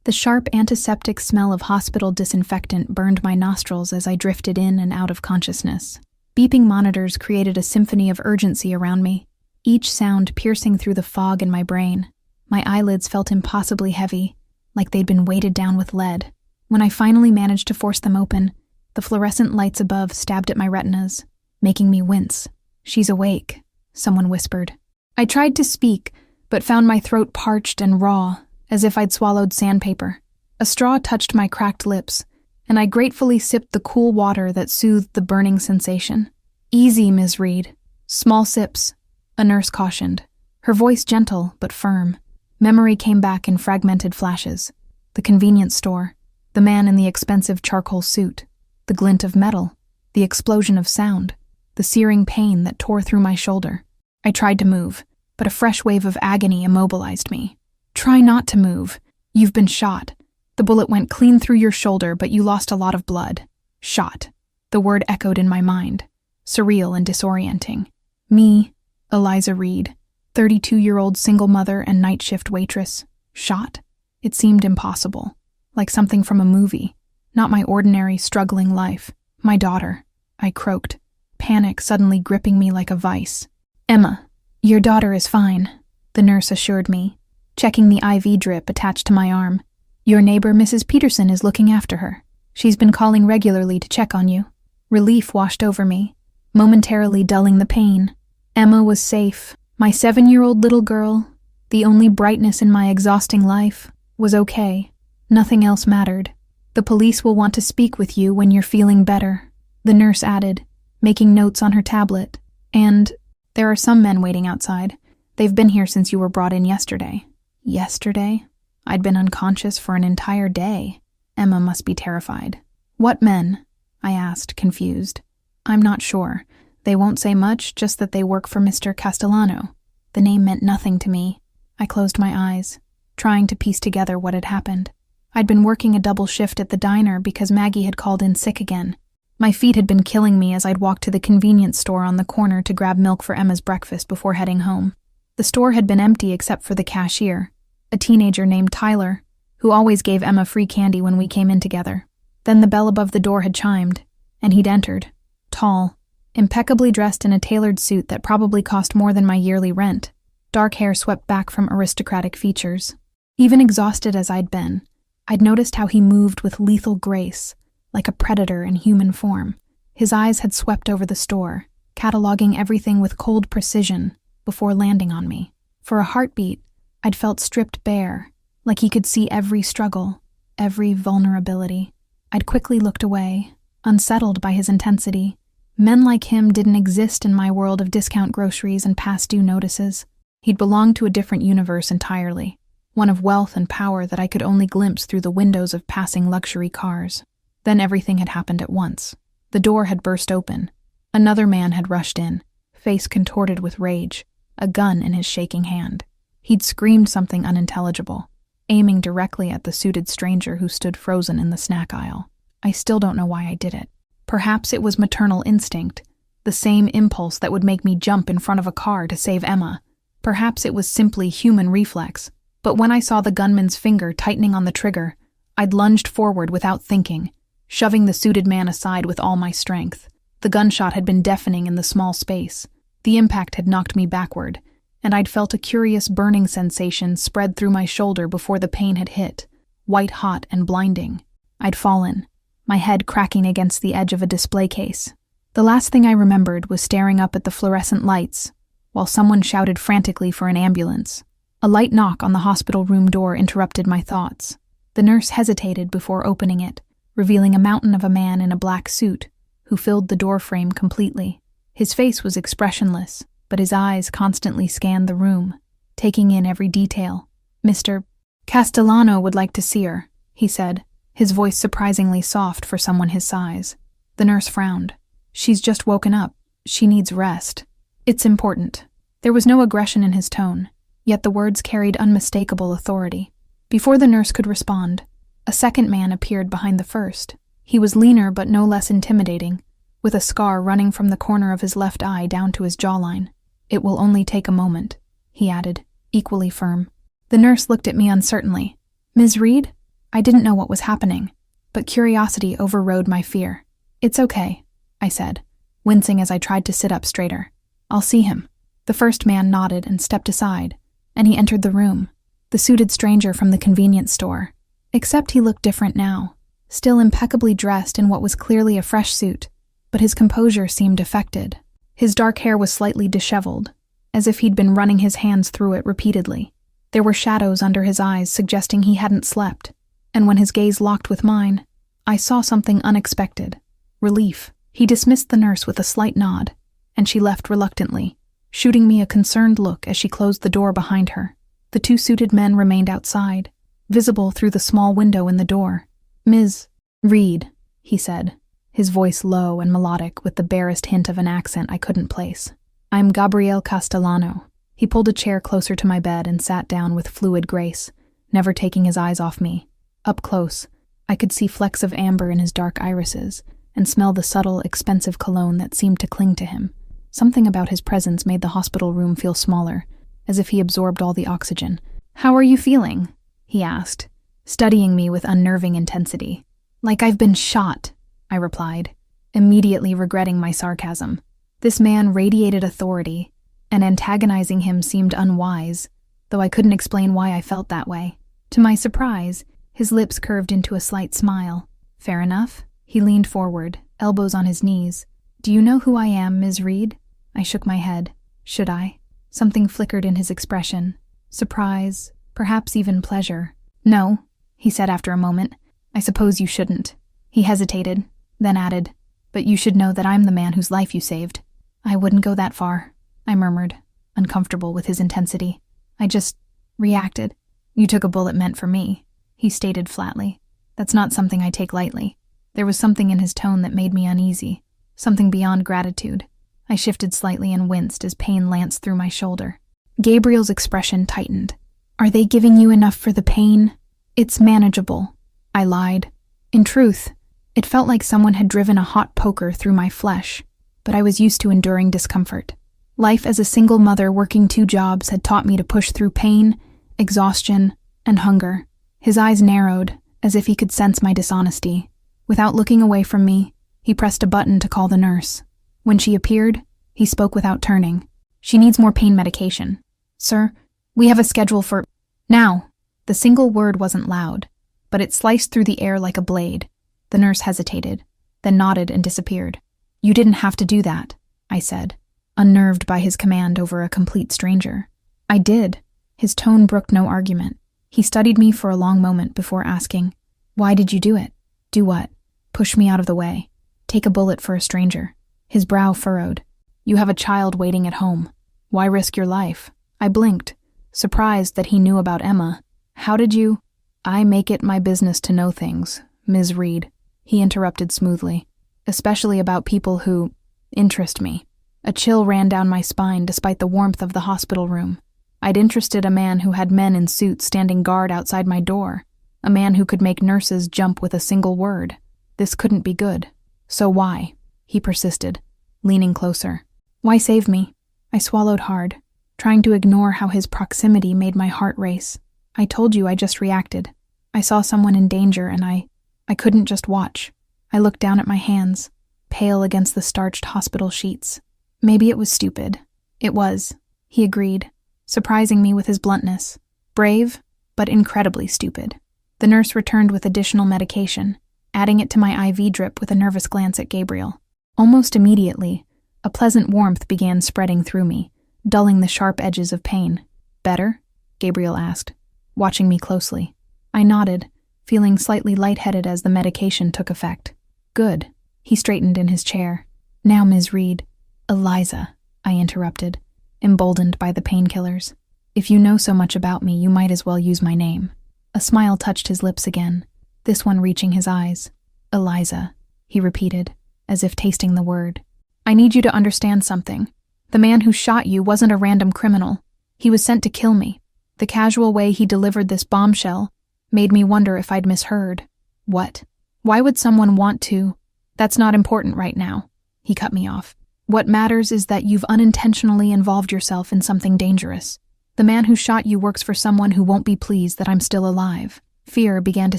The sharp antiseptic smell of hospital disinfectant burned my nostrils as I drifted in and out of consciousness. Beeping monitors created a symphony of urgency around me, each sound piercing through the fog in my brain. My eyelids felt impossibly heavy, like they'd been weighted down with lead. When I finally managed to force them open, the fluorescent lights above stabbed at my retinas, making me wince. "She's awake," someone whispered. I tried to speak, but found my throat parched and raw, as if I'd swallowed sandpaper. A straw touched my cracked lips, and I gratefully sipped the cool water that soothed the burning sensation. "Easy, Ms. Reed. Small sips," a nurse cautioned, her voice gentle but firm. Memory came back in fragmented flashes. The convenience store, the man in the expensive charcoal suit, the glint of metal, the explosion of sound, the searing pain that tore through my shoulder. I tried to move, but a fresh wave of agony immobilized me. "Try not to move. You've been shot. The bullet went clean through your shoulder, but you lost a lot of blood." Shot. The word echoed in my mind, surreal and disorienting. Me, Eliza Reed, 32-year-old single mother and night shift waitress, shot? It seemed impossible, like something from a movie, not my ordinary, struggling life. "My daughter," I croaked, panic suddenly gripping me like a vice. "Emma, your daughter is fine," the nurse assured me, checking the IV drip attached to my arm. "Your neighbor, Mrs. Peterson, is looking after her. She's been calling regularly to check on you." Relief washed over me, momentarily dulling the pain. Emma was safe. My 7-year-old little girl, the only brightness in my exhausting life, was okay. Nothing else mattered. "The police will want to speak with you when you're feeling better," the nurse added, making notes on her tablet. "And there are some men waiting outside. They've been here since you were brought in yesterday." Yesterday? I'd been unconscious for an entire day. Emma must be terrified. "What men?" I asked, confused. "I'm not sure. They won't say much, just that they work for Mr. Castellano." The name meant nothing to me. I closed my eyes, trying to piece together what had happened. I'd been working a double shift at the diner because Maggie had called in sick again. My feet had been killing me as I'd walked to the convenience store on the corner to grab milk for Emma's breakfast before heading home. The store had been empty except for the cashier, a teenager named Tyler, who always gave Emma free candy when we came in together. Then the bell above the door had chimed, and he'd entered, tall, impeccably dressed in a tailored suit that probably cost more than my yearly rent, dark hair swept back from aristocratic features. Even exhausted as I'd been, I'd noticed how he moved with lethal grace, like a predator in human form. His eyes had swept over the store, cataloging everything with cold precision before landing on me. For a heartbeat, I'd felt stripped bare, like he could see every struggle, every vulnerability. I'd quickly looked away, unsettled by his intensity. Men like him didn't exist in my world of discount groceries and past due notices. He'd belonged to a different universe entirely, one of wealth and power that I could only glimpse through the windows of passing luxury cars. Then everything had happened at once. The door had burst open. Another man had rushed in, face contorted with rage, a gun in his shaking hand. He'd screamed something unintelligible, aiming directly at the suited stranger who stood frozen in the snack aisle. I still don't know why I did it. Perhaps it was maternal instinct, the same impulse that would make me jump in front of a car to save Emma. Perhaps it was simply human reflex, but when I saw the gunman's finger tightening on the trigger, I'd lunged forward without thinking, shoving the suited man aside with all my strength. The gunshot had been deafening in the small space. The impact had knocked me backward, and I'd felt a curious burning sensation spread through my shoulder before the pain had hit, white-hot and blinding. I'd fallen, my head cracking against the edge of a display case. The last thing I remembered was staring up at the fluorescent lights, while someone shouted frantically for an ambulance. A light knock on the hospital room door interrupted my thoughts. The nurse hesitated before opening it, revealing a mountain of a man in a black suit, who filled the door frame completely. His face was expressionless, but his eyes constantly scanned the room, taking in every detail. "Mr. Castellano would like to see her," he said, his voice surprisingly soft for someone his size. The nurse frowned. "She's just woken up. She needs rest. It's important." There was no aggression in his tone, yet the words carried unmistakable authority. Before the nurse could respond, a second man appeared behind the first. He was leaner but no less intimidating, with a scar running from the corner of his left eye down to his jawline. "It will only take a moment," he added, equally firm. The nurse looked at me uncertainly. "Ms. Reed?" I didn't know what was happening, but curiosity overrode my fear. "It's okay," I said, wincing as I tried to sit up straighter. "I'll see him." The first man nodded and stepped aside, and he entered the room, the suited stranger from the convenience store. Except he looked different now, still impeccably dressed in what was clearly a fresh suit, but his composure seemed affected. His dark hair was slightly disheveled, as if he'd been running his hands through it repeatedly. There were shadows under his eyes suggesting he hadn't slept, and when his gaze locked with mine, I saw something unexpected. Relief. He dismissed the nurse with a slight nod, and she left reluctantly, shooting me a concerned look as she closed the door behind her. The two suited men remained outside, visible through the small window in the door. "Ms. Reed," he said, his voice low and melodic with the barest hint of an accent I couldn't place. "I'm Gabriel Castellano." He pulled a chair closer to my bed and sat down with fluid grace, never taking his eyes off me. Up close, I could see flecks of amber in his dark irises and smell the subtle, expensive cologne that seemed to cling to him. Something about his presence made the hospital room feel smaller, as if he absorbed all the oxygen. "How are you feeling?" he asked, studying me with unnerving intensity. "Like I've been shot," I replied, immediately regretting my sarcasm. This man radiated authority, and antagonizing him seemed unwise, though I couldn't explain why I felt that way. To my surprise, his lips curved into a slight smile. "Fair enough." He leaned forward, elbows on his knees. "Do you know who I am, Ms. Reed?" I shook my head. Should I? Something flickered in his expression. Surprise, perhaps even pleasure. "No," he said after a moment. "I suppose you shouldn't." He hesitated, then added, "But you should know that I'm the man whose life you saved." "I wouldn't go that far," I murmured, uncomfortable with his intensity. "I just reacted." "You took a bullet meant for me," he stated flatly. "That's not something I take lightly." There was something in his tone that made me uneasy, something beyond gratitude. I shifted slightly and winced as pain lanced through my shoulder. Gabriel's expression tightened. "Are they giving you enough for the pain?" "It's manageable," I lied. In truth, it felt like someone had driven a hot poker through my flesh, but I was used to enduring discomfort. Life as a single mother working 2 jobs had taught me to push through pain, exhaustion, and hunger. His eyes narrowed, as if he could sense my dishonesty. Without looking away from me, he pressed a button to call the nurse. When she appeared, he spoke without turning. "She needs more pain medication. Sir, we have a schedule for now." The single word wasn't loud, but it sliced through the air like a blade. The nurse hesitated, then nodded and disappeared. "You didn't have to do that," I said, unnerved by his command over a complete stranger. "I did." His tone brooked no argument. He studied me for a long moment before asking, "Why did you do it?" "Do what?" "Push me out of the way. Take a bullet for a stranger." His brow furrowed. "You have a child waiting at home. Why risk your life?" I blinked, surprised that he knew about Emma. "How did you—" "I make it my business to know things, Ms. Reed," he interrupted smoothly, "especially about people who interest me." A chill ran down my spine despite the warmth of the hospital room. I'd interested a man who had men in suits standing guard outside my door, a man who could make nurses jump with a single word. This couldn't be good. "So why?" he persisted, leaning closer. "Why save me?" I swallowed hard, trying to ignore how his proximity made my heart race. "I told you I just reacted. I saw someone in danger and I couldn't just watch." I looked down at my hands, pale against the starched hospital sheets. "Maybe it was stupid." "It was," he agreed, surprising me with his bluntness. "Brave, but incredibly stupid." The nurse returned with additional medication, adding it to my IV drip with a nervous glance at Gabriel. Almost immediately, a pleasant warmth began spreading through me, dulling the sharp edges of pain. "Better?" Gabriel asked, watching me closely. I nodded, feeling slightly lightheaded as the medication took effect. "Good." He straightened in his chair. "Now, Ms. Reed." "Eliza," I interrupted, emboldened by the painkillers. "If you know so much about me, you might as well use my name." A smile touched his lips again, this one reaching his eyes. "Eliza," he repeated, as if tasting the word. "I need you to understand something. The man who shot you wasn't a random criminal. He was sent to kill me. The casual way he delivered this bombshell made me wonder if I'd misheard." "What? Why would someone want to—" "That's not important right now," he cut me off. "What matters is that you've unintentionally involved yourself in something dangerous. The man who shot you works for someone who won't be pleased that I'm still alive. Fear began to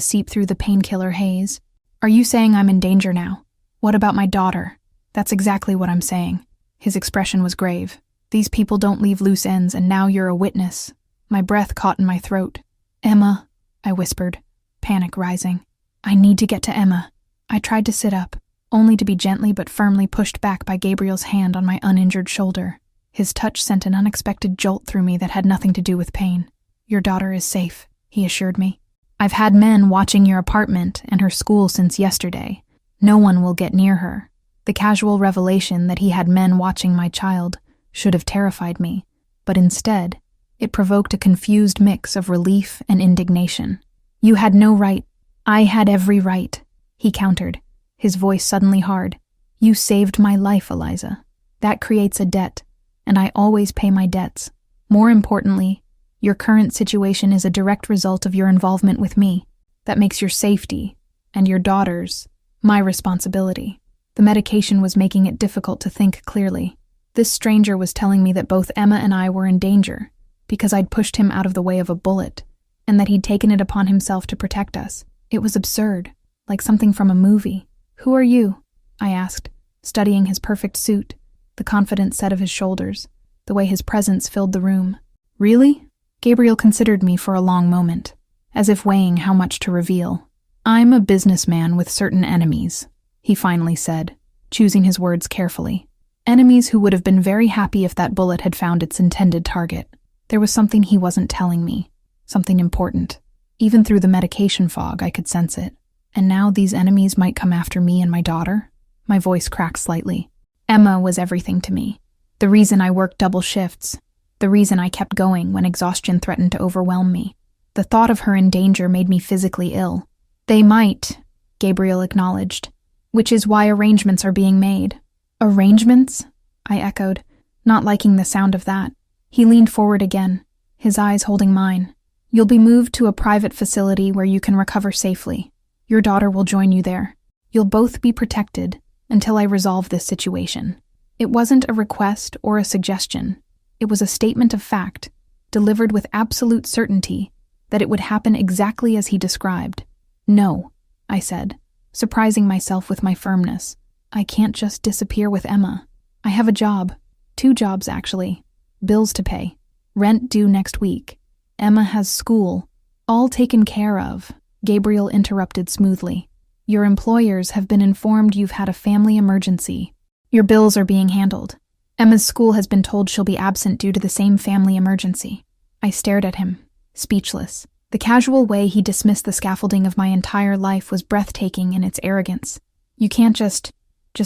seep through the painkiller haze. Are you saying I'm in danger now? What about my daughter? That's exactly what I'm saying. His expression was grave. These people don't leave loose ends, and now you're a witness. My breath caught in my throat. Emma, I whispered, panic rising. I need to get to Emma. I tried to sit up, only to be gently but firmly pushed back by Gabriel's hand on my uninjured shoulder. His touch sent an unexpected jolt through me that had nothing to do with pain. Your daughter is safe, he assured me. I've had men watching your apartment and her school since yesterday. No one will get near her. The casual revelation that he had men watching my child should have terrified me, but instead, it provoked a confused mix of relief and indignation. You had no right. I had every right, he countered, his voice suddenly hard. You saved my life, Eliza. That creates a debt, and I always pay my debts. More importantly, your current situation is a direct result of your involvement with me. That makes your safety, and your daughter's, my responsibility. The medication was making it difficult to think clearly. This stranger was telling me that both Emma and I were in danger, because I'd pushed him out of the way of a bullet, and that he'd taken it upon himself to protect us. It was absurd, like something from a movie. Who are you? I asked, studying his perfect suit, the confident set of his shoulders, the way his presence filled the room. Really? Gabriel considered me for a long moment, as if weighing how much to reveal. I'm a businessman with certain enemies, he finally said, choosing his words carefully. Enemies who would have been very happy if that bullet had found its intended target. There was something he wasn't telling me, something important. Even through the medication fog, I could sense it. And now these enemies might come after me and my daughter? My voice cracked slightly. Emma was everything to me. The reason I worked double shifts. The reason I kept going when exhaustion threatened to overwhelm me. The thought of her in danger made me physically ill. They might, Gabriel acknowledged, which is why arrangements are being made. Arrangements? I echoed, not liking the sound of that. He leaned forward again, his eyes holding mine. You'll be moved to a private facility where you can recover safely. Your daughter will join you there. You'll both be protected until I resolve this situation. It wasn't a request or a suggestion. It was a statement of fact, delivered with absolute certainty that it would happen exactly as he described. No, I said, surprising myself with my firmness. I can't just disappear with Emma. I have a job. 2 jobs, actually. Bills to pay. Rent due next week. Emma has school. All taken care of, Gabriel interrupted smoothly. Your employers have been informed you've had a family emergency. Your bills are being handled. Emma's school has been told she'll be absent due to the same family emergency. I stared at him, speechless. The casual way he dismissed the scaffolding of my entire life was breathtaking in its arrogance. You can't just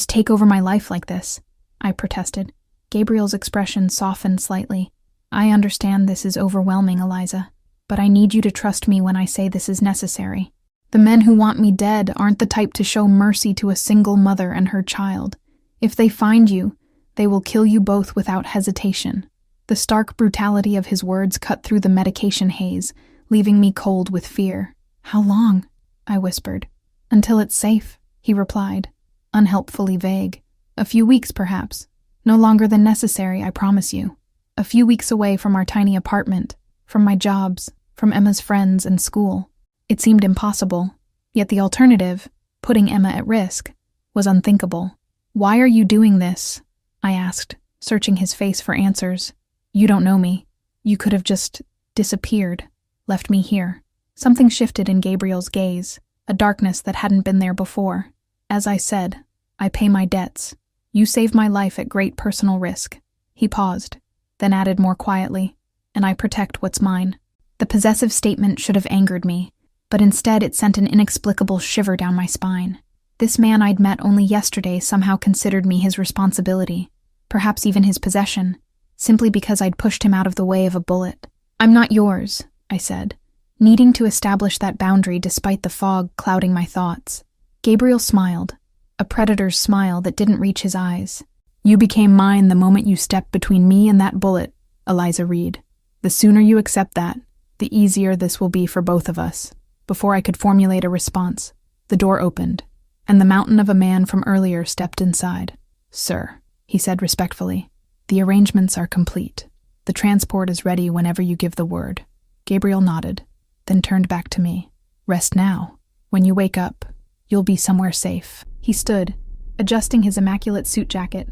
take over my life like this, I protested. Gabriel's expression softened slightly. I understand this is overwhelming, Eliza, but I need you to trust me when I say this is necessary. The men who want me dead aren't the type to show mercy to a single mother and her child. If they find you, they will kill you both without hesitation. The stark brutality of his words cut through the medication haze, leaving me cold with fear. How long? I whispered. Until it's safe, he replied, unhelpfully vague. A few weeks, perhaps. No longer than necessary, I promise you. A few weeks away from our tiny apartment, from my jobs, from Emma's friends and school. It seemed impossible, yet the alternative, putting Emma at risk, was unthinkable. Why are you doing this? I asked, searching his face for answers. You don't know me. You could have just disappeared, left me here. Something shifted in Gabriel's gaze, a darkness that hadn't been there before. As I said, I pay my debts. You saved my life at great personal risk. He paused, then added more quietly, and I protect what's mine. The possessive statement should have angered me, but instead it sent an inexplicable shiver down my spine. This man I'd met only yesterday somehow considered me his responsibility, perhaps even his possession, simply because I'd pushed him out of the way of a bullet. I'm not yours, I said, needing to establish that boundary despite the fog clouding my thoughts. Gabriel smiled, a predator's smile that didn't reach his eyes. You became mine the moment you stepped between me and that bullet, Eliza Reed. The sooner you accept that, the easier this will be for both of us. Before I could formulate a response, the door opened, and the mountain of a man from earlier stepped inside. Sir, he said respectfully, the arrangements are complete. The transport is ready whenever you give the word. Gabriel nodded, then turned back to me. Rest now. When you wake up, you'll be somewhere safe. He stood, adjusting his immaculate suit jacket.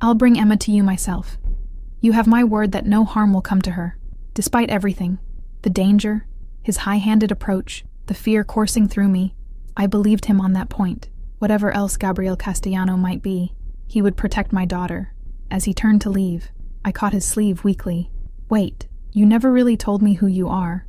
I'll bring Emma to you myself. You have my word that no harm will come to her. Despite everything, the danger, his high-handed approach, the fear coursing through me, I believed him on that point. Whatever else Gabriel Castellano might be, he would protect my daughter. As he turned to leave, I caught his sleeve weakly. Wait, you never really told me who you are.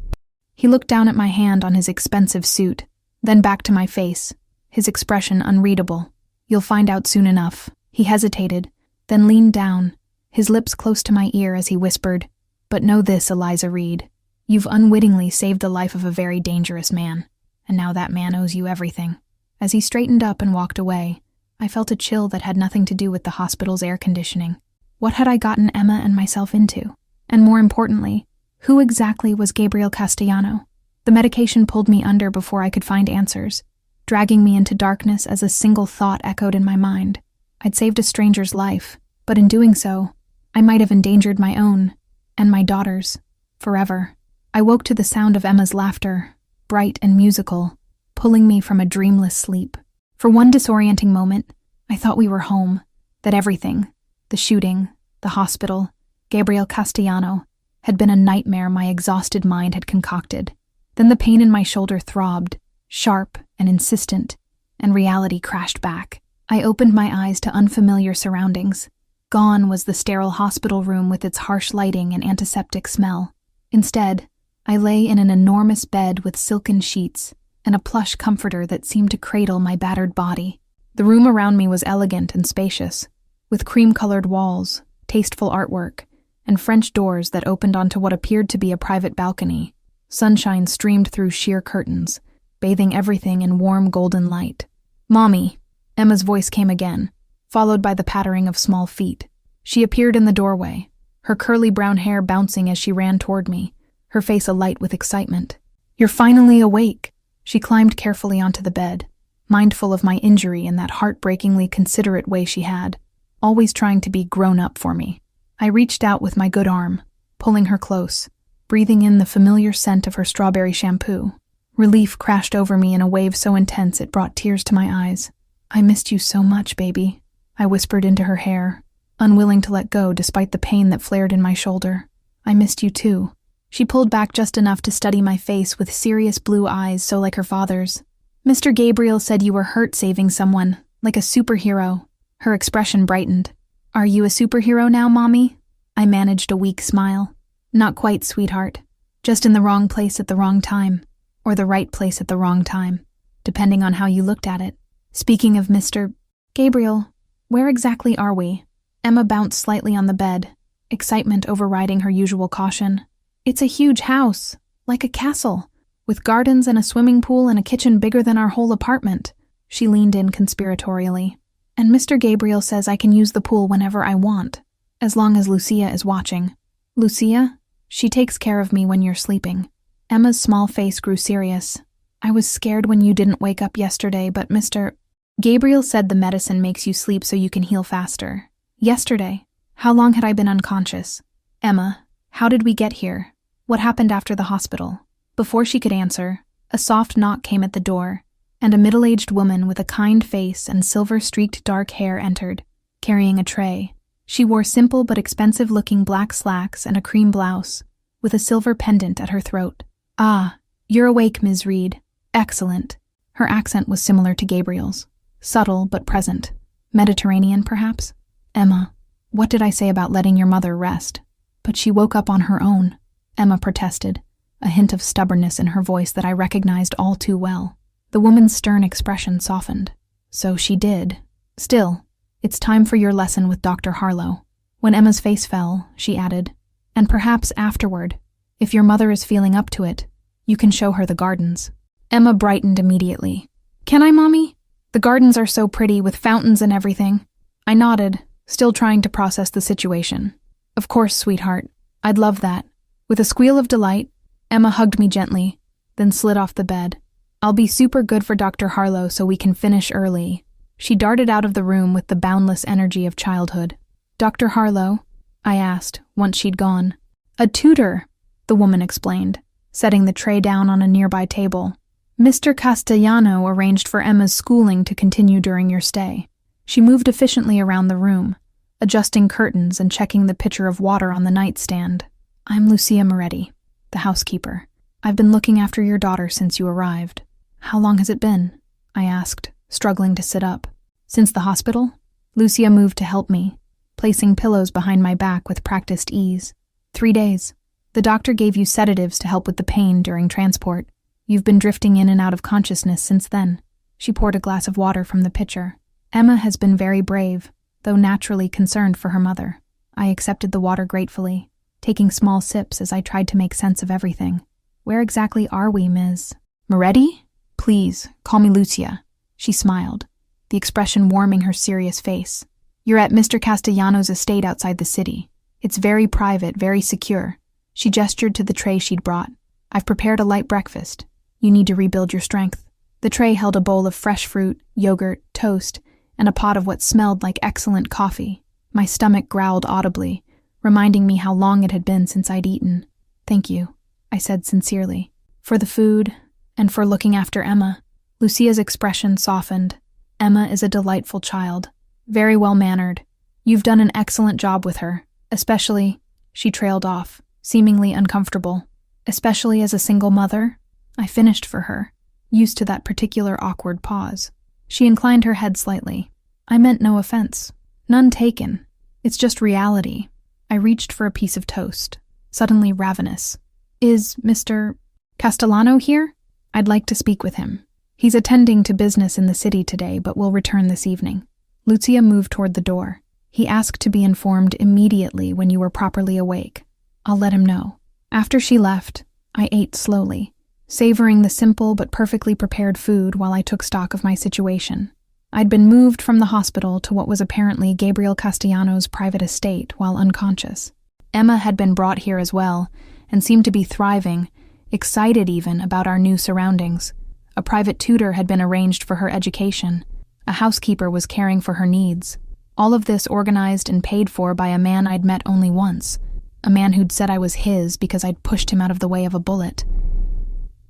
He looked down at my hand on his expensive suit, then back to my face, his expression unreadable. You'll find out soon enough. He hesitated, then leaned down, his lips close to my ear as he whispered, But know this, Eliza Reed. You've unwittingly saved the life of a very dangerous man, and now that man owes you everything. As he straightened up and walked away, I felt a chill that had nothing to do with the hospital's air conditioning. What had I gotten Emma and myself into? And more importantly, who exactly was Gabriel Castellano? The medication pulled me under before I could find answers, dragging me into darkness as a single thought echoed in my mind. I'd saved a stranger's life, but in doing so, I might have endangered my own, and my daughter's, forever. I woke to the sound of Emma's laughter, bright and musical, pulling me from a dreamless sleep. For one disorienting moment, I thought we were home, that everything, the shooting, the hospital, Gabriel Castellano, had been a nightmare my exhausted mind had concocted. Then the pain in my shoulder throbbed, sharp and insistent, and reality crashed back. I opened my eyes to unfamiliar surroundings. Gone was the sterile hospital room with its harsh lighting and antiseptic smell. Instead, I lay in an enormous bed with silken sheets and a plush comforter that seemed to cradle my battered body. The room around me was elegant and spacious, with cream-colored walls, tasteful artwork, and French doors that opened onto what appeared to be a private balcony. Sunshine streamed through sheer curtains, bathing everything in warm golden light. "Mommy," Emma's voice came again, followed by the pattering of small feet. She appeared in the doorway, her curly brown hair bouncing as she ran toward me, her face alight with excitement. "You're finally awake." She climbed carefully onto the bed, mindful of my injury in that heartbreakingly considerate way she had, always trying to be grown up for me. I reached out with my good arm, pulling her close, breathing in the familiar scent of her strawberry shampoo. Relief crashed over me in a wave so intense it brought tears to my eyes. "I missed you so much, baby," I whispered into her hair, unwilling to let go despite the pain that flared in my shoulder. "I missed you too." She pulled back just enough to study my face with serious blue eyes so like her father's. "Mr. Gabriel said you were hurt saving someone, like a superhero." Her expression brightened. "Are you a superhero now, Mommy?" I managed a weak smile. "Not quite, sweetheart. Just in the wrong place at the wrong time. Or the right place at the wrong time, depending on how you looked at it. Speaking of Mr. Gabriel, where exactly are we?" Emma bounced slightly on the bed, excitement overriding her usual caution. "It's a huge house, like a castle, with gardens and a swimming pool and a kitchen bigger than our whole apartment." She leaned in conspiratorially. "And Mr. Gabriel says I can use the pool whenever I want, as long as Lucia is watching." "Lucia? She takes care of me when you're sleeping." Emma's small face grew serious. "I was scared when you didn't wake up yesterday, but Mr. Gabriel said the medicine makes you sleep so you can heal faster." "Yesterday? How long had I been unconscious?" "Emma, how did we get here? What happened after the hospital?" Before she could answer, a soft knock came at the door, and a middle-aged woman with a kind face and silver-streaked dark hair entered, carrying a tray. She wore simple but expensive-looking black slacks and a cream blouse, with a silver pendant at her throat. "Ah, you're awake, Ms. Reed. Excellent." Her accent was similar to Gabriel's, subtle but present. Mediterranean, perhaps? "Emma, what did I say about letting your mother rest?" "But she woke up on her own," Emma protested, a hint of stubbornness in her voice that I recognized all too well. The woman's stern expression softened. "So she did. Still, it's time for your lesson with Dr. Harlow." When Emma's face fell, she added, "And perhaps afterward, if your mother is feeling up to it, you can show her the gardens." Emma brightened immediately. "Can I, Mommy? The gardens are so pretty with fountains and everything." I nodded, still trying to process the situation. "Of course, sweetheart. I'd love that." With a squeal of delight, Emma hugged me gently, then slid off the bed. "I'll be super good for Dr. Harlow so we can finish early." She darted out of the room with the boundless energy of childhood. "Dr. Harlow?" I asked, once she'd gone. "A tutor," the woman explained, setting the tray down on a nearby table. Mr. Castellano arranged for Emma's schooling to continue during your stay. She moved efficiently around the room, adjusting curtains and checking the pitcher of water on the nightstand. I'm Lucia Moretti, the housekeeper. I've been looking after your daughter since you arrived. How long has it been? I asked, struggling to sit up. Since the hospital? Lucia moved to help me, placing pillows behind my back with practiced ease. 3 days. The doctor gave you sedatives to help with the pain during transport. You've been drifting in and out of consciousness since then. She poured a glass of water from the pitcher. Emma has been very brave, though naturally concerned for her mother. I accepted the water gratefully, taking small sips as I tried to make sense of everything. Where exactly are we, Ms. Moretti? Please, call me Lucia. She smiled, the expression warming her serious face. You're at Mr. Castellano's estate outside the city. It's very private, very secure. She gestured to the tray she'd brought. I've prepared a light breakfast. You need to rebuild your strength. The tray held a bowl of fresh fruit, yogurt, toast, and a pot of what smelled like excellent coffee. My stomach growled audibly, reminding me how long it had been since I'd eaten. Thank you, I said sincerely, for the food and for looking after Emma. Lucia's expression softened. Emma is a delightful child, very well-mannered. You've done an excellent job with her, especially, she trailed off, seemingly uncomfortable. Especially as a single mother? I finished for her, used to that particular awkward pause. She inclined her head slightly. I meant no offense. None taken. It's just reality. I reached for a piece of toast, suddenly ravenous. Is Mr. Castellano here? I'd like to speak with him. He's attending to business in the city today, but will return this evening. Lucia moved toward the door. He asked to be informed immediately when you were properly awake. I'll let him know. After she left, I ate slowly, savoring the simple but perfectly prepared food while I took stock of my situation. I'd been moved from the hospital to what was apparently Gabriel Castellano's private estate while unconscious. Emma had been brought here as well, and seemed to be thriving, excited even about our new surroundings. A private tutor had been arranged for her education. A housekeeper was caring for her needs. All of this organized and paid for by a man I'd met only once. A man who'd said I was his because I'd pushed him out of the way of a bullet.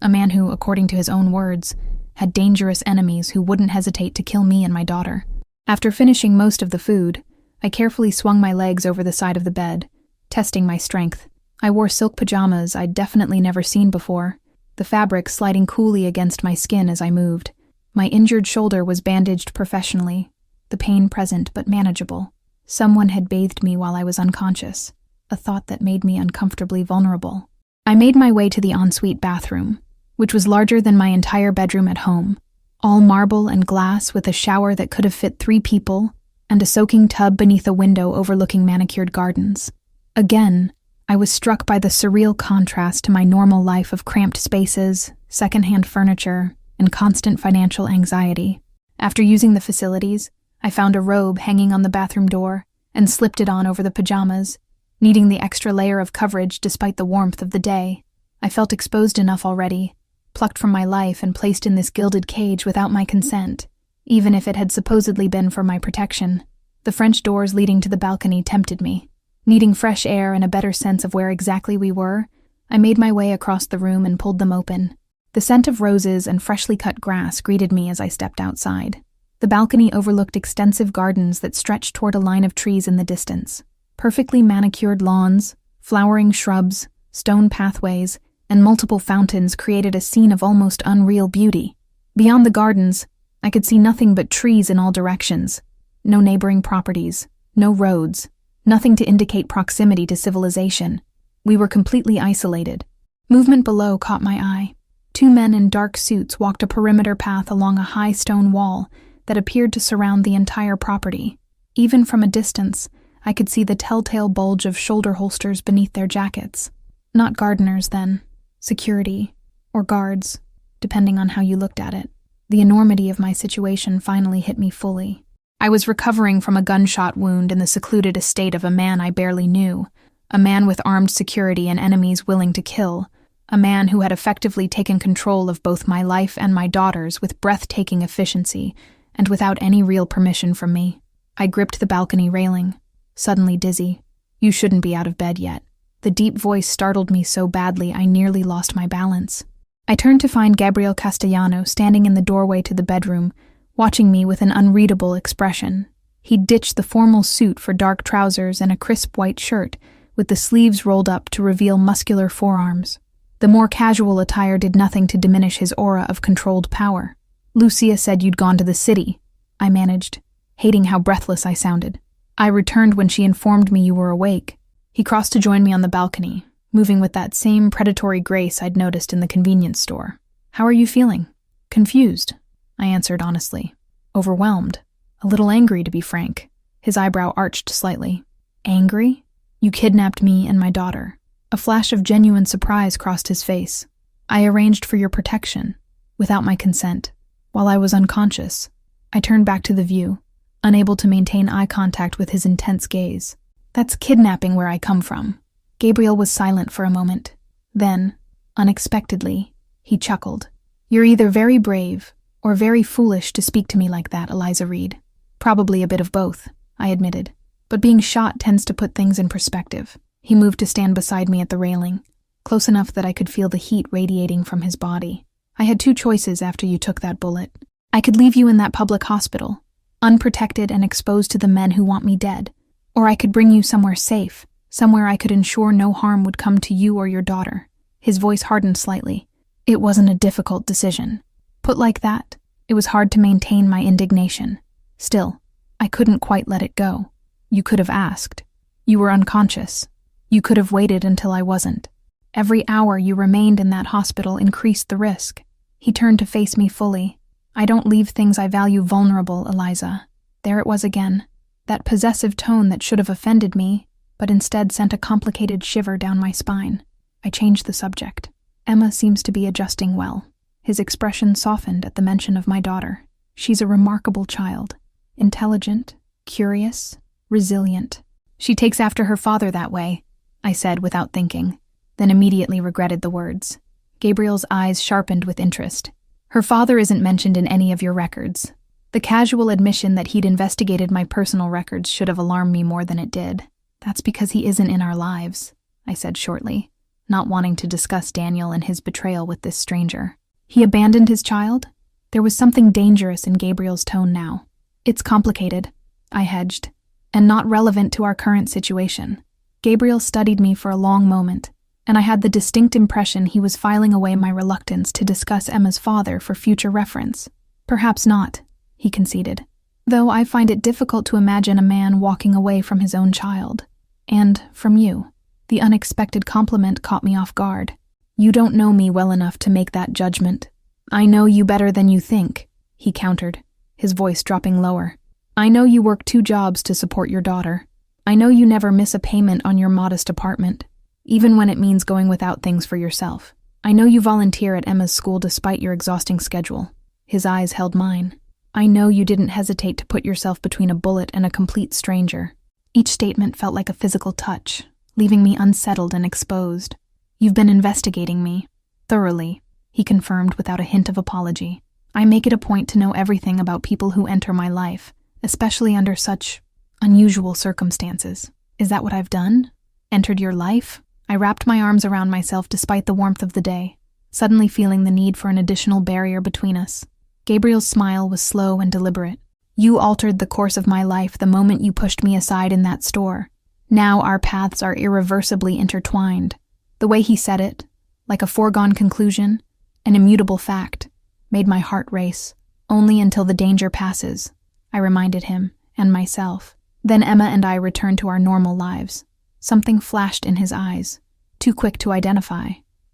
A man who, according to his own words, had dangerous enemies who wouldn't hesitate to kill me and my daughter. After finishing most of the food, I carefully swung my legs over the side of the bed, testing my strength. I wore silk pajamas I'd definitely never seen before, the fabric sliding coolly against my skin as I moved. My injured shoulder was bandaged professionally, the pain present but manageable. Someone had bathed me while I was unconscious, a thought that made me uncomfortably vulnerable. I made my way to the ensuite bathroom, which was larger than my entire bedroom at home, all marble and glass with a shower that could have fit 3 people, and a soaking tub beneath a window overlooking manicured gardens. Again, I was struck by the surreal contrast to my normal life of cramped spaces, secondhand furniture, and constant financial anxiety. After using the facilities, I found a robe hanging on the bathroom door and slipped it on over the pajamas, needing the extra layer of coverage despite the warmth of the day. I felt exposed enough already, plucked from my life and placed in this gilded cage without my consent, even if it had supposedly been for my protection. The French doors leading to the balcony tempted me. Needing fresh air and a better sense of where exactly we were, I made my way across the room and pulled them open. The scent of roses and freshly cut grass greeted me as I stepped outside. The balcony overlooked extensive gardens that stretched toward a line of trees in the distance. Perfectly manicured lawns, flowering shrubs, stone pathways, and multiple fountains created a scene of almost unreal beauty. Beyond the gardens, I could see nothing but trees in all directions. No neighboring properties, no roads, nothing to indicate proximity to civilization. We were completely isolated. Movement below caught my eye. 2 men in dark suits walked a perimeter path along a high stone wall that appeared to surround the entire property. Even from a distance, I could see the telltale bulge of shoulder holsters beneath their jackets. Not gardeners, then. Security, or guards, depending on how you looked at it. The enormity of my situation finally hit me fully. I was recovering from a gunshot wound in the secluded estate of a man I barely knew, a man with armed security and enemies willing to kill, a man who had effectively taken control of both my life and my daughter's with breathtaking efficiency and without any real permission from me. I gripped the balcony railing, suddenly dizzy. You shouldn't be out of bed yet. The deep voice startled me so badly I nearly lost my balance. I turned to find Gabriel Castellano standing in the doorway to the bedroom, watching me with an unreadable expression. He'd ditched the formal suit for dark trousers and a crisp white shirt, with the sleeves rolled up to reveal muscular forearms. The more casual attire did nothing to diminish his aura of controlled power. "Lucia said you'd gone to the city," I managed, hating how breathless I sounded. "I returned when she informed me you were awake." He crossed to join me on the balcony, moving with that same predatory grace I'd noticed in the convenience store. "How are you feeling?" "Confused," I answered honestly. "Overwhelmed. A little angry, to be frank." His eyebrow arched slightly. "Angry? You kidnapped me and my daughter." A flash of genuine surprise crossed his face. "I arranged for your protection, without my consent, while I was unconscious." I turned back to the view, unable to maintain eye contact with his intense gaze. "That's kidnapping where I come from." Gabriel was silent for a moment. Then, unexpectedly, he chuckled. "You're either very brave or very foolish to speak to me like that, Eliza Reed." "Probably a bit of both," I admitted. "But being shot tends to put things in perspective." He moved to stand beside me at the railing, close enough that I could feel the heat radiating from his body. "I had two choices after you took that bullet. I could leave you in that public hospital, unprotected and exposed to the men who want me dead, or I could bring you somewhere safe, somewhere I could ensure no harm would come to you or your daughter." His voice hardened slightly. "It wasn't a difficult decision. Put like that, it was hard to maintain my indignation. Still, I couldn't quite let it go. You could have asked. You were unconscious. You could have waited until I wasn't. Every hour you remained in that hospital increased the risk." He turned to face me fully. "I don't leave things I value vulnerable, Eliza." There it was again, that possessive tone that should have offended me, but instead sent a complicated shiver down my spine. I changed the subject. "Emma seems to be adjusting well." His expression softened at the mention of my daughter. "She's a remarkable child. Intelligent, curious, resilient. She takes after her father that way," I said without thinking, then immediately regretted the words. Gabriel's eyes sharpened with interest. "Her father isn't mentioned in any of your records." The casual admission that he'd investigated my personal records should have alarmed me more than it did. "That's because he isn't in our lives," I said shortly, not wanting to discuss Daniel and his betrayal with this stranger. "He abandoned his child?" There was something dangerous in Gabriel's tone now. "It's complicated," I hedged, "and not relevant to our current situation." Gabriel studied me for a long moment, and I had the distinct impression he was filing away my reluctance to discuss Emma's father for future reference. "Perhaps not," he conceded, "though I find it difficult to imagine a man walking away from his own child. And from you." The unexpected compliment caught me off guard. "You don't know me well enough to make that judgment." "I know you better than you think," he countered, his voice dropping lower. "I know you work 2 jobs to support your daughter. I know you never miss a payment on your modest apartment, even when it means going without things for yourself. I know you volunteer at Emma's school despite your exhausting schedule." His eyes held mine. "I know you didn't hesitate to put yourself between a bullet and a complete stranger." Each statement felt like a physical touch, leaving me unsettled and exposed. "You've been investigating me." "Thoroughly," he confirmed without a hint of apology. "I make it a point to know everything about people who enter my life, especially under such unusual circumstances." "Is that what I've done? Entered your life?" I wrapped my arms around myself despite the warmth of the day, suddenly feeling the need for an additional barrier between us. Gabriel's smile was slow and deliberate. "You altered the course of my life the moment you pushed me aside in that store. Now our paths are irreversibly intertwined." The way he said it, like a foregone conclusion, an immutable fact, made my heart race. "Only until the danger passes," I reminded him, and myself. Then Emma and I returned to our normal lives. Something flashed in his eyes, too quick to identify.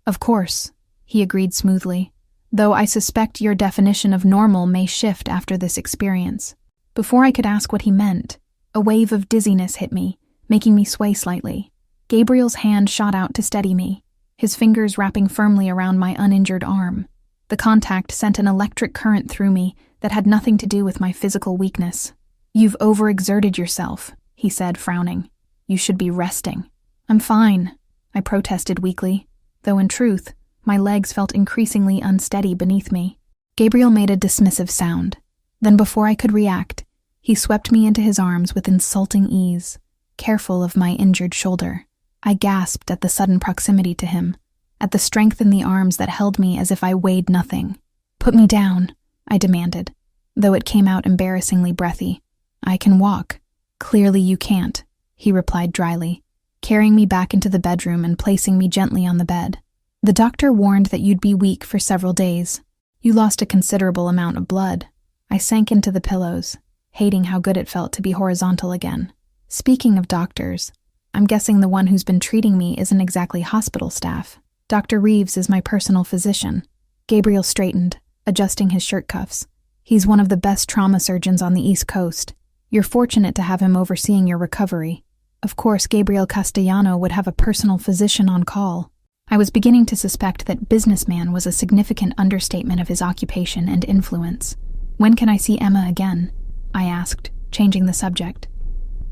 "Of course," he agreed smoothly, "though I suspect your definition of normal may shift after this experience." Before I could ask what he meant, a wave of dizziness hit me, making me sway slightly. Gabriel's hand shot out to steady me, his fingers wrapping firmly around my uninjured arm. The contact sent an electric current through me that had nothing to do with my physical weakness. "You've overexerted yourself," he said, frowning. "You should be resting." "I'm fine," I protested weakly, though in truth, my legs felt increasingly unsteady beneath me. Gabriel made a dismissive sound. Then before I could react, he swept me into his arms with insulting ease, careful of my injured shoulder. I gasped at the sudden proximity to him, at the strength in the arms that held me as if I weighed nothing. "Put me down," I demanded, though it came out embarrassingly breathy. "I can walk." "Clearly you can't," he replied dryly, carrying me back into the bedroom and placing me gently on the bed. "The doctor warned that you'd be weak for several days. You lost a considerable amount of blood." I sank into the pillows, hating how good it felt to be horizontal again. "Speaking of doctors, I'm guessing the one who's been treating me isn't exactly hospital staff. Dr. Reeves is my personal physician." Gabriel straightened, adjusting his shirt cuffs. "He's one of the best trauma surgeons on the East Coast. You're fortunate to have him overseeing your recovery. Of course, Gabriel Castellano would have a personal physician on call." I was beginning to suspect that businessman was a significant understatement of his occupation and influence. "When can I see Emma again?" I asked, changing the subject.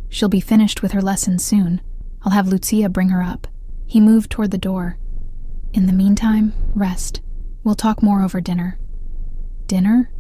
"She'll be finished with her lessons soon. I'll have Lucia bring her up." He moved toward the door. "In the meantime, rest. We'll talk more over dinner." "Dinner?"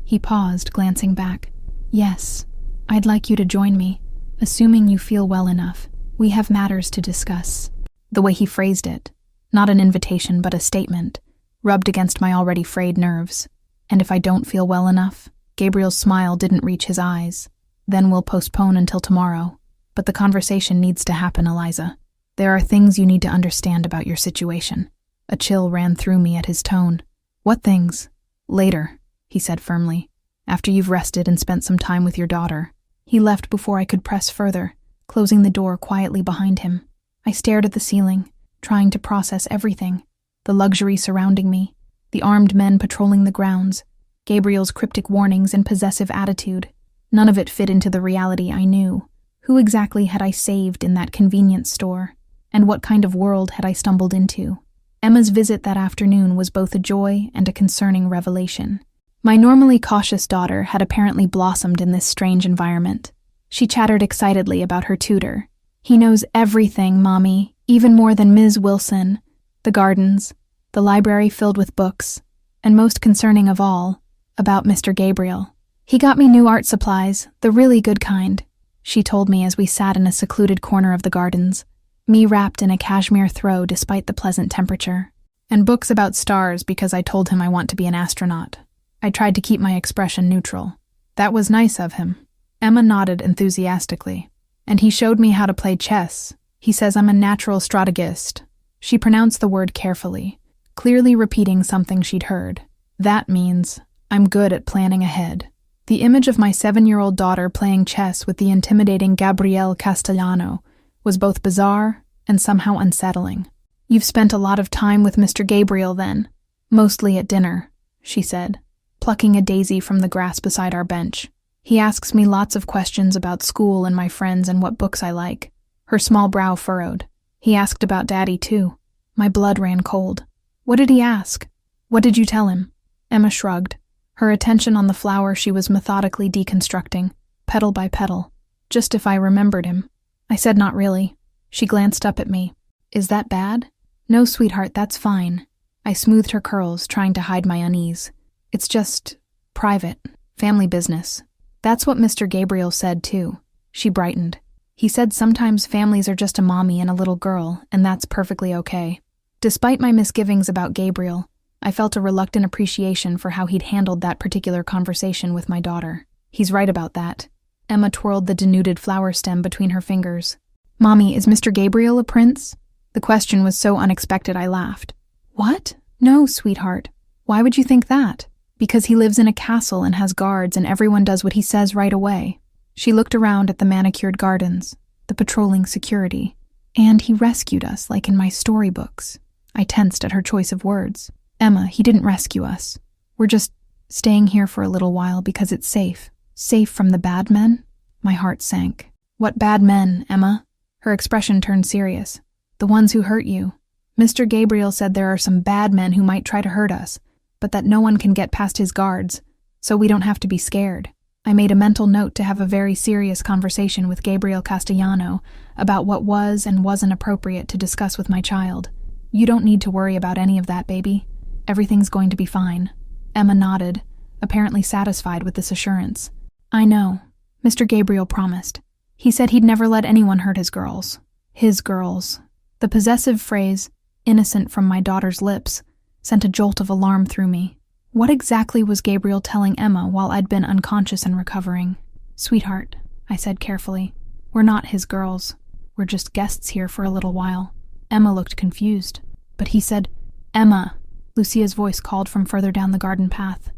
He paused, glancing back. "Yes. I'd like you to join me, assuming you feel well enough. We have matters to discuss." The way he phrased it, not an invitation but a statement, rubbed against my already frayed nerves. "And if I don't feel well enough?" Gabriel's smile didn't reach his eyes. "Then we'll postpone until tomorrow. But the conversation needs to happen, Eliza. There are things you need to understand about your situation." A chill ran through me at his tone. "What things?" "Later," he said firmly. "After you've rested and spent some time with your daughter." He left before I could press further, closing the door quietly behind him. I stared at the ceiling, trying to process everything. The luxury surrounding me, the armed men patrolling the grounds, Gabriel's cryptic warnings and possessive attitude. None of it fit into the reality I knew. Who exactly had I saved in that convenience store? And what kind of world had I stumbled into? Emma's visit that afternoon was both a joy and a concerning revelation. My normally cautious daughter had apparently blossomed in this strange environment. She chattered excitedly about her tutor. "He knows everything, Mommy, even more than Ms. Wilson. The gardens, the library filled with books, and most concerning of all, about Mr. Gabriel. He got me new art supplies, the really good kind," she told me as we sat in a secluded corner of the gardens, me wrapped in a cashmere throw despite the pleasant temperature. "And books about stars because I told him I want to be an astronaut." I tried to keep my expression neutral. "That was nice of him." Emma nodded enthusiastically. "And he showed me how to play chess. He says I'm a natural strategist." She pronounced the word carefully, clearly repeating something she'd heard. "That means I'm good at planning ahead." The image of my 7-year-old daughter playing chess with the intimidating Gabriel Castellano was both bizarre and somehow unsettling. "You've spent a lot of time with Mr. Gabriel then." "Mostly at dinner," she said, plucking a daisy from the grass beside our bench. "He asks me lots of questions about school and my friends and what books I like." Her small brow furrowed. "He asked about Daddy, too." My blood ran cold. "What did he ask? What did you tell him?" Emma shrugged, her attention on the flower she was methodically deconstructing, petal by petal. "Just if I remembered him." I said not really. She glanced up at me. "Is that bad?" "No, sweetheart, that's fine." I smoothed her curls, trying to hide my unease. "It's just private, family business." "That's what Mr. Gabriel said, too." She brightened. "He said sometimes families are just a mommy and a little girl, and that's perfectly okay." Despite my misgivings about Gabriel, I felt a reluctant appreciation for how he'd handled that particular conversation with my daughter. "He's right about that." Emma twirled the denuded flower stem between her fingers. "Mommy, is Mr. Gabriel a prince?" The question was so unexpected I laughed. "What? No, sweetheart. Why would you think that?" "Because he lives in a castle and has guards and everyone does what he says right away." She looked around at the manicured gardens, the patrolling security. "And he rescued us, like in my storybooks." I tensed at her choice of words. "Emma, he didn't rescue us. We're just staying here for a little while because it's safe." "Safe from the bad men?" My heart sank. "What bad men, Emma?" Her expression turned serious. "The ones who hurt you. Mr. Gabriel said there are some bad men who might try to hurt us, but that no one can get past his guards, so we don't have to be scared." I made a mental note to have a very serious conversation with Gabriel Castellano about what was and wasn't appropriate to discuss with my child. "You don't need to worry about any of that, baby. Everything's going to be fine." Emma nodded, apparently satisfied with this assurance. "I know. Mr. Gabriel promised. He said he'd never let anyone hurt his girls." His girls. The possessive phrase, innocent from my daughter's lips, sent a jolt of alarm through me. What exactly was Gabriel telling Emma while I'd been unconscious and recovering? "Sweetheart," I said carefully, "we're not his girls. We're just guests here for a little while." Emma looked confused, but he said, "Emma," Lucia's voice called from further down the garden path.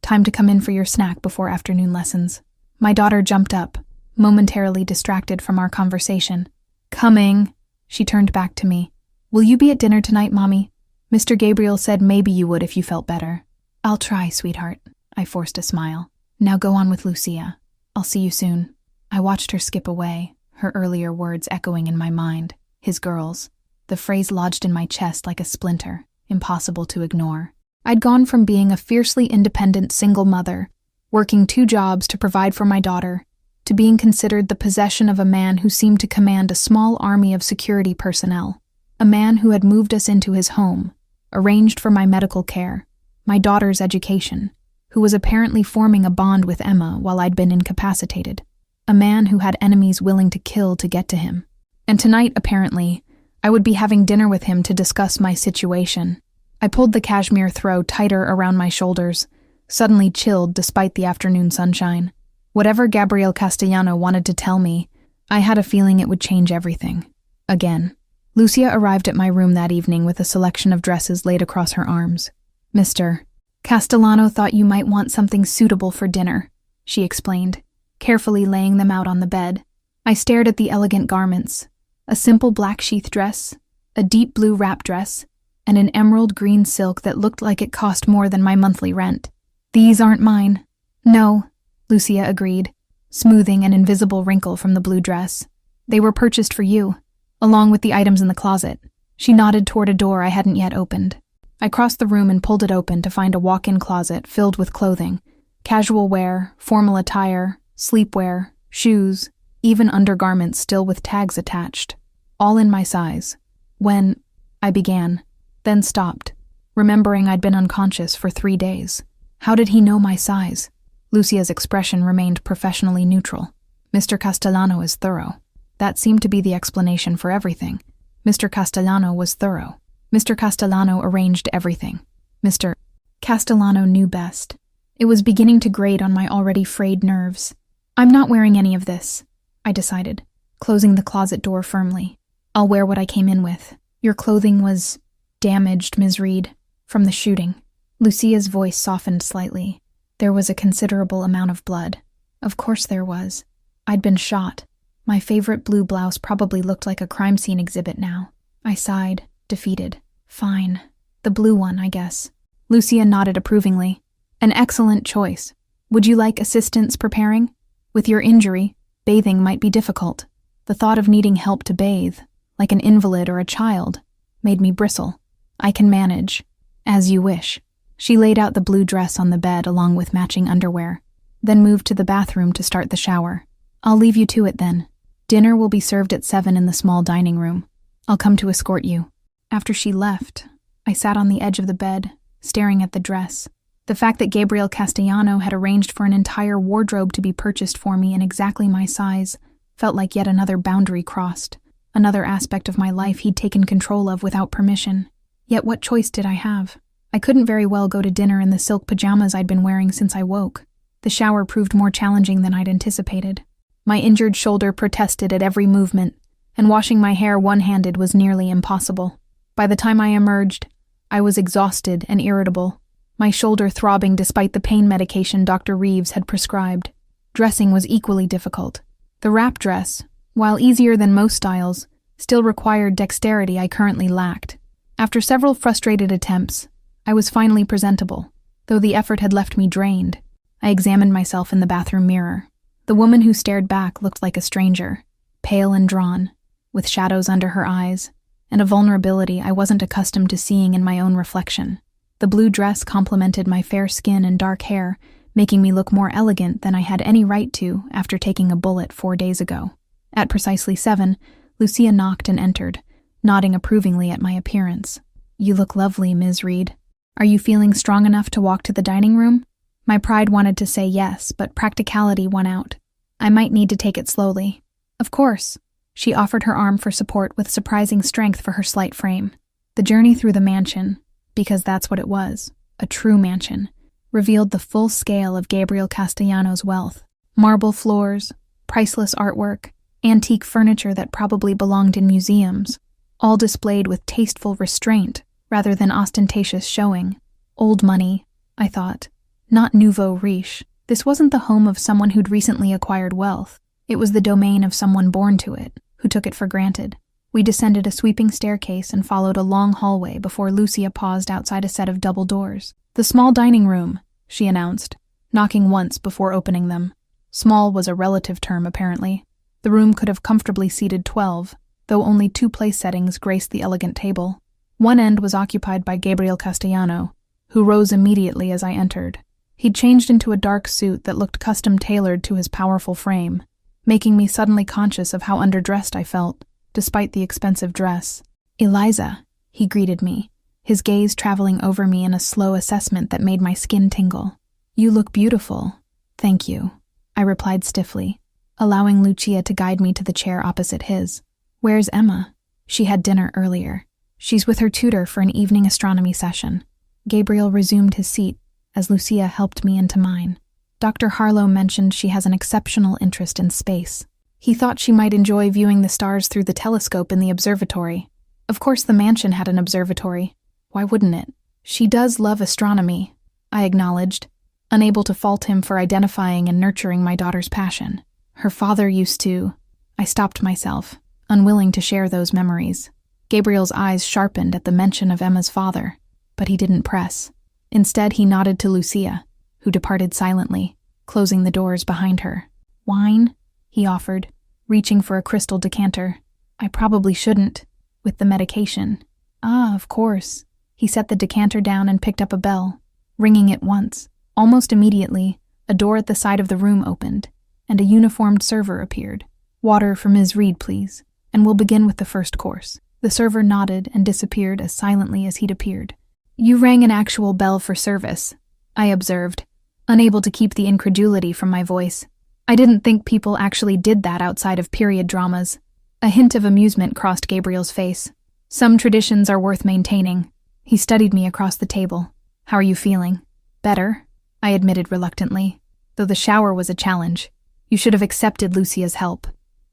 "Time to come in for your snack before afternoon lessons." My daughter jumped up, momentarily distracted from our conversation. "Coming," she turned back to me. "Will you be at dinner tonight, Mommy? Mr. Gabriel said maybe you would if you felt better." "I'll try, sweetheart," I forced a smile. "Now go on with Lucia. I'll see you soon." I watched her skip away, her earlier words echoing in my mind. His girls. The phrase lodged in my chest like a splinter, impossible to ignore. I'd gone from being a fiercely independent single mother, working 2 jobs to provide for my daughter, to being considered the possession of a man who seemed to command a small army of security personnel, a man who had moved us into his home, arranged for my medical care, my daughter's education, who was apparently forming a bond with Emma while I'd been incapacitated, a man who had enemies willing to kill to get to him. And tonight, apparently, I would be having dinner with him to discuss my situation. I pulled the cashmere throw tighter around my shoulders, suddenly chilled despite the afternoon sunshine. Whatever Gabriel Castellano wanted to tell me, I had a feeling it would change everything. Again. Lucia arrived at my room that evening with a selection of dresses laid across her arms. "Mr. Castellano thought you might want something suitable for dinner," she explained, carefully laying them out on the bed. I stared at the elegant garments, a simple black sheath dress, a deep blue wrap dress, and an emerald green silk that looked like it cost more than my monthly rent. "These aren't mine." "No," Lucia agreed, smoothing an invisible wrinkle from the blue dress. "They were purchased for you, along with the items in the closet." She nodded toward a door I hadn't yet opened. I crossed the room and pulled it open to find a walk-in closet filled with clothing, casual wear, formal attire, sleepwear, shoes, even undergarments still with tags attached, all in my size. When I began, then stopped, remembering I'd been unconscious for 3 days. How did he know my size? Lucia's expression remained professionally neutral. "Mr. Castellano is thorough." That seemed to be the explanation for everything. Mr. Castellano was thorough. Mr. Castellano arranged everything. Mr. Castellano knew best. It was beginning to grate on my already frayed nerves. "I'm not wearing any of this," I decided, closing the closet door firmly. "I'll wear what I came in with. Your clothing was damaged, Ms. Reed, from the shooting." Lucia's voice softened slightly. There was a considerable amount of blood. Of course there was. I'd been shot. My favorite blue blouse probably looked like a crime scene exhibit now. I sighed, defeated. "Fine. The blue one, I guess." Lucia nodded approvingly. "An excellent choice. Would you like assistance preparing? With your injury, bathing might be difficult." The thought of needing help to bathe, like an invalid or a child, made me bristle. "I can manage. As you wish." She laid out the blue dress on the bed along with matching underwear, then moved to the bathroom to start the shower. "I'll leave you to it then. Dinner will be served at 7 in the small dining room. I'll come to escort you." After she left, I sat on the edge of the bed, staring at the dress. The fact that Gabriel Castellano had arranged for an entire wardrobe to be purchased for me in exactly my size felt like yet another boundary crossed, another aspect of my life he'd taken control of without permission. Yet what choice did I have? I couldn't very well go to dinner in the silk pajamas I'd been wearing since I woke. The shower proved more challenging than I'd anticipated. My injured shoulder protested at every movement, and washing my hair one-handed was nearly impossible. By the time I emerged, I was exhausted and irritable, my shoulder throbbing despite the pain medication Dr. Reeves had prescribed. Dressing was equally difficult. The wrap dress, while easier than most styles, still required dexterity I currently lacked. After several frustrated attempts, I was finally presentable, though the effort had left me drained. I examined myself in the bathroom mirror. The woman who stared back looked like a stranger, pale and drawn, with shadows under her eyes, and a vulnerability I wasn't accustomed to seeing in my own reflection. The blue dress complemented my fair skin and dark hair, making me look more elegant than I had any right to after taking a bullet 4 days ago. At precisely 7, Lucia knocked and entered, nodding approvingly at my appearance. "You look lovely, Ms. Reed. Are you feeling strong enough to walk to the dining room?" My pride wanted to say yes, but practicality won out. "I might need to take it slowly." "Of course." She offered her arm for support with surprising strength for her slight frame. The journey through the mansion, because that's what it was, a true mansion, revealed the full scale of Gabriel Castellanos' wealth. Marble floors, priceless artwork, antique furniture that probably belonged in museums, all displayed with tasteful restraint rather than ostentatious showing. Old money, I thought, not nouveau riche. This wasn't the home of someone who'd recently acquired wealth. It was the domain of someone born to it, who took it for granted. We descended a sweeping staircase and followed a long hallway before Lucia paused outside a set of double doors. "The small dining room," she announced, knocking once before opening them. Small was a relative term, apparently. The room could have comfortably seated 12, though only 2 place settings graced the elegant table. One end was occupied by Gabriel Castellano, who rose immediately as I entered. He'd changed into a dark suit that looked custom-tailored to his powerful frame, making me suddenly conscious of how underdressed I felt, despite the expensive dress. "Eliza," he greeted me, his gaze traveling over me in a slow assessment that made my skin tingle. "You look beautiful." "Thank you," I replied stiffly, allowing Lucia to guide me to the chair opposite his. "Where's Emma?" "She had dinner earlier. She's with her tutor for an evening astronomy session." Gabriel resumed his seat as Lucia helped me into mine. Dr. Harlow mentioned she has an exceptional interest in space. He thought she might enjoy viewing the stars through the telescope in the observatory. Of course the mansion had an observatory. Why wouldn't it? "She does love astronomy," I acknowledged, unable to fault him for identifying and nurturing my daughter's passion. "Her father used to—" I stopped myself, unwilling to share those memories. Gabriel's eyes sharpened at the mention of Emma's father, but he didn't press. Instead, he nodded to Lucia, who departed silently, closing the doors behind her. "Wine?" he offered, reaching for a crystal decanter. "I probably shouldn't, with the medication." "Ah, of course." He set the decanter down and picked up a bell, ringing it once. Almost immediately, a door at the side of the room opened, and a uniformed server appeared. "Water for Ms. Reed, please, and we'll begin with the first course." The server nodded and disappeared as silently as he'd appeared. "You rang an actual bell for service," I observed, unable to keep the incredulity from my voice. I didn't think people actually did that outside of period dramas. A hint of amusement crossed Gabriel's face. "Some traditions are worth maintaining." He studied me across the table. "How are you feeling?" "Better," I admitted reluctantly, though the shower was a challenge. "You should have accepted Lucia's help."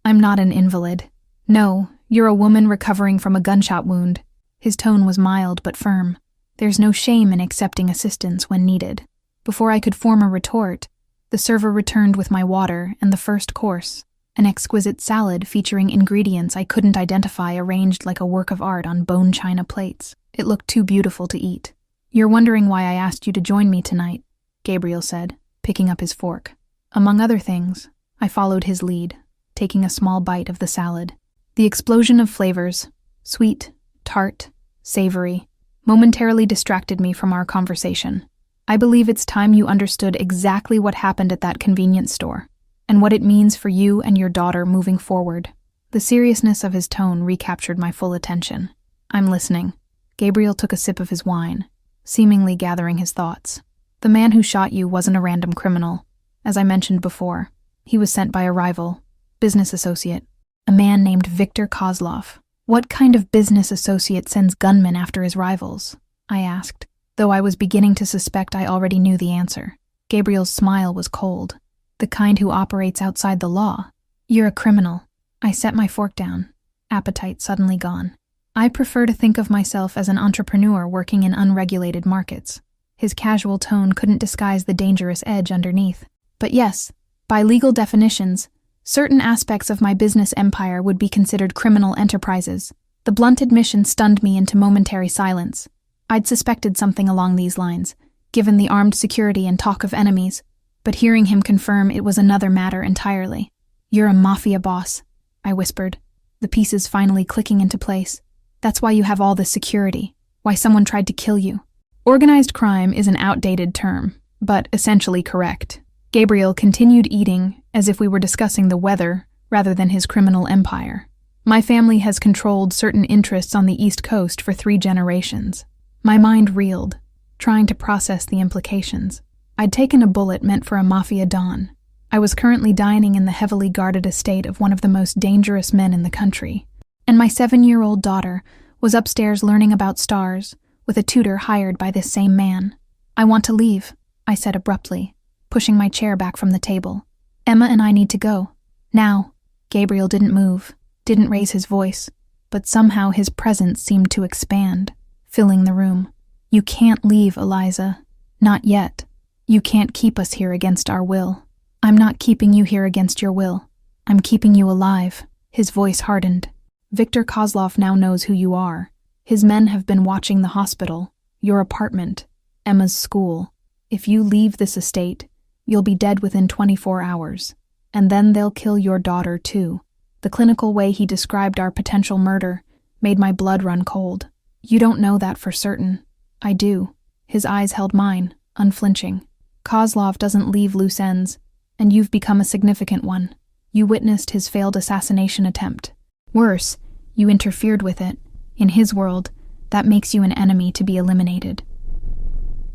"I'm not an invalid." "No, you're a woman recovering from a gunshot wound." His tone was mild but firm. "There's no shame in accepting assistance when needed." Before I could form a retort, the server returned with my water and the first course, an exquisite salad featuring ingredients I couldn't identify arranged like a work of art on bone china plates. It looked too beautiful to eat. "You're wondering why I asked you to join me tonight," Gabriel said, picking up his fork. Among other things, I followed his lead, taking a small bite of the salad. The explosion of flavors, sweet, tart, savory, momentarily distracted me from our conversation. "I believe it's time you understood exactly what happened at that convenience store, and what it means for you and your daughter moving forward." The seriousness of his tone recaptured my full attention. "I'm listening." Gabriel took a sip of his wine, seemingly gathering his thoughts. "The man who shot you wasn't a random criminal. As I mentioned before, he was sent by a rival, business associate, a man named Victor Kozlov." "What kind of business associate sends gunmen after his rivals?" I asked, though I was beginning to suspect I already knew the answer. Gabriel's smile was cold. "The kind who operates outside the law." "You're a criminal." I set my fork down, appetite suddenly gone. "I prefer to think of myself as an entrepreneur working in unregulated markets." His casual tone couldn't disguise the dangerous edge underneath. "But yes, by legal definitions, certain aspects of my business empire would be considered criminal enterprises." The blunt admission stunned me into momentary silence. I'd suspected something along these lines, given the armed security and talk of enemies, but hearing him confirm it was another matter entirely. "You're a mafia boss," I whispered, the pieces finally clicking into place. "That's why you have all this security, why someone tried to kill you." Organized crime is an outdated term, but essentially correct. Gabriel continued eating as if we were discussing the weather rather than his criminal empire. "My family has controlled certain interests on the East Coast for 3 generations. My mind reeled, trying to process the implications. I'd taken a bullet meant for a mafia don. I was currently dining in the heavily guarded estate of one of the most dangerous men in the country, and my 7-year-old daughter Was upstairs learning about stars, with a tutor hired by this same man. I want to leave, I said abruptly, pushing my chair back from the table. Emma and I need to go. Now. Gabriel didn't move, didn't raise his voice, but somehow his presence seemed to expand, filling the room. You can't leave, Eliza. Not yet. You can't keep us here against our will. I'm not keeping you here against your will. I'm keeping you alive. His voice hardened. Viktor Kozlov now knows who you are. His men have been watching the hospital, your apartment, Emma's school. If you leave this estate, you'll be dead within 24 hours. And then they'll kill your daughter too. The clinical way he described our potential murder made my blood run cold. You don't know that for certain. I do. His eyes held mine, unflinching. Kozlov doesn't leave loose ends, and you've become a significant one. You witnessed his failed assassination attempt. Worse, you interfered with it. In his world, that makes you an enemy to be eliminated.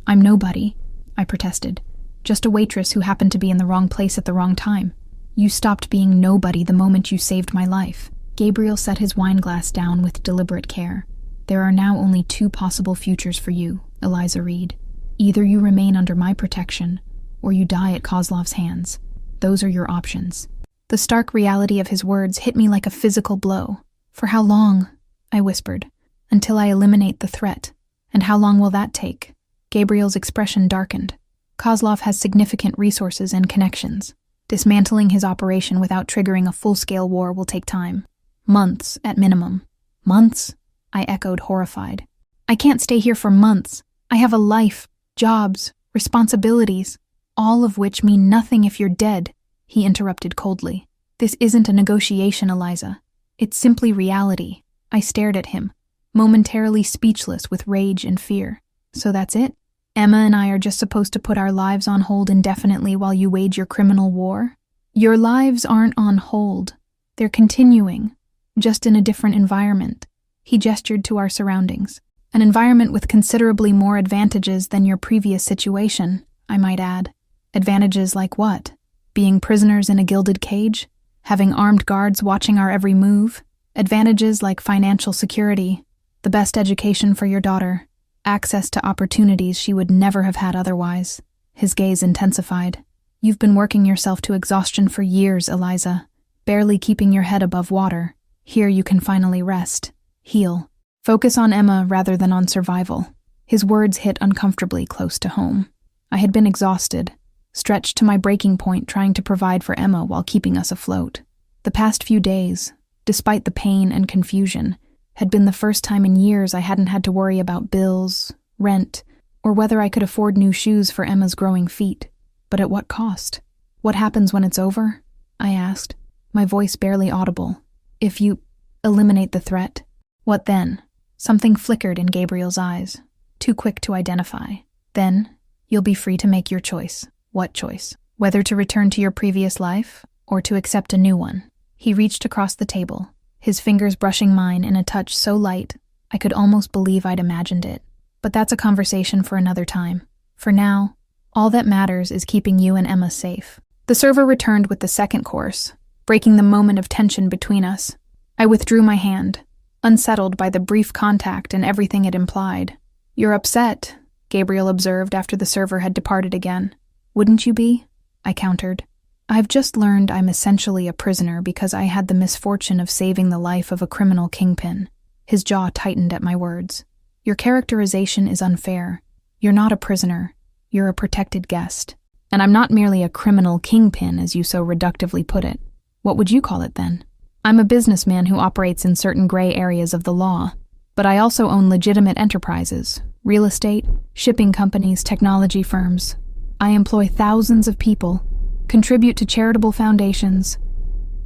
I'm nobody, I protested. Just a waitress who happened to be in the wrong place at the wrong time. You stopped being nobody the moment you saved my life. Gabriel set his wineglass down with deliberate care. There are now only 2 possible futures for you, Eliza Reed. Either you remain under my protection, or you die at Kozlov's hands. Those are your options. The stark reality of his words hit me like a physical blow. For how long? I whispered. Until I eliminate the threat. And how long will that take? Gabriel's expression darkened. Kozlov has significant resources and connections. Dismantling his operation without triggering a full-scale war will take time. Months, at minimum. Months? I echoed, horrified. I can't stay here for months. I have a life, jobs, responsibilities, all of which mean nothing if you're dead, he interrupted coldly. This isn't a negotiation, Eliza. It's simply reality. I stared at him, momentarily speechless with rage and fear. So that's it? Emma and I are just supposed to put our lives on hold indefinitely while you wage your criminal war? Your lives aren't on hold. They're continuing, just in a different environment. He gestured to our surroundings. An environment with considerably more advantages than your previous situation, I might add. Advantages like what? Being prisoners in a gilded cage? Having armed guards watching our every move? Advantages like financial security, the best education for your daughter, access to opportunities she would never have had otherwise. His gaze intensified. You've been working yourself to exhaustion for years, Eliza, barely keeping your head above water. Here you can finally rest, heal. Focus on Emma rather than on survival. His words hit uncomfortably close to home. I had been exhausted, stretched to my breaking point trying to provide for Emma while keeping us afloat. The past few days, despite the pain and confusion, had been the first time in years I hadn't had to worry about bills, rent, or whether I could afford new shoes for Emma's growing feet. But at what cost? What happens when it's over? I asked, my voice barely audible. If you eliminate the threat, what then? Something flickered in Gabriel's eyes, too quick to identify. Then, you'll be free to make your choice. What choice? Whether to return to your previous life, or to accept a new one. He reached across the table, his fingers brushing mine in a touch so light, I could almost believe I'd imagined it. But that's a conversation for another time. For now, all that matters is keeping you and Emma safe. The server returned with the second course, breaking the moment of tension between us. I withdrew my hand, unsettled by the brief contact and everything it implied. You're upset, Gabriel observed after the server had departed again. Wouldn't you be? I countered. I've just learned I'm essentially a prisoner because I had the misfortune of saving the life of a criminal kingpin. His jaw tightened at my words. Your characterization is unfair. You're not a prisoner. You're a protected guest. And I'm not merely a criminal kingpin, as you so reductively put it. What would you call it then? I'm a businessman who operates in certain gray areas of the law, but I also own legitimate enterprises, real estate, shipping companies, technology firms. I employ thousands of people, contribute to charitable foundations,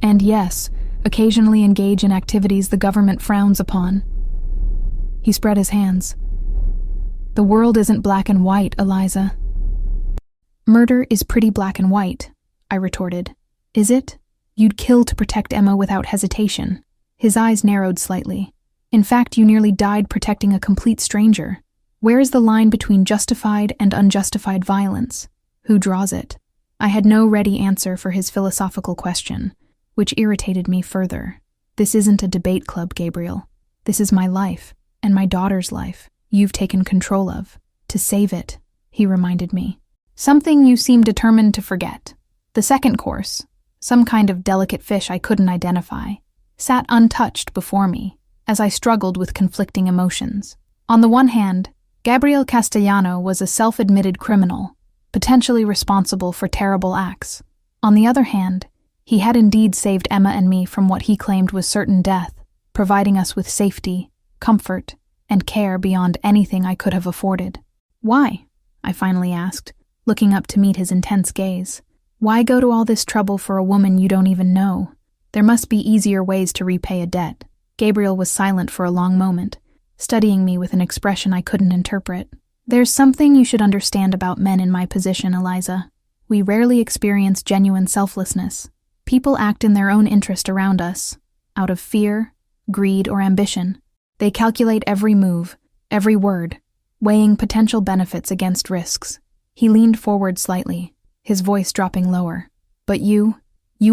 and yes, occasionally engage in activities the government frowns upon. He spread his hands. The world isn't black and white, Eliza. Murder is pretty black and white, I retorted. Is it? You'd kill to protect Emma without hesitation. His eyes narrowed slightly. In fact, you nearly died protecting a complete stranger. Where is the line between justified and unjustified violence? Who draws it? I had no ready answer for his philosophical question, which irritated me further. This isn't a debate club, Gabriel. This is my life, and my daughter's life, you've taken control of. To save it, he reminded me. Something you seem determined to forget. The second course, some kind of delicate fish I couldn't identify, sat untouched before me as I struggled with conflicting emotions. On the one hand, Gabriel Castellano was a self-admitted criminal, potentially responsible for terrible acts. On the other hand, he had indeed saved Emma and me from what he claimed was certain death, providing us with safety, comfort, and care beyond anything I could have afforded. Why? I finally asked, looking up to meet his intense gaze. Why go to all this trouble for a woman you don't even know? There must be easier ways to repay a debt. Gabriel was silent for a long moment, studying me with an expression I couldn't interpret. There's something you should understand about men in my position, Eliza. We rarely experience genuine selflessness. People act in their own interest around us, out of fear, greed, or ambition. They calculate every move, every word, weighing potential benefits against risks. He leaned forward slightly, his voice dropping lower. But you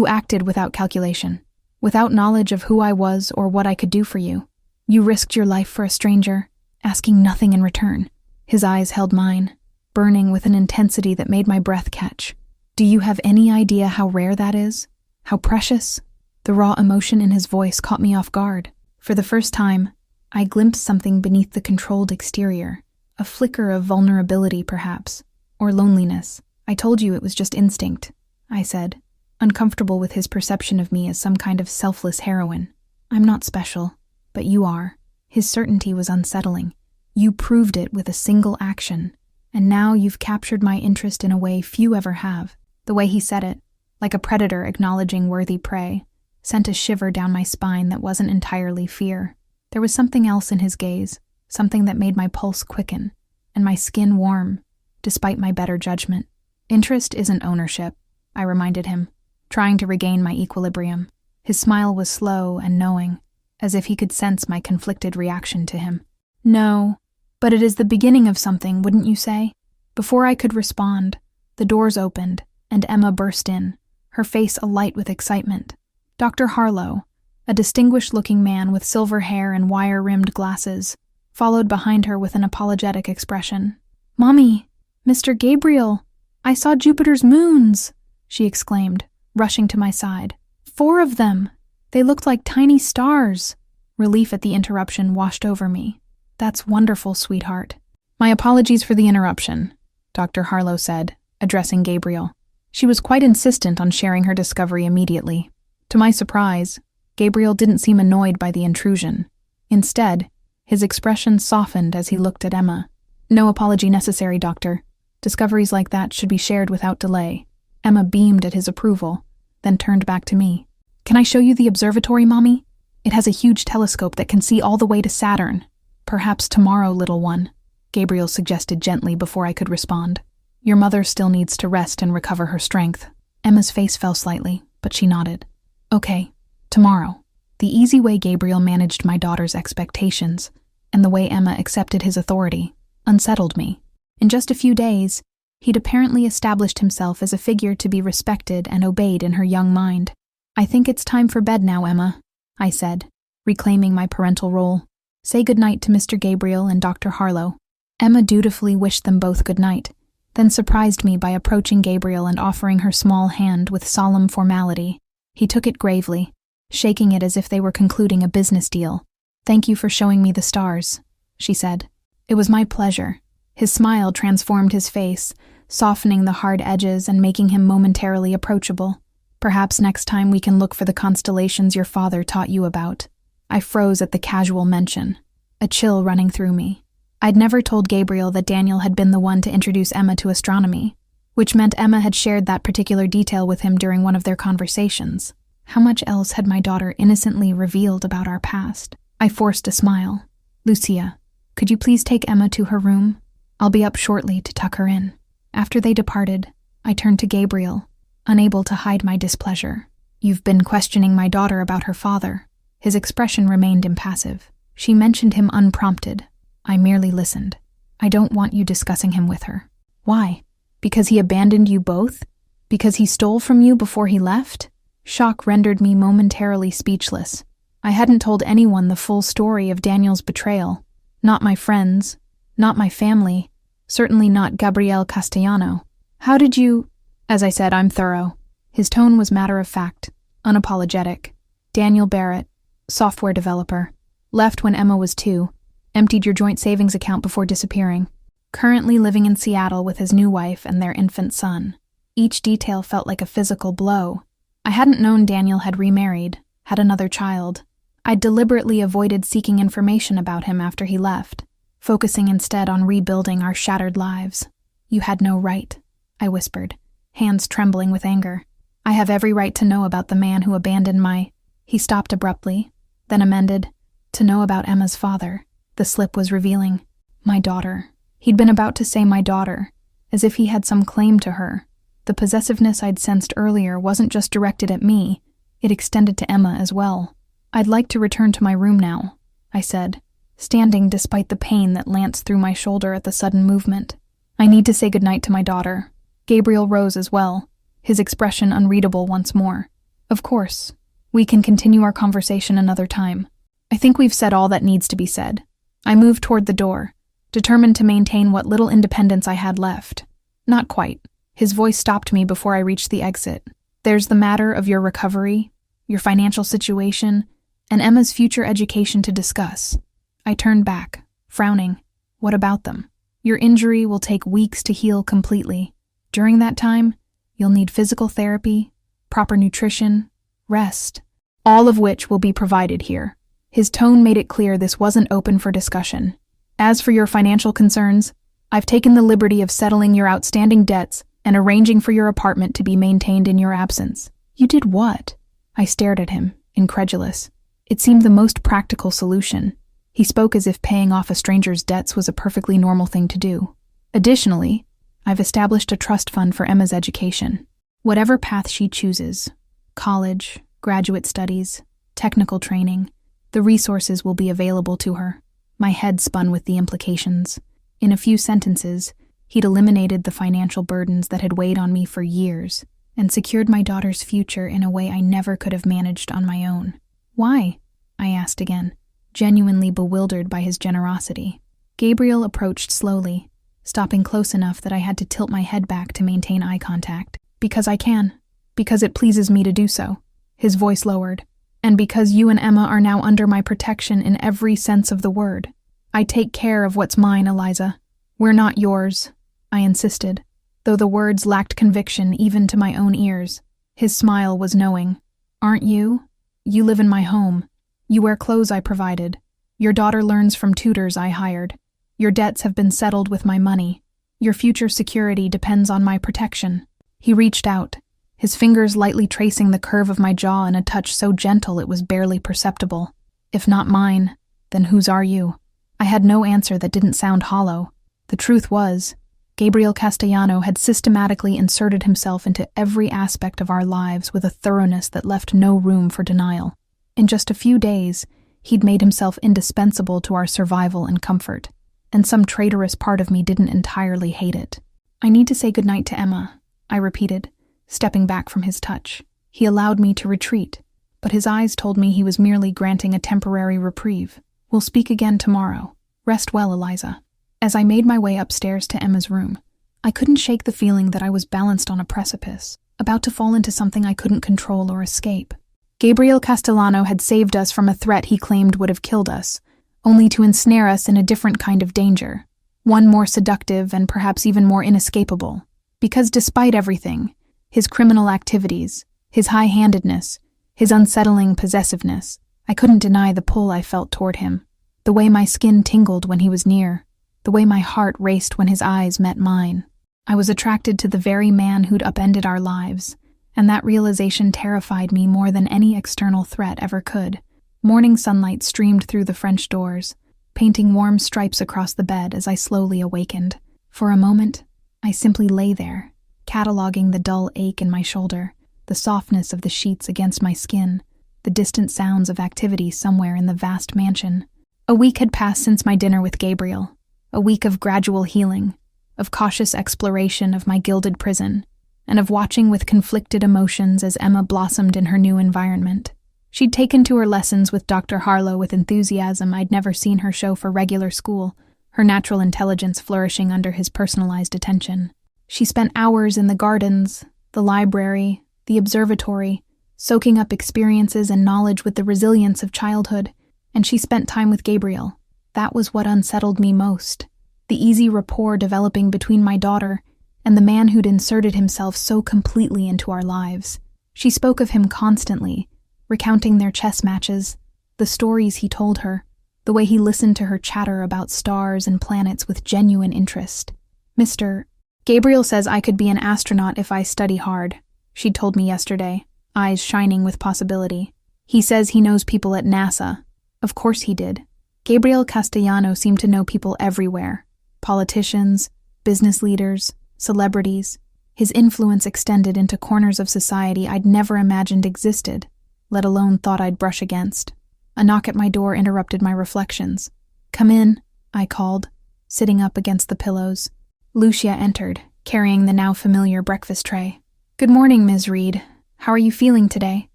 acted without calculation, without knowledge of who I was or what I could do for you. You risked your life for a stranger, asking nothing in return. His eyes held mine, burning with an intensity that made my breath catch. Do you have any idea how rare that is? How precious? The raw emotion in his voice caught me off guard. For the first time, I glimpsed something beneath the controlled exterior, a flicker of vulnerability perhaps, or loneliness. I told you it was just instinct, I said, uncomfortable with his perception of me as some kind of selfless heroine. I'm not special, but you are. His certainty was unsettling. You proved it with a single action, and now you've captured my interest in a way few ever have. The way he said it, like a predator acknowledging worthy prey, sent a shiver down my spine that wasn't entirely fear. There was something else in his gaze, something that made my pulse quicken, and my skin warm, despite my better judgment. Interest isn't ownership, I reminded him, trying to regain my equilibrium. His smile was slow and knowing, as if he could sense my conflicted reaction to him. No, but it is the beginning of something, wouldn't you say? Before I could respond, the doors opened, and Emma burst in, her face alight with excitement. Dr. Harlow, a distinguished-looking man with silver hair and wire-rimmed glasses, followed behind her with an apologetic expression. "Mommy, Mr. Gabriel, I saw Jupiter's moons," she exclaimed, rushing to my side. 4 of them. They looked like tiny stars. Relief at the interruption washed over me. That's wonderful, sweetheart. My apologies for the interruption, Dr. Harlow said, addressing Gabriel. She was quite insistent on sharing her discovery immediately. To my surprise, Gabriel didn't seem annoyed by the intrusion. Instead, his expression softened as he looked at Emma. No apology necessary, Doctor. Discoveries like that should be shared without delay. Emma beamed at his approval, then turned back to me. Can I show you the observatory, Mommy? It has a huge telescope that can see all the way to Saturn. Perhaps tomorrow, little one, Gabriel suggested gently before I could respond. Your mother still needs to rest and recover her strength. Emma's face fell slightly, but she nodded. Okay, tomorrow. The easy way Gabriel managed my daughter's expectations, and the way Emma accepted his authority, unsettled me. In just a few days, he'd apparently established himself as a figure to be respected and obeyed in her young mind. I think it's time for bed now, Emma, I said, reclaiming my parental role. Say goodnight to Mr. Gabriel and Dr. Harlow. Emma dutifully wished them both good night, then surprised me by approaching Gabriel and offering her small hand with solemn formality. He took it gravely, shaking it as if they were concluding a business deal. Thank you for showing me the stars, she said. It was my pleasure. His smile transformed his face, softening the hard edges and making him momentarily approachable. Perhaps next time we can look for the constellations your father taught you about. I froze at the casual mention, a chill running through me. I'd never told Gabriel that Daniel had been the one to introduce Emma to astronomy, which meant Emma had shared that particular detail with him during one of their conversations. How much else had my daughter innocently revealed about our past? I forced a smile. Lucia, could you please take Emma to her room? I'll be up shortly to tuck her in. After they departed, I turned to Gabriel, unable to hide my displeasure. You've been questioning my daughter about her father. His expression remained impassive. She mentioned him unprompted. I merely listened. I don't want you discussing him with her. Why? Because he abandoned you both? Because he stole from you before he left? Shock rendered me momentarily speechless. I hadn't told anyone the full story of Daniel's betrayal. Not my friends, not my family, certainly not Gabriel Castellano. How did you— As I said, I'm thorough. His tone was matter-of-fact, unapologetic. Daniel Barrett, software developer. Left when Emma was 2. Emptied your joint savings account before disappearing. Currently living in Seattle with his new wife and their infant son. Each detail felt like a physical blow. I hadn't known Daniel had remarried, had another child. I'd deliberately avoided seeking information about him after he left, focusing instead on rebuilding our shattered lives. You had no right, I whispered, hands trembling with anger. I have every right to know about the man who abandoned my— He stopped abruptly, then amended, to know about Emma's father. The slip was revealing. My daughter. He'd been about to say my daughter, as if he had some claim to her. The possessiveness I'd sensed earlier wasn't just directed at me, it extended to Emma as well. I'd like to return to my room now, I said, standing despite the pain that lanced through my shoulder at the sudden movement. I need to say goodnight to my daughter. Gabriel rose as well, his expression unreadable once more. Of course, we can continue our conversation another time. I think we've said all that needs to be said. I moved toward the door, determined to maintain what little independence I had left. Not quite. His voice stopped me before I reached the exit. There's the matter of your recovery, your financial situation, and Emma's future education to discuss. I turned back, frowning. What about them? Your injury will take weeks to heal completely. During that time, you'll need physical therapy, proper nutrition, rest, all of which will be provided here. His tone made it clear this wasn't open for discussion. As for your financial concerns, I've taken the liberty of settling your outstanding debts and arranging for your apartment to be maintained in your absence. You did what? I stared at him, incredulous. It seemed the most practical solution. He spoke as if paying off a stranger's debts was a perfectly normal thing to do. Additionally, I've established a trust fund for Emma's education. Whatever path she chooses, college, graduate studies, technical training, the resources will be available to her. My head spun with the implications. In a few sentences, he'd eliminated the financial burdens that had weighed on me for years and secured my daughter's future in a way I never could have managed on my own. Why? I asked again, genuinely bewildered by his generosity. Gabriel approached slowly, stopping close enough that I had to tilt my head back to maintain eye contact. Because I can. Because it pleases me to do so. His voice lowered. And because you and Emma are now under my protection in every sense of the word. I take care of what's mine, Eliza. We're not yours, I insisted, though the words lacked conviction even to my own ears. His smile was knowing. Aren't you? You live in my home. You wear clothes I provided. Your daughter learns from tutors I hired. Your debts have been settled with my money. Your future security depends on my protection. He reached out, his fingers lightly tracing the curve of my jaw in a touch so gentle it was barely perceptible. If not mine, then whose are you? I had no answer that didn't sound hollow. The truth was, Gabriel Castellano had systematically inserted himself into every aspect of our lives with a thoroughness that left no room for denial. In just a few days, he'd made himself indispensable to our survival and comfort, and some traitorous part of me didn't entirely hate it. I need to say goodnight to Emma, I repeated, stepping back from his touch. He allowed me to retreat, but his eyes told me he was merely granting a temporary reprieve. We'll speak again tomorrow. Rest well, Eliza. As I made my way upstairs to Emma's room, I couldn't shake the feeling that I was balanced on a precipice, about to fall into something I couldn't control or escape. Gabriel Castellano had saved us from a threat he claimed would have killed us, only to ensnare us in a different kind of danger, one more seductive and perhaps even more inescapable. Because despite everything, his criminal activities, his high-handedness, his unsettling possessiveness, I couldn't deny the pull I felt toward him, the way my skin tingled when he was near, the way my heart raced when his eyes met mine. I was attracted to the very man who'd upended our lives, and that realization terrified me more than any external threat ever could. Morning sunlight streamed through the French doors, painting warm stripes across the bed as I slowly awakened. For a moment, I simply lay there, cataloging the dull ache in my shoulder, the softness of the sheets against my skin, the distant sounds of activity somewhere in the vast mansion. A week had passed since my dinner with Gabriel, a week of gradual healing, of cautious exploration of my gilded prison, and of watching with conflicted emotions as Emma blossomed in her new environment. She'd taken to her lessons with Dr. Harlow with enthusiasm I'd never seen her show for regular school, her natural intelligence flourishing under his personalized attention. She spent hours in the gardens, the library, the observatory, soaking up experiences and knowledge with the resilience of childhood, and she spent time with Gabriel. That was what unsettled me most. The easy rapport developing between my daughter and the man who'd inserted himself so completely into our lives. She spoke of him constantly, recounting their chess matches, the stories he told her, the way he listened to her chatter about stars and planets with genuine interest. Mr. Gabriel says I could be an astronaut if I study hard, she'd told me yesterday, eyes shining with possibility. He says he knows people at NASA. Of course he did. Gabriel Castellano seemed to know people everywhere. Politicians, business leaders, celebrities. His influence extended into corners of society I'd never imagined existed, let alone thought I'd brush against. A knock at my door interrupted my reflections. "Come in," I called, sitting up against the pillows. Lucia entered, carrying the now familiar breakfast tray. "Good morning, Ms. Reed. How are you feeling today?"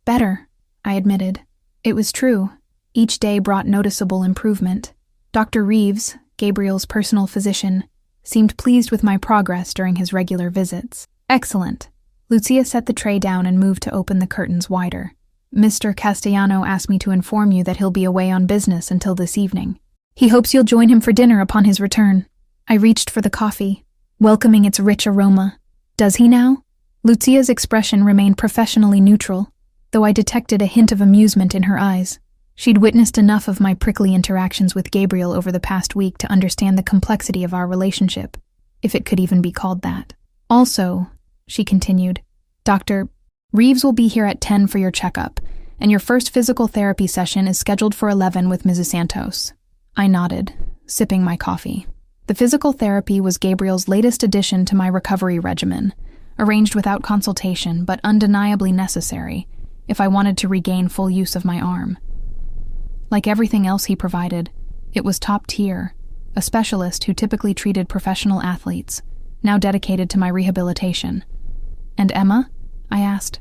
"Better," I admitted. It was true. Each day brought noticeable improvement. Dr. Reeves, Gabriel's personal physician, seemed pleased with my progress during his regular visits. "Excellent." Lucia set the tray down and moved to open the curtains wider. "Mr. Castellano asked me to inform you that he'll be away on business until this evening. He hopes you'll join him for dinner upon his return." I reached for the coffee, welcoming its rich aroma. "Does he now?" Lucia's expression remained professionally neutral, though I detected a hint of amusement in her eyes. She'd witnessed enough of my prickly interactions with Gabriel over the past week to understand the complexity of our relationship, if it could even be called that. "Also," she continued, "Dr. Reeves will be here at 10 for your checkup, and your first physical therapy session is scheduled for 11 with Mrs. Santos." I nodded, sipping my coffee. The physical therapy was Gabriel's latest addition to my recovery regimen, arranged without consultation but undeniably necessary if I wanted to regain full use of my arm. Like everything else he provided, it was top tier, a specialist who typically treated professional athletes, now dedicated to my rehabilitation. "And Emma?" I asked.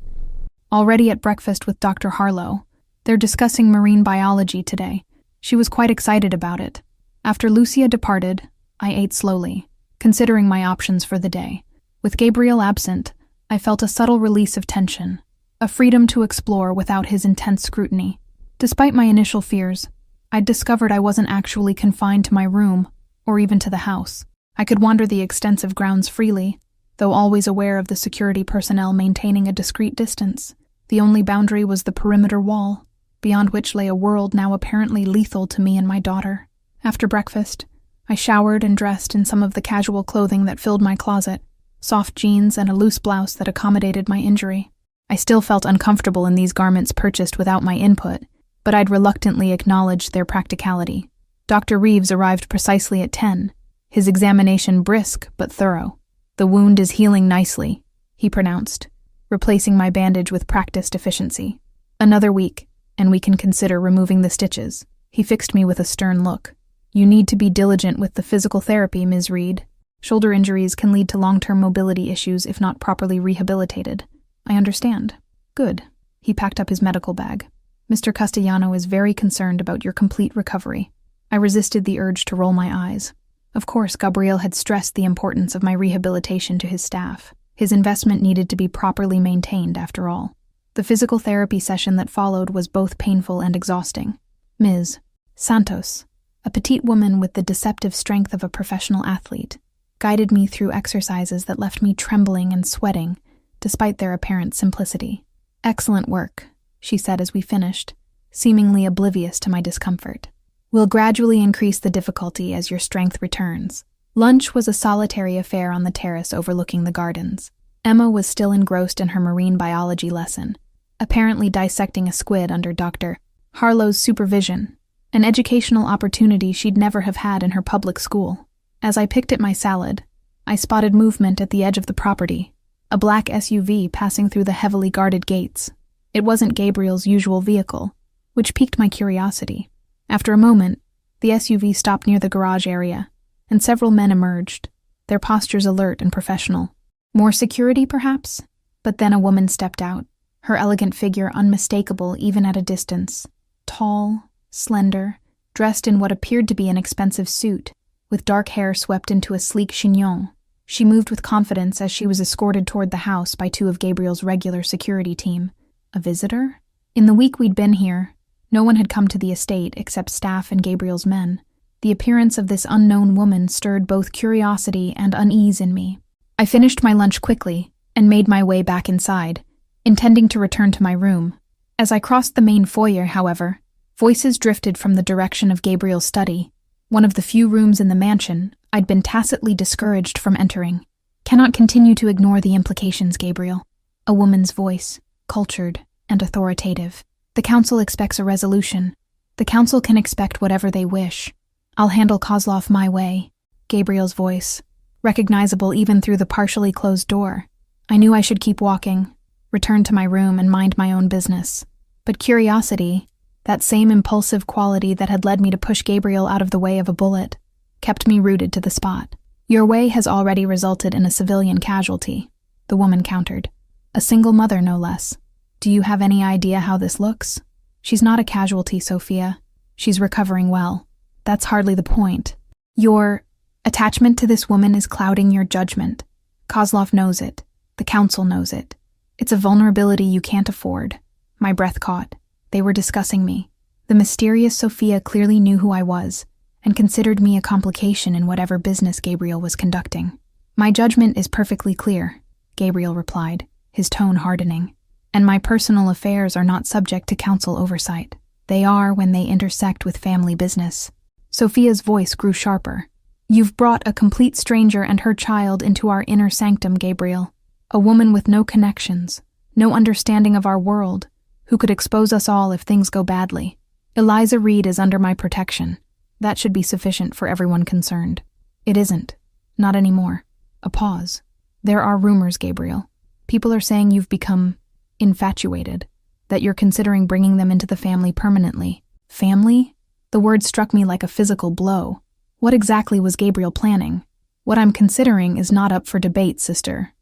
"Already at breakfast with Dr. Harlow. They're discussing marine biology today. She was quite excited about it." After Lucia departed, I ate slowly, considering my options for the day. With Gabriel absent, I felt a subtle release of tension, a freedom to explore without his intense scrutiny. Despite my initial fears, I'd discovered I wasn't actually confined to my room, or even to the house. I could wander the extensive grounds freely, though always aware of the security personnel maintaining a discreet distance. The only boundary was the perimeter wall, beyond which lay a world now apparently lethal to me and my daughter. After breakfast, I showered and dressed in some of the casual clothing that filled my closet, soft jeans and a loose blouse that accommodated my injury. I still felt uncomfortable in these garments purchased without my input, but I'd reluctantly acknowledged their practicality. Dr. Reeves arrived precisely at 10, his examination brisk but thorough. "The wound is healing nicely," he pronounced, replacing my bandage with practiced efficiency. "Another week, and we can consider removing the stitches." He fixed me with a stern look. "You need to be diligent with the physical therapy, Ms. Reed. Shoulder injuries can lead to long-term mobility issues if not properly rehabilitated." "I understand." "Good." He packed up his medical bag. "Mr. Castellano is very concerned about your complete recovery." I resisted the urge to roll my eyes. Of course, Gabriel had stressed the importance of my rehabilitation to his staff. His investment needed to be properly maintained, after all. The physical therapy session that followed was both painful and exhausting. Ms. Santos, a petite woman with the deceptive strength of a professional athlete, guided me through exercises that left me trembling and sweating, despite their apparent simplicity. "Excellent work," she said as we finished, seemingly oblivious to my discomfort. "We'll gradually increase the difficulty as your strength returns." Lunch was a solitary affair on the terrace overlooking the gardens. Emma was still engrossed in her marine biology lesson, apparently dissecting a squid under Dr. Harlow's supervision, an educational opportunity she'd never have had in her public school. As I picked at my salad, I spotted movement at the edge of the property, a black SUV passing through the heavily guarded gates. It wasn't Gabriel's usual vehicle, which piqued my curiosity. After a moment, the SUV stopped near the garage area, and several men emerged, their postures alert and professional. More security, perhaps? But then a woman stepped out, her elegant figure unmistakable even at a distance. Tall, slender, dressed in what appeared to be an expensive suit, with dark hair swept into a sleek chignon. She moved with confidence as she was escorted toward the house by two of Gabriel's regular security team. A visitor? In the week we'd been here, no one had come to the estate except staff and Gabriel's men. The appearance of this unknown woman stirred both curiosity and unease in me. I finished my lunch quickly and made my way back inside, intending to return to my room. As I crossed the main foyer, however, voices drifted from the direction of Gabriel's study, one of the few rooms in the mansion I'd been tacitly discouraged from entering. Cannot continue to ignore the implications, Gabriel. A woman's voice, cultured and authoritative. The council expects a resolution. The council can expect whatever they wish. I'll handle Kozlov my way. Gabriel's voice, recognizable even through the partially closed door. I knew I should keep walking, return to my room and mind my own business. But curiosity, that same impulsive quality that had led me to push Gabriel out of the way of a bullet, kept me rooted to the spot. Your way has already resulted in a civilian casualty, the woman countered. A single mother, no less. Do you have any idea how this looks? She's not a casualty, Sophia. She's recovering well. That's hardly the point. Your attachment to this woman is clouding your judgment. Kozlov knows it. The council knows it. It's a vulnerability you can't afford. My breath caught. They were discussing me. The mysterious Sophia clearly knew who I was, and considered me a complication in whatever business Gabriel was conducting. My judgment is perfectly clear, Gabriel replied, his tone hardening. And my personal affairs are not subject to council oversight. They are when they intersect with family business. Sophia's voice grew sharper. You've brought a complete stranger and her child into our inner sanctum, Gabriel. A woman with no connections, no understanding of our world, who could expose us all if things go badly. Eliza Reed is under my protection. That should be sufficient for everyone concerned. It isn't. Not anymore. A pause. There are rumors, Gabriel. People are saying you've become infatuated, that you're considering bringing them into the family permanently. Family? The word struck me like a physical blow. What exactly was Gabriel planning? What I'm considering is not up for debate, sister.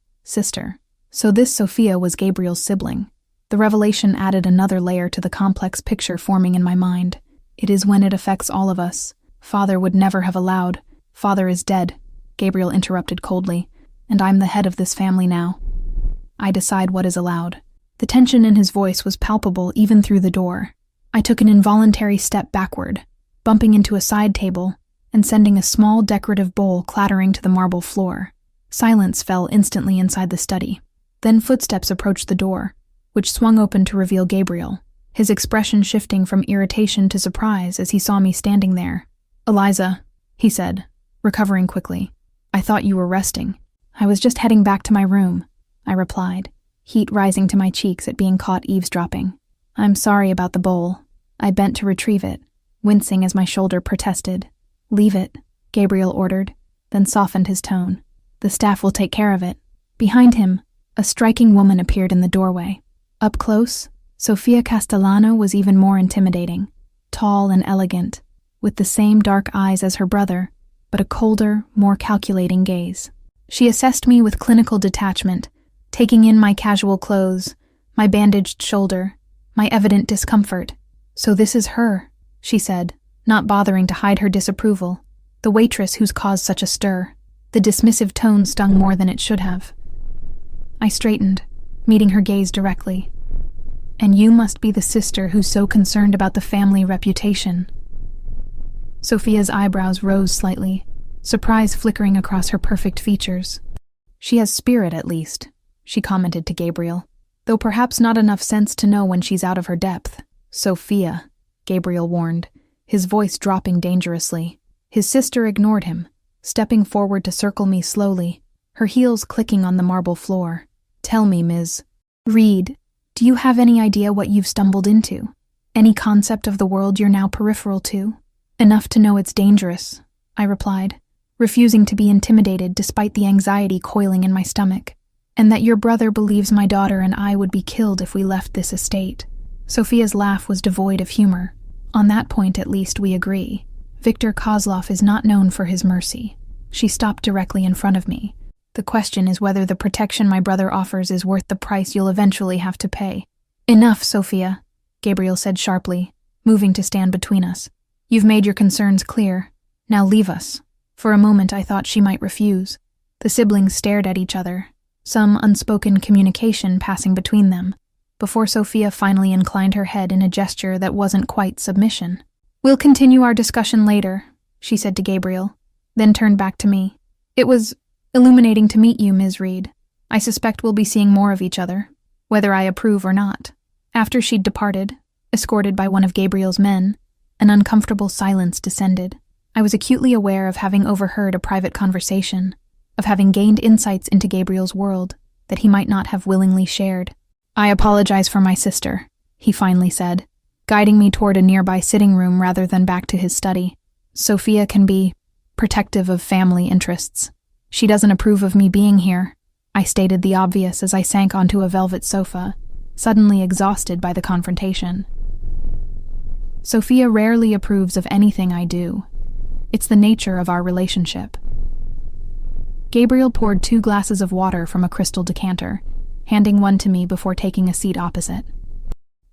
So this Sophia was Gabriel's sibling. The revelation added another layer to the complex picture forming in my mind. It is when it affects all of us. Father would never have allowed. Father is dead, Gabriel interrupted coldly, and I'm the head of this family now. I decide what is allowed. The tension in his voice was palpable even through the door. I took an involuntary step backward, bumping into a side table and sending a small decorative bowl clattering to the marble floor. Silence fell instantly inside the study. Then footsteps approached the door, which swung open to reveal Gabriel, his expression shifting from irritation to surprise as he saw me standing there. Eliza, he said, recovering quickly. I thought you were resting. I was just heading back to my room, I replied, heat rising to my cheeks at being caught eavesdropping. I'm sorry about the bowl. I bent to retrieve it, wincing as my shoulder protested. Leave it, Gabriel ordered, then softened his tone. The staff will take care of it. Behind him, a striking woman appeared in the doorway. Up close, Sofia Castellano was even more intimidating, tall and elegant, with the same dark eyes as her brother, but a colder, more calculating gaze. She assessed me with clinical detachment, taking in my casual clothes, my bandaged shoulder, my evident discomfort. So this is her, she said, not bothering to hide her disapproval, the waitress who's caused such a stir. The dismissive tone stung more than it should have. I straightened, meeting her gaze directly. And you must be the sister who's so concerned about the family reputation. Sophia's eyebrows rose slightly, surprise flickering across her perfect features. She has spirit, at least, she commented to Gabriel, though perhaps not enough sense to know when she's out of her depth. Sophia, Gabriel warned, his voice dropping dangerously. His sister ignored him, stepping forward to circle me slowly, her heels clicking on the marble floor. Tell me, Ms. Reed, do you have any idea what you've stumbled into? Any concept of the world you're now peripheral to? Enough to know it's dangerous, I replied, refusing to be intimidated despite the anxiety coiling in my stomach. And that your brother believes my daughter and I would be killed if we left this estate. Sophia's laugh was devoid of humor. On that point, at least, we agree. Viktor Kozlov is not known for his mercy. She stopped directly in front of me. The question is whether the protection my brother offers is worth the price you'll eventually have to pay. Enough, Sophia, Gabriel said sharply, moving to stand between us. You've made your concerns clear. Now leave us. For a moment I thought she might refuse. The siblings stared at each other, some unspoken communication passing between them, before Sophia finally inclined her head in a gesture that wasn't quite submission. We'll continue our discussion later, she said to Gabriel, then turned back to me. It was illuminating to meet you, Ms. Reed. I suspect we'll be seeing more of each other, whether I approve or not. After she'd departed, escorted by one of Gabriel's men, an uncomfortable silence descended. I was acutely aware of having overheard a private conversation, of having gained insights into Gabriel's world that he might not have willingly shared. I apologize for my sister, he finally said, guiding me toward a nearby sitting room rather than back to his study. Sophia can be protective of family interests. She doesn't approve of me being here, I stated the obvious as I sank onto a velvet sofa, suddenly exhausted by the confrontation. Sophia rarely approves of anything I do. It's the nature of our relationship. Gabriel poured 2 glasses of water from a crystal decanter, handing one to me before taking a seat opposite.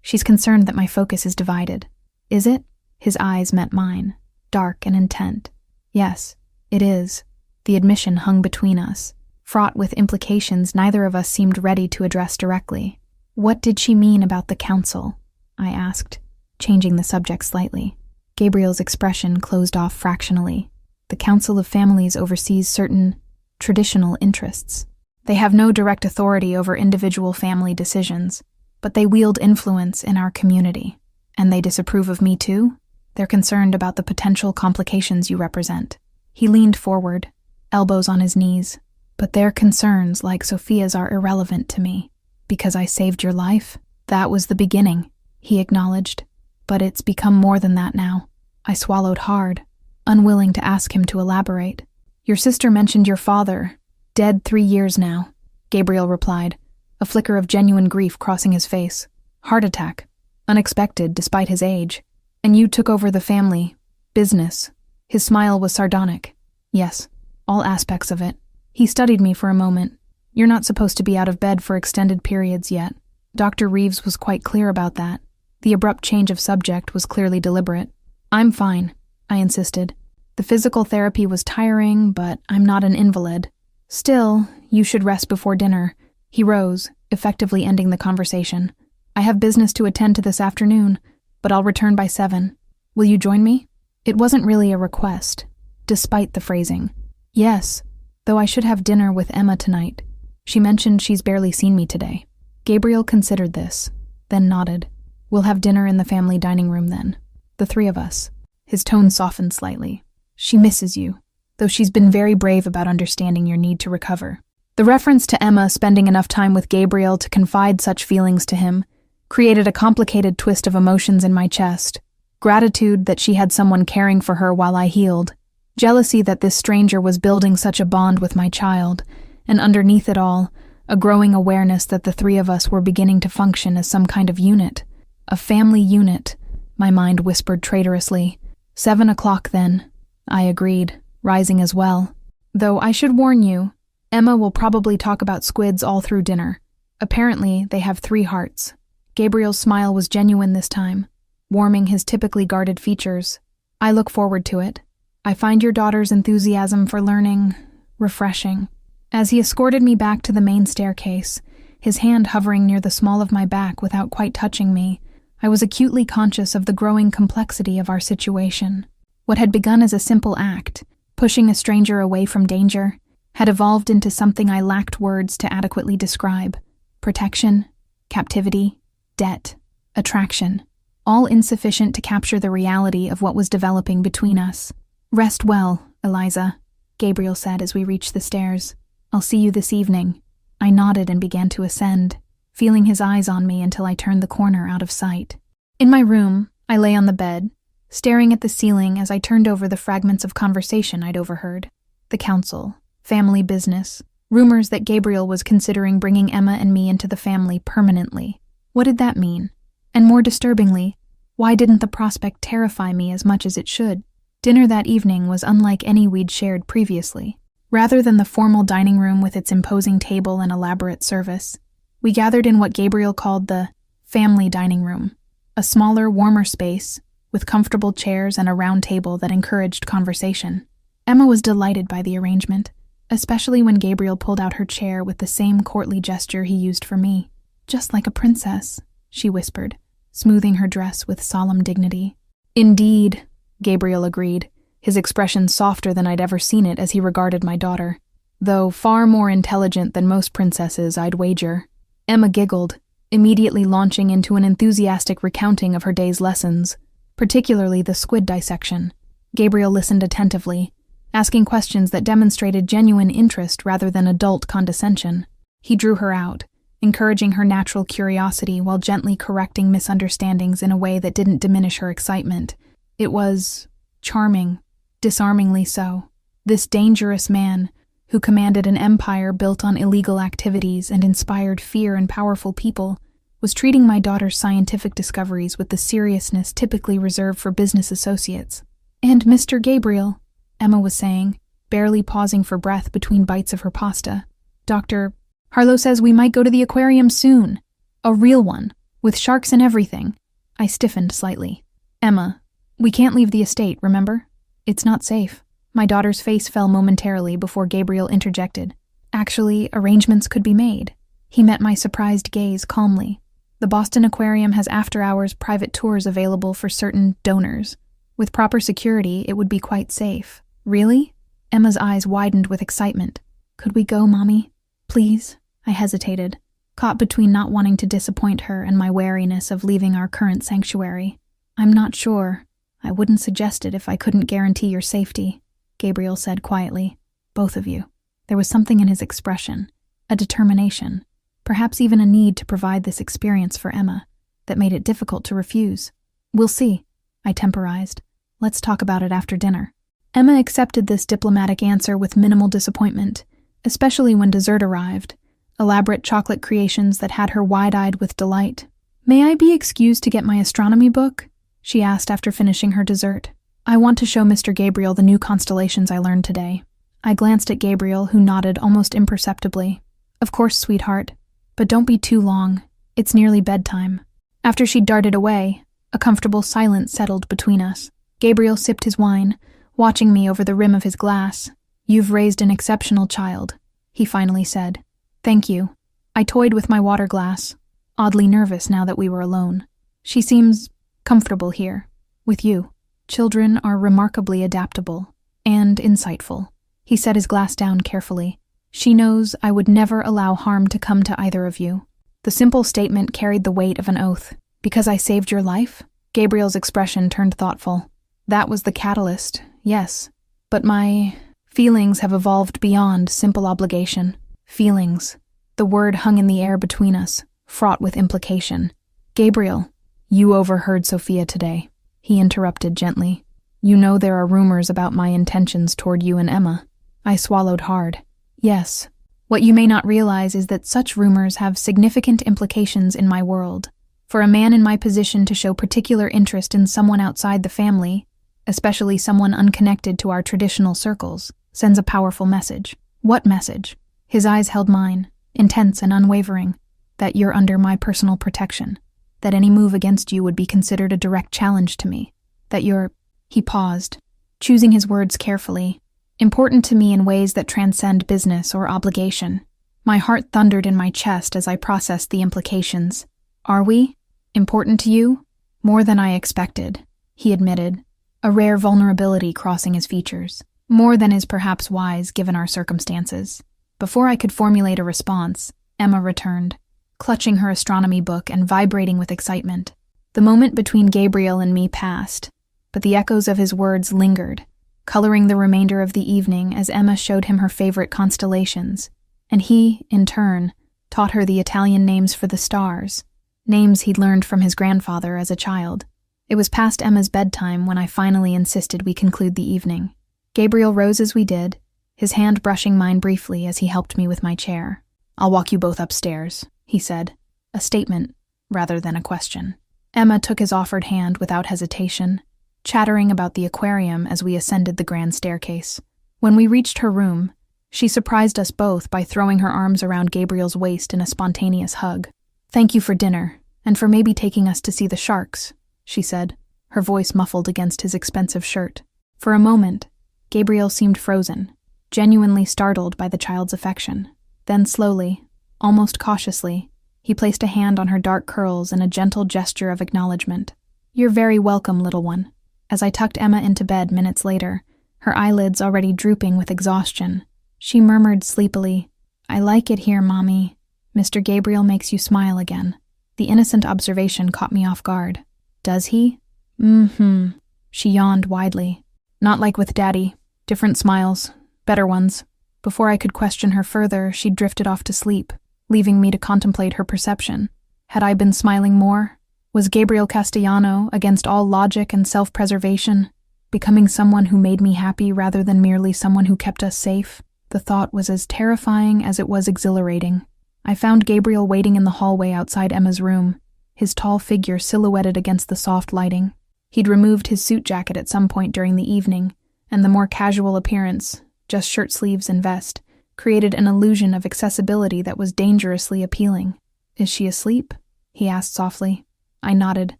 She's concerned that my focus is divided. Is it? His eyes met mine, dark and intent. Yes, it is. The admission hung between us, fraught with implications neither of us seemed ready to address directly. What did she mean about the council? I asked, changing the subject slightly. Gabriel's expression closed off fractionally. The Council of Families oversees certain traditional interests. They have no direct authority over individual family decisions, but they wield influence in our community. And they disapprove of me too? They're concerned about the potential complications you represent. He leaned forward, elbows on his knees. But their concerns, like Sophia's, are irrelevant to me. Because I saved your life? That was the beginning, he acknowledged. But it's become more than that now. I swallowed hard, unwilling to ask him to elaborate. Your sister mentioned your father, dead 3 years now, Gabriel replied, a flicker of genuine grief crossing his face. Heart attack. Unexpected, despite his age. And you took over the family business. His smile was sardonic. Yes, all aspects of it. He studied me for a moment. You're not supposed to be out of bed for extended periods yet. Dr. Reeves was quite clear about that. The abrupt change of subject was clearly deliberate. I'm fine, I insisted. The physical therapy was tiring, but I'm not an invalid. Still, you should rest before dinner. He rose, effectively ending the conversation. I have business to attend to this afternoon, but I'll return by 7. Will you join me? It wasn't really a request, despite the phrasing. Yes, though I should have dinner with Emma tonight. She mentioned she's barely seen me today. Gabriel considered this, then nodded. We'll have dinner in the family dining room then. The 3 of us. His tone softened slightly. She misses you, though she's been very brave about understanding your need to recover. The reference to Emma spending enough time with Gabriel to confide such feelings to him created a complicated twist of emotions in my chest. Gratitude that she had someone caring for her while I healed. Jealousy that this stranger was building such a bond with my child, and underneath it all, a growing awareness that the 3 of us were beginning to function as some kind of unit. A family unit, my mind whispered traitorously. 7 o'clock then, I agreed, rising as well. Though I should warn you, Emma will probably talk about squids all through dinner. Apparently, they have 3 hearts. Gabriel's smile was genuine this time, warming his typically guarded features. I look forward to it. I find your daughter's enthusiasm for learning refreshing. As he escorted me back to the main staircase, his hand hovering near the small of my back without quite touching me, I was acutely conscious of the growing complexity of our situation. What had begun as a simple act, pushing a stranger away from danger, had evolved into something I lacked words to adequately describe. Protection, captivity, debt, attraction, all insufficient to capture the reality of what was developing between us. Rest well, Eliza, Gabriel said as we reached the stairs. I'll see you this evening. I nodded and began to ascend, feeling his eyes on me until I turned the corner out of sight. In my room, I lay on the bed, staring at the ceiling as I turned over the fragments of conversation I'd overheard. The council, family business, rumors that Gabriel was considering bringing Emma and me into the family permanently. What did that mean? And more disturbingly, why didn't the prospect terrify me as much as it should? Dinner that evening was unlike any we'd shared previously. Rather than the formal dining room with its imposing table and elaborate service, we gathered in what Gabriel called the family dining room, a smaller, warmer space with comfortable chairs and a round table that encouraged conversation. Emma was delighted by the arrangement, especially when Gabriel pulled out her chair with the same courtly gesture he used for me. "Just like a princess," she whispered, smoothing her dress with solemn dignity. "Indeed," Gabriel agreed, his expression softer than I'd ever seen it as he regarded my daughter. "Though far more intelligent than most princesses, I'd wager." Emma giggled, immediately launching into an enthusiastic recounting of her day's lessons, particularly the squid dissection. Gabriel listened attentively, asking questions that demonstrated genuine interest rather than adult condescension. He drew her out, encouraging her natural curiosity while gently correcting misunderstandings in a way that didn't diminish her excitement. It was charming, disarmingly so. This dangerous man, who commanded an empire built on illegal activities and inspired fear in powerful people, was treating my daughter's scientific discoveries with the seriousness typically reserved for business associates. "And Mr. Gabriel," Emma was saying, barely pausing for breath between bites of her pasta. "Dr. Harlow says we might go to the aquarium soon. A real one, with sharks and everything." I stiffened slightly. "Emma, we can't leave the estate, remember? It's not safe." My daughter's face fell momentarily before Gabriel interjected. "Actually, arrangements could be made." He met my surprised gaze calmly. "The Boston Aquarium has after-hours private tours available for certain donors. With proper security, it would be quite safe." "Really?" Emma's eyes widened with excitement. "Could we go, Mommy? Please?" I hesitated, caught between not wanting to disappoint her and my wariness of leaving our current sanctuary. "I'm not sure. I wouldn't suggest it if I couldn't guarantee your safety," Gabriel said quietly. "Both of you." There was something in his expression, a determination, perhaps even a need to provide this experience for Emma, that made it difficult to refuse. "We'll see," I temporized. "Let's talk about it after dinner." Emma accepted this diplomatic answer with minimal disappointment, especially when dessert arrived, elaborate chocolate creations that had her wide-eyed with delight. "May I be excused to get my astronomy book?" she asked after finishing her dessert. "I want to show Mr. Gabriel the new constellations I learned today." I glanced at Gabriel, who nodded almost imperceptibly. "Of course, sweetheart, but don't be too long. It's nearly bedtime." After she darted away, a comfortable silence settled between us. Gabriel sipped his wine, watching me over the rim of his glass. "You've raised an exceptional child," he finally said. "Thank you." I toyed with my water glass, oddly nervous now that we were alone. "She seems comfortable here, with you." "Children are remarkably adaptable and insightful." He set his glass down carefully. "She knows I would never allow harm to come to either of you." The simple statement carried the weight of an oath. "Because I saved your life?" Gabriel's expression turned thoughtful. "That was the catalyst, yes. But my feelings have evolved beyond simple obligation." Feelings. The word hung in the air between us, fraught with implication. "Gabriel, you overheard Sophia today," he interrupted gently. "You know there are rumors about my intentions toward you and Emma." I swallowed hard. "Yes. What you may not realize is that such rumors have significant implications in my world. For a man in my position to show particular interest in someone outside the family, especially someone unconnected to our traditional circles, sends a powerful message." "What message?" His eyes held mine, intense and unwavering. "That you're under my personal protection. That any move against you would be considered a direct challenge to me. That you're—" He paused, choosing his words carefully. "Important to me in ways that transcend business or obligation." My heart thundered in my chest as I processed the implications. "Are we? Important to you?" "More than I expected," he admitted, a rare vulnerability crossing his features. "More than is perhaps wise given our circumstances." Before I could formulate a response, Emma returned, clutching her astronomy book and vibrating with excitement. The moment between Gabriel and me passed, but the echoes of his words lingered, coloring the remainder of the evening as Emma showed him her favorite constellations, and he, in turn, taught her the Italian names for the stars, names he'd learned from his grandfather as a child. It was past Emma's bedtime when I finally insisted we conclude the evening. Gabriel rose as we did, his hand brushing mine briefly as he helped me with my chair. "I'll walk you both upstairs," he said, a statement rather than a question. Emma took his offered hand without hesitation, chattering about the aquarium as we ascended the grand staircase. When we reached her room, She surprised us both by throwing her arms around Gabriel's waist in a spontaneous hug. "Thank you for dinner, and for maybe taking us to see the sharks," she said, her voice muffled against his expensive shirt. For a moment, Gabriel seemed frozen, genuinely startled by the child's affection. Then slowly, almost cautiously, he placed a hand on her dark curls in a gentle gesture of acknowledgement. "You're very welcome, little one." As I tucked Emma into bed minutes later, her eyelids already drooping with exhaustion, she murmured sleepily, "I like it here, Mommy. Mr. Gabriel makes you smile again." The innocent observation caught me off guard. "Does he?" "Mm-hmm." She yawned widely. "Not like with Daddy. Different smiles. Better ones." Before I could question her further, she'd drifted off to sleep, leaving me to contemplate her perception. Had I been smiling more? Was Gabriel Castellano, against all logic and self-preservation, becoming someone who made me happy rather than merely someone who kept us safe? The thought was as terrifying as it was exhilarating. I found Gabriel waiting in the hallway outside Emma's room, his tall figure silhouetted against the soft lighting. He'd removed his suit jacket at some point during the evening, and the more casual appearance, just shirt sleeves and vest, created an illusion of accessibility that was dangerously appealing. "Is she asleep?" he asked softly. I nodded,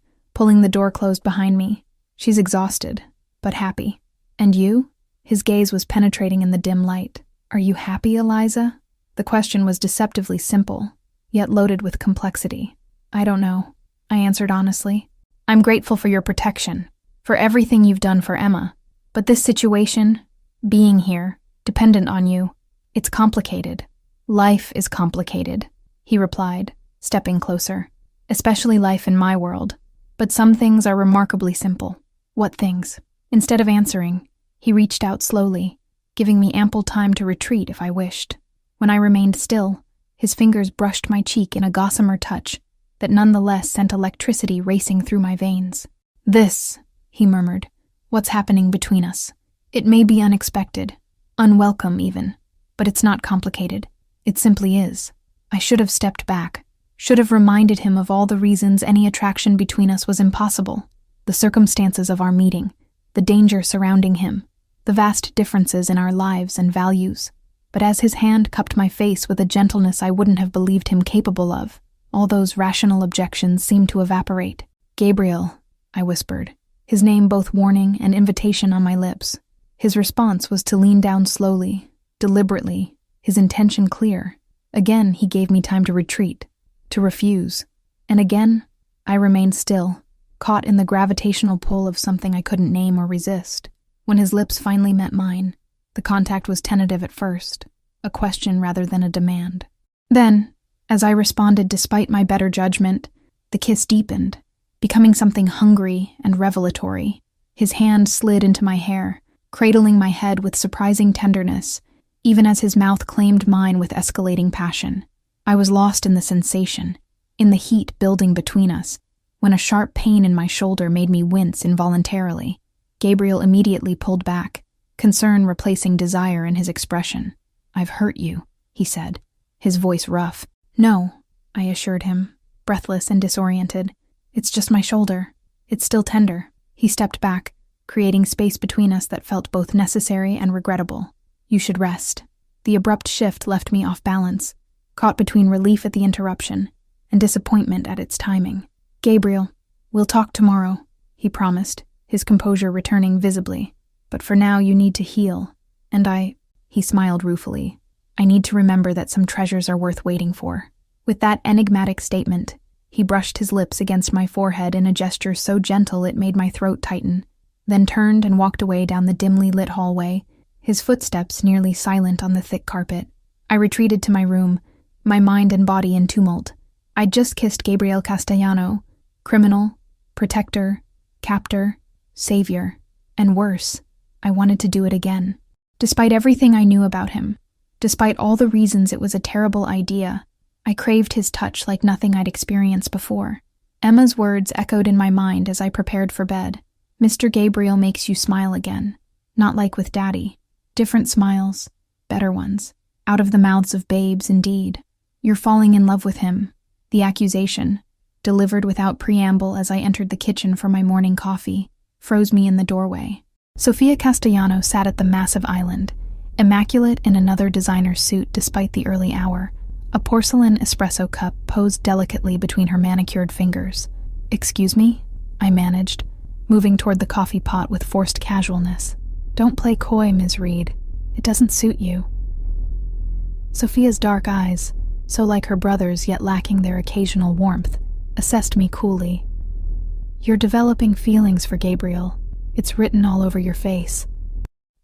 pulling the door closed behind me. "She's exhausted, but happy." "And you?" His gaze was penetrating in the dim light. "Are you happy, Eliza?" The question was deceptively simple, yet loaded with complexity. "I don't know," I answered honestly. "I'm grateful for your protection, for everything you've done for Emma. But this situation, being here, dependent on you, it's complicated. Life is complicated," he replied, stepping closer. "Especially life in my world. But some things are remarkably simple." "What things?" Instead of answering, he reached out slowly, giving me ample time to retreat if I wished. When I remained still, his fingers brushed my cheek in a gossamer touch that nonetheless sent electricity racing through my veins. "This," he murmured, "what's happening between us. It may be unexpected, unwelcome even, but it's not complicated. It simply is." I should have stepped back, should have reminded him of all the reasons any attraction between us was impossible, the circumstances of our meeting, the danger surrounding him, the vast differences in our lives and values. But as his hand cupped my face with a gentleness I wouldn't have believed him capable of, all those rational objections seemed to evaporate. "Gabriel," I whispered, his name both warning and invitation on my lips. His response was to lean down slowly, deliberately, his intention clear. Again, he gave me time to retreat, to refuse. And again, I remained still, caught in the gravitational pull of something I couldn't name or resist. When his lips finally met mine, the contact was tentative at first, a question rather than a demand. Then, as I responded despite my better judgment, the kiss deepened, becoming something hungry and revelatory. His hand slid into my hair, cradling my head with surprising tenderness, even as his mouth claimed mine with escalating passion. I was lost in the sensation, in the heat building between us, when a sharp pain in my shoulder made me wince involuntarily. Gabriel immediately pulled back, concern replacing desire in his expression. "I've hurt you," he said, his voice rough. "No," I assured him, breathless and disoriented. "It's just my shoulder. It's still tender." He stepped back, creating space between us that felt both necessary and regrettable. "You should rest." The abrupt shift left me off balance, caught between relief at the interruption and disappointment at its timing. "Gabriel, we'll talk tomorrow," he promised, his composure returning visibly. "But for now you need to heal, and he smiled ruefully, "I need to remember that some treasures are worth waiting for." With that enigmatic statement, he brushed his lips against my forehead in a gesture so gentle it made my throat tighten, then turned and walked away down the dimly lit hallway, his footsteps nearly silent on the thick carpet. I retreated to my room, my mind and body in tumult. I'd just kissed Gabriel Castellano, criminal, protector, captor, savior, and worse, I wanted to do it again. Despite everything I knew about him, despite all the reasons it was a terrible idea, I craved his touch like nothing I'd experienced before. Emma's words echoed in my mind as I prepared for bed. "Mr. Gabriel makes you smile again. Not like with Daddy. Different smiles, better ones. Out of the mouths of babes, indeed. You're falling in love with him." The accusation, delivered without preamble as I entered the kitchen for my morning coffee, froze me in the doorway. Sofia Castellano sat at the massive island, Immaculate in another designer suit despite the early hour, a porcelain espresso cup posed delicately between her manicured fingers. "Excuse me?" I managed, moving toward the coffee pot with forced casualness. "Don't play coy, Ms. Reed. It doesn't suit you." Sophia's dark eyes, so like her brother's yet lacking their occasional warmth, assessed me coolly. "You're developing feelings for Gabriel. It's written all over your face."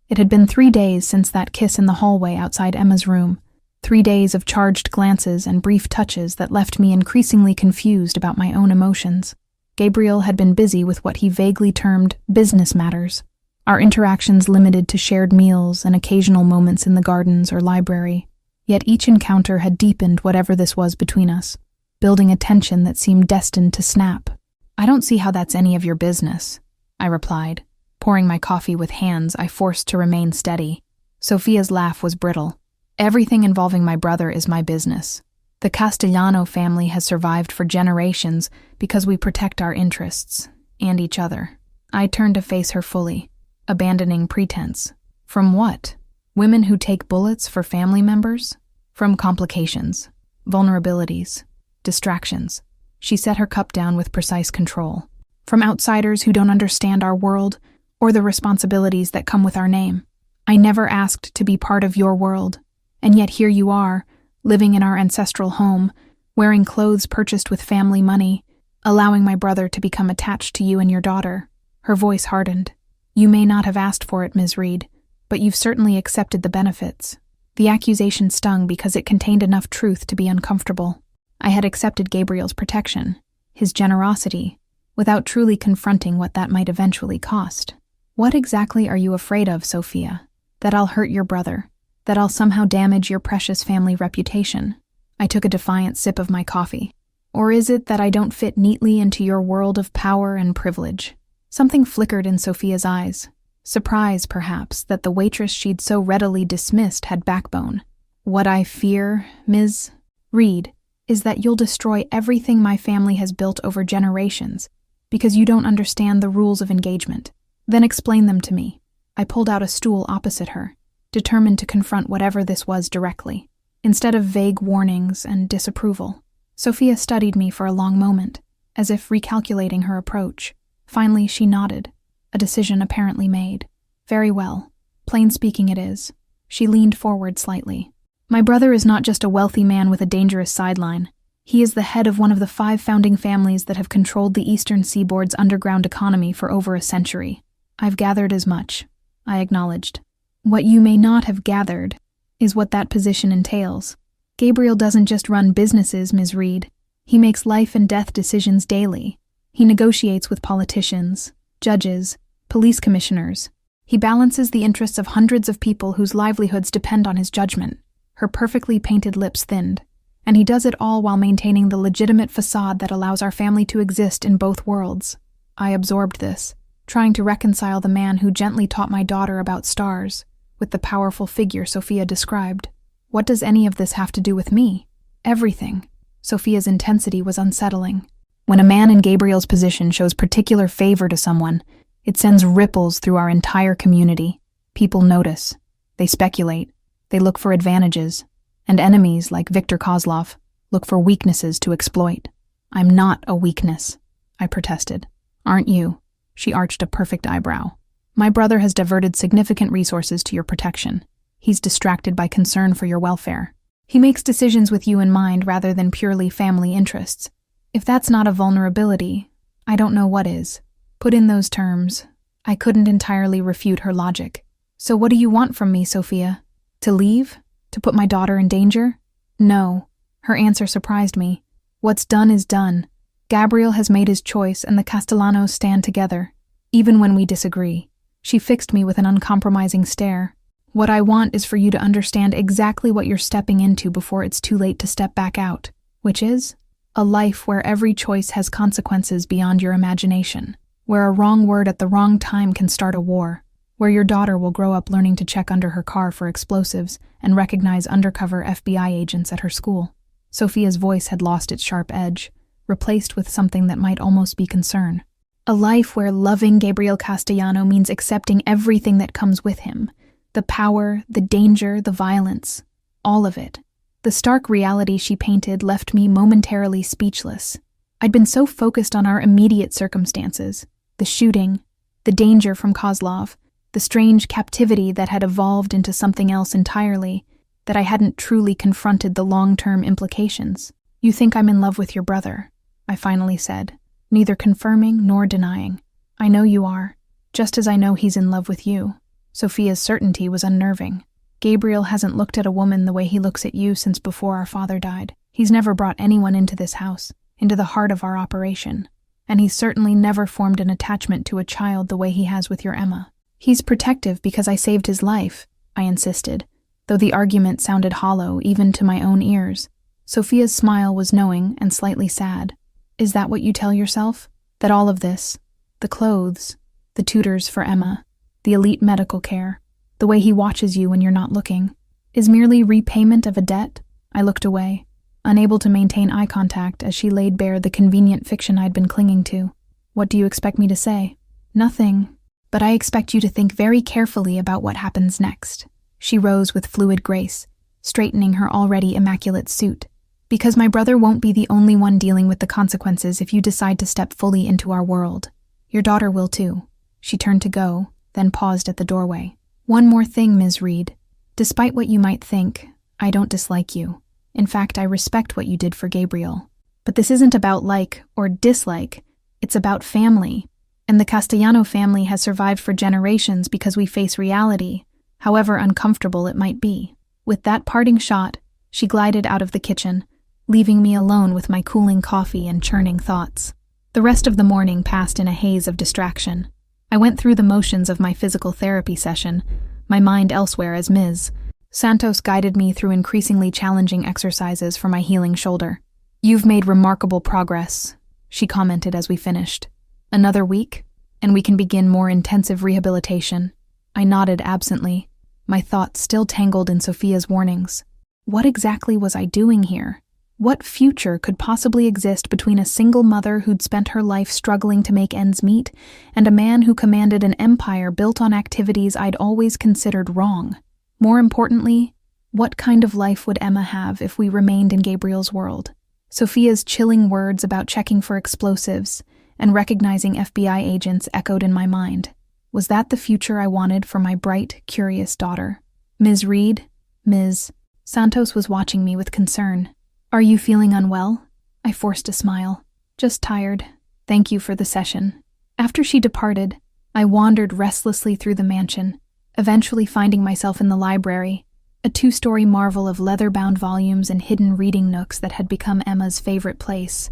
It had been 3 days since that kiss in the hallway outside Emma's room, 3 days of charged glances and brief touches that left me increasingly confused about my own emotions. Gabriel had been busy with what he vaguely termed business matters, our interactions limited to shared meals and occasional moments in the gardens or library. Yet each encounter had deepened whatever this was between us, building a tension that seemed destined to snap. "I don't see how that's any of your business," I replied, pouring my coffee with hands I forced to remain steady. Sophia's laugh was brittle. "Everything involving my brother is my business. The Castellano family has survived for generations because we protect our interests, and each other." I turned to face her fully, abandoning pretense. "From what? Women who take bullets for family members?" "From complications, vulnerabilities, distractions." She set her cup down with precise control. "From outsiders who don't understand our world or the responsibilities that come with our name. I never asked to be part of your world, and yet here you are, living in our ancestral home, wearing clothes purchased with family money, allowing my brother to become attached to you and your daughter." Her voice hardened. "You may not have asked for it, Ms. Reed, but you've certainly accepted the benefits." The accusation stung because it contained enough truth to be uncomfortable. I had accepted Gabriel's protection, his generosity, without truly confronting what that might eventually cost. "What exactly are you afraid of, Sophia? That I'll hurt your brother? That I'll somehow damage your precious family reputation?" I took a defiant sip of my coffee. "Or is it that I don't fit neatly into your world of power and privilege?" Something flickered in Sophia's eyes. Surprise, perhaps, that the waitress she'd so readily dismissed had backbone. "What I fear, Ms. Reed, is that you'll destroy everything my family has built over generations because you don't understand the rules of engagement. Then explain them to me." I pulled out a stool opposite her, determined to confront whatever this was directly, instead of vague warnings and disapproval. Sophia studied me for a long moment, as if recalculating her approach. Finally, she nodded, a decision apparently made. "Very well. Plain speaking it is." She leaned forward slightly. "My brother is not just a wealthy man with a dangerous sideline. He is the head of one of the 5 founding families that have controlled the eastern seaboard's underground economy for over a century." "I've gathered as much," I acknowledged. "What you may not have gathered is what that position entails. Gabriel doesn't just run businesses, Ms. Reed. He makes life and death decisions daily. He negotiates with politicians, judges, police commissioners. He balances the interests of hundreds of people whose livelihoods depend on his judgment." Her perfectly painted lips thinned. "And he does it all while maintaining the legitimate facade that allows our family to exist in both worlds." I absorbed this, trying to reconcile the man who gently taught my daughter about stars with the powerful figure Sophia described. What does any of this have to do with me? Everything. Sophia's intensity was unsettling. When a man in Gabriel's position shows particular favor to someone, it sends ripples through our entire community. People notice. They speculate. They look for advantages. And enemies, like Viktor Kozlov, look for weaknesses to exploit. "I'm not a weakness," I protested. "Aren't you?" She arched a perfect eyebrow. "My brother has diverted significant resources to your protection. He's distracted by concern for your welfare. He makes decisions with you in mind rather than purely family interests. If that's not a vulnerability, I don't know what is." Put in those terms, I couldn't entirely refute her logic. "So what do you want from me, Sophia? To leave? To put my daughter in danger?" "No." Her answer surprised me. "What's done is done. Gabriel has made his choice and the Castellanos stand together, even when we disagree." She fixed me with an uncompromising stare. "What I want is for you to understand exactly what you're stepping into before it's too late to step back out, which is a life where every choice has consequences beyond your imagination, where a wrong word at the wrong time can start a war, where your daughter will grow up learning to check under her car for explosives and recognize undercover FBI agents at her school." Sophia's voice had lost its sharp edge, replaced with something that might almost be concern. "A life where loving Gabriel Castellano means accepting everything that comes with him, The power, the danger, the violence. All of it. The stark reality she painted left me momentarily speechless. I'd been so focused on our immediate circumstances, the shooting, the danger from Kozlov, the strange captivity that had evolved into something else entirely, that I hadn't truly confronted the long-term implications. "You think I'm in love with your brother," I finally said, neither confirming nor denying. "I know you are, just as I know he's in love with you." Sophia's certainty was unnerving. "Gabriel hasn't looked at a woman the way he looks at you since before our father died. He's never brought anyone into this house, into the heart of our operation. And he's certainly never formed an attachment to a child the way he has with your Emma. He's protective because I saved his life," I insisted, though the argument sounded hollow even to my own ears. Sophia's smile was knowing and slightly sad. "Is that what you tell yourself? That all of this, the clothes, the tutors for Emma, the elite medical care, the way he watches you when you're not looking, is merely repayment of a debt?" I looked away, unable to maintain eye contact as she laid bare the convenient fiction I'd been clinging to. "What do you expect me to say?" "Nothing, but I expect you to think very carefully about what happens next." She rose with fluid grace, straightening her already immaculate suit. "Because my brother won't be the only one dealing with the consequences if you decide to step fully into our world. Your daughter will too." She turned to go, then paused at the doorway. "One more thing, Ms. Reed. Despite what you might think, I don't dislike you. In fact, I respect what you did for Gabriel. But this isn't about like or dislike. It's about family. And the Castellano family has survived for generations because we face reality, however uncomfortable it might be." With that parting shot, she glided out of the kitchen, leaving me alone with my cooling coffee and churning thoughts. The rest of the morning passed in a haze of distraction. I went through the motions of my physical therapy session, my mind elsewhere as Ms. Santos guided me through increasingly challenging exercises for my healing shoulder. "You've made remarkable progress," she commented as we finished. "Another week, and we can begin more intensive rehabilitation." I nodded absently, my thoughts still tangled in Sophia's warnings. What exactly was I doing here? What future could possibly exist between a single mother who'd spent her life struggling to make ends meet and a man who commanded an empire built on activities I'd always considered wrong? More importantly, what kind of life would Emma have if we remained in Gabriel's world? Sophia's chilling words about checking for explosives and recognizing FBI agents echoed in my mind. Was that the future I wanted for my bright, curious daughter? "Ms. Reed?" Ms. Santos was watching me with concern. "Are you feeling unwell?" I forced a smile. "Just tired. Thank you for the session." After she departed, I wandered restlessly through the mansion, eventually finding myself in the library, a 2-story marvel of leather-bound volumes and hidden reading nooks that had become Emma's favorite place.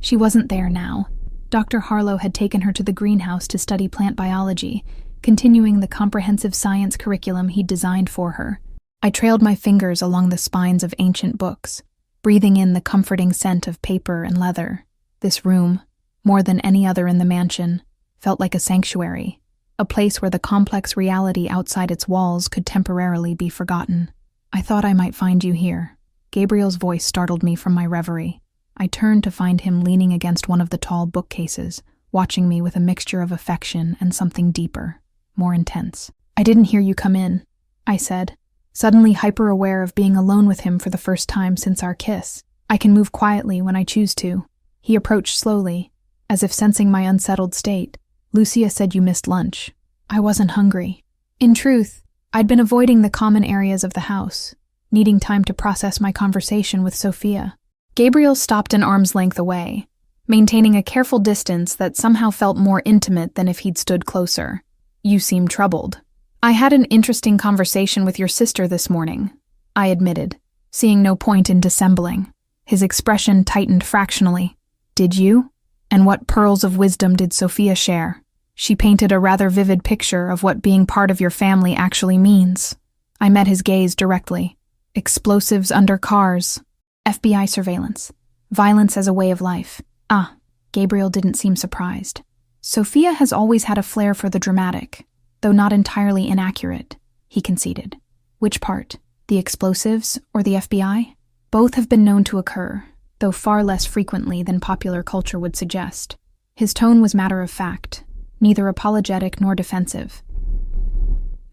She wasn't there now. Dr. Harlow had taken her to the greenhouse to study plant biology, continuing the comprehensive science curriculum he'd designed for her. I trailed my fingers along the spines of ancient books, breathing in the comforting scent of paper and leather. This room, more than any other in the mansion, felt like a sanctuary, a place where the complex reality outside its walls could temporarily be forgotten. "I thought I might find you here." Gabriel's voice startled me from my reverie. I turned to find him leaning against one of the tall bookcases, watching me with a mixture of affection and something deeper, more intense. "I didn't hear you come in," I said, suddenly hyper-aware of being alone with him for the first time since our kiss. "I can move quietly when I choose to." He approached slowly, as if sensing my unsettled state. "Lucia said you missed lunch." I wasn't hungry. In truth, I'd been avoiding the common areas of the house, needing time to process my conversation with Sophia. Gabriel stopped an arm's length away, maintaining a careful distance that somehow felt more intimate than if he'd stood closer. "You seem troubled." "I had an interesting conversation with your sister this morning," I admitted, seeing no point in dissembling. His expression tightened fractionally. "Did you? And what pearls of wisdom did Sophia share?" "She painted a rather vivid picture of what being part of your family actually means." I met his gaze directly. "Explosives under cars. FBI surveillance. Violence as a way of life." "Ah." Gabriel didn't seem surprised. "Sophia has always had a flair for the dramatic, though not entirely inaccurate," he conceded. "Which part? The explosives or the FBI?" "Both have been known to occur, though far less frequently than popular culture would suggest." His tone was matter of fact, neither apologetic nor defensive.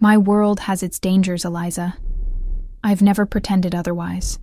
My world has its dangers, Eliza. I've never pretended otherwise.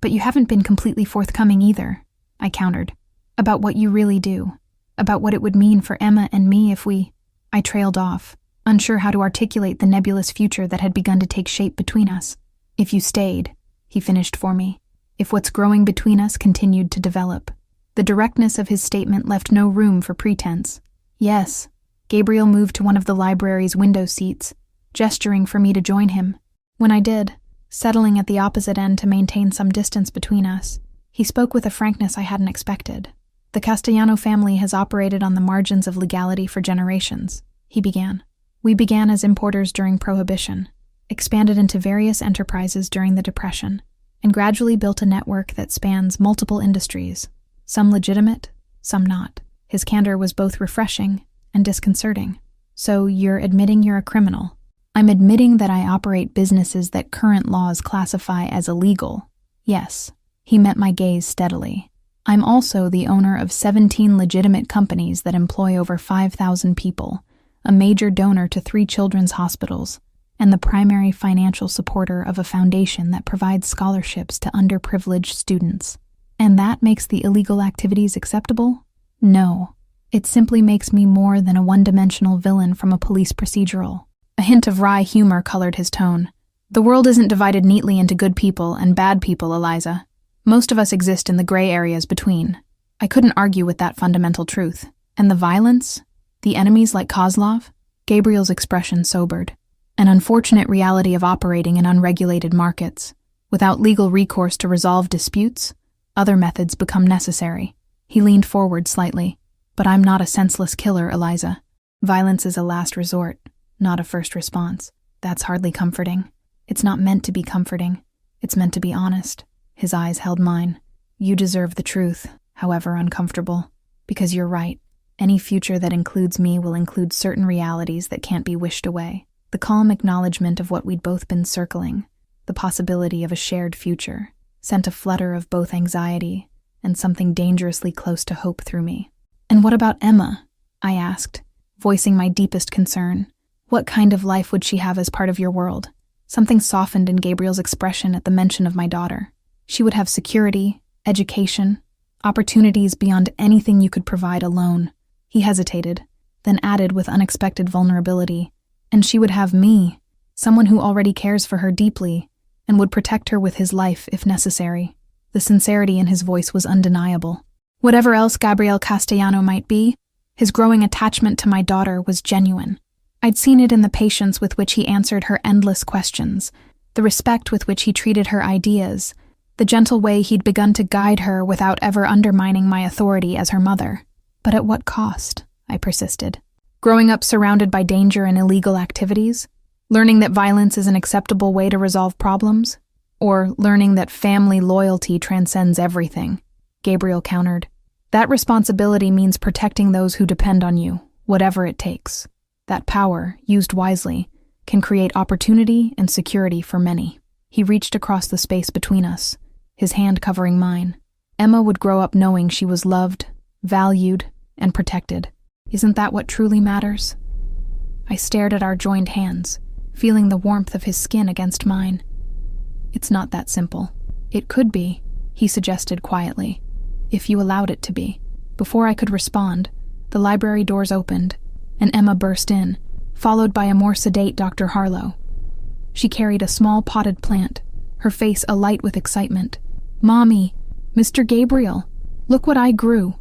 But you haven't been completely forthcoming either, I countered, about what you really do, about what it would mean for Emma and me if we... I trailed off, unsure how to articulate the nebulous future that had begun to take shape between us. If you stayed, he finished for me. If what's growing between us continued to develop. The directness of his statement left no room for pretense. Yes. Gabriel moved to one of the library's window seats, gesturing for me to join him. When I did, settling at the opposite end to maintain some distance between us, he spoke with a frankness I hadn't expected. The Castellano family has operated on the margins of legality for generations, he began. We began as importers during Prohibition, expanded into various enterprises during the Depression, and gradually built a network that spans multiple industries, some legitimate, some not. His candor was both refreshing and disconcerting. So you're admitting you're a criminal? I'm admitting that I operate businesses that current laws classify as illegal. Yes. He met my gaze steadily. I'm also the owner of 17 legitimate companies that employ over 5,000 people, a major donor to 3 children's hospitals, and the primary financial supporter of a foundation that provides scholarships to underprivileged students. And that makes the illegal activities acceptable? No. It simply makes me more than a one-dimensional villain from a police procedural. A hint of wry humor colored his tone. The world isn't divided neatly into good people and bad people, Eliza. Most of us exist in the gray areas between. I couldn't argue with that fundamental truth. And the violence? The enemies like Kozlov? Gabriel's expression sobered. An unfortunate reality of operating in unregulated markets. Without legal recourse to resolve disputes, other methods become necessary. He leaned forward slightly. But I'm not a senseless killer, Eliza. Violence is a last resort, not a first response. That's hardly comforting. It's not meant to be comforting. It's meant to be honest. His eyes held mine. You deserve the truth, however uncomfortable. Because you're right. Any future that includes me will include certain realities that can't be wished away. The calm acknowledgement of what we'd both been circling, the possibility of a shared future, sent a flutter of both anxiety and something dangerously close to hope through me. And what about Emma? I asked, voicing my deepest concern. What kind of life would she have as part of your world? Something softened in Gabriel's expression at the mention of my daughter. She would have security, education, opportunities beyond anything you could provide alone. He hesitated, then added with unexpected vulnerability, and she would have me, someone who already cares for her deeply and would protect her with his life if necessary. The sincerity in his voice was undeniable. Whatever else Gabriel Castellano might be, his growing attachment to my daughter was genuine. I'd seen it in the patience with which he answered her endless questions, the respect with which he treated her ideas, the gentle way he'd begun to guide her without ever undermining my authority as her mother. But at what cost? I persisted. Growing up surrounded by danger and illegal activities? Learning that violence is an acceptable way to resolve problems? Or learning that family loyalty transcends everything? Gabriel countered. That responsibility means protecting those who depend on you, whatever it takes. That power, used wisely, can create opportunity and security for many. He reached across the space between us, his hand covering mine. Emma would grow up knowing she was loved, valued, and protected. Isn't that what truly matters? I stared at our joined hands, feeling the warmth of his skin against mine. It's not that simple. It could be, he suggested quietly, if you allowed it to be. Before I could respond, the library doors opened, and Emma burst in, followed by a more sedate Dr. Harlow. She carried a small potted plant, her face alight with excitement. "Mommy, Mr. Gabriel, look what I grew."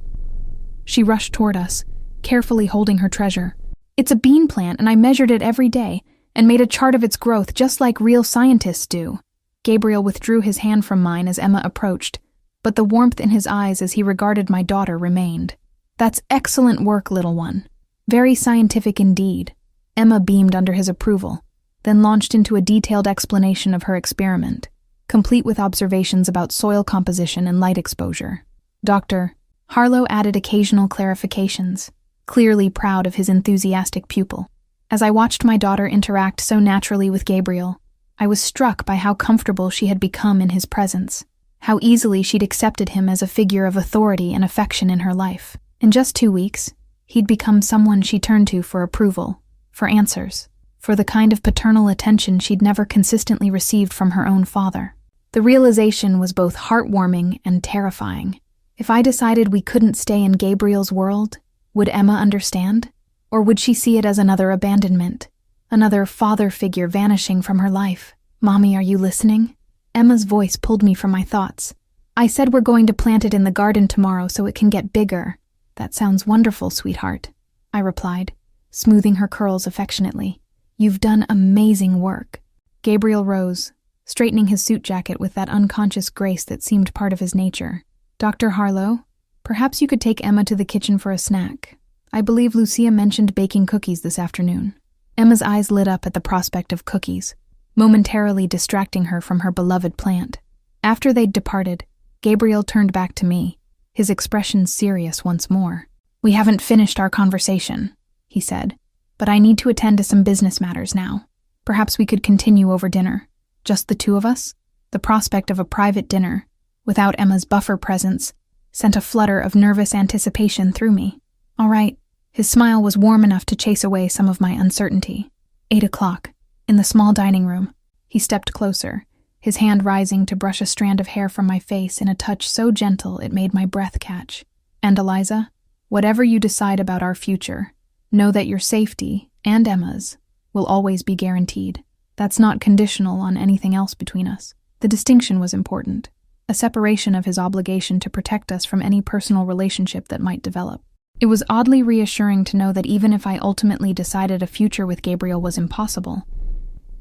She rushed toward us, carefully holding her treasure. "It's a bean plant, and I measured it every day and made a chart of its growth just like real scientists do." Gabriel withdrew his hand from mine as Emma approached, but the warmth in his eyes as he regarded my daughter remained. "That's excellent work, little one. Very scientific indeed." Emma beamed under his approval, then launched into a detailed explanation of her experiment, complete with observations about soil composition and light exposure. Dr. Harlow added occasional clarifications, clearly proud of his enthusiastic pupil. As I watched my daughter interact so naturally with Gabriel, I was struck by how comfortable she had become in his presence, how easily she'd accepted him as a figure of authority and affection in her life. In just 2 weeks, he'd become someone she turned to for approval, for answers, for the kind of paternal attention she'd never consistently received from her own father. The realization was both heartwarming and terrifying. If I decided we couldn't stay in Gabriel's world, would Emma understand? Or would she see it as another abandonment? Another father figure vanishing from her life? "Mommy, are you listening?" Emma's voice pulled me from my thoughts. "I said we're going to plant it in the garden tomorrow so it can get bigger." "That sounds wonderful, sweetheart," I replied, smoothing her curls affectionately. "You've done amazing work." Gabriel rose, straightening his suit jacket with that unconscious grace that seemed part of his nature. "Dr. Harlow, perhaps you could take Emma to the kitchen for a snack. I believe Lucia mentioned baking cookies this afternoon." Emma's eyes lit up at the prospect of cookies, momentarily distracting her from her beloved plant. After they'd departed, Gabriel turned back to me, his expression serious once more. "We haven't finished our conversation," he said, "but I need to attend to some business matters now. Perhaps we could continue over dinner. Just the two of us?" The prospect of a private dinner, without Emma's buffer presence, sent a flutter of nervous anticipation through me. "All right." His smile was warm enough to chase away some of my uncertainty. 8:00, in the small dining room. He stepped closer, his hand rising to brush a strand of hair from my face in a touch so gentle it made my breath catch. "And Eliza, whatever you decide about our future, know that your safety, and Emma's, will always be guaranteed. That's not conditional on anything else between us." The distinction was important, a separation of his obligation to protect us from any personal relationship that might develop. It was oddly reassuring to know that even if I ultimately decided a future with Gabriel was impossible,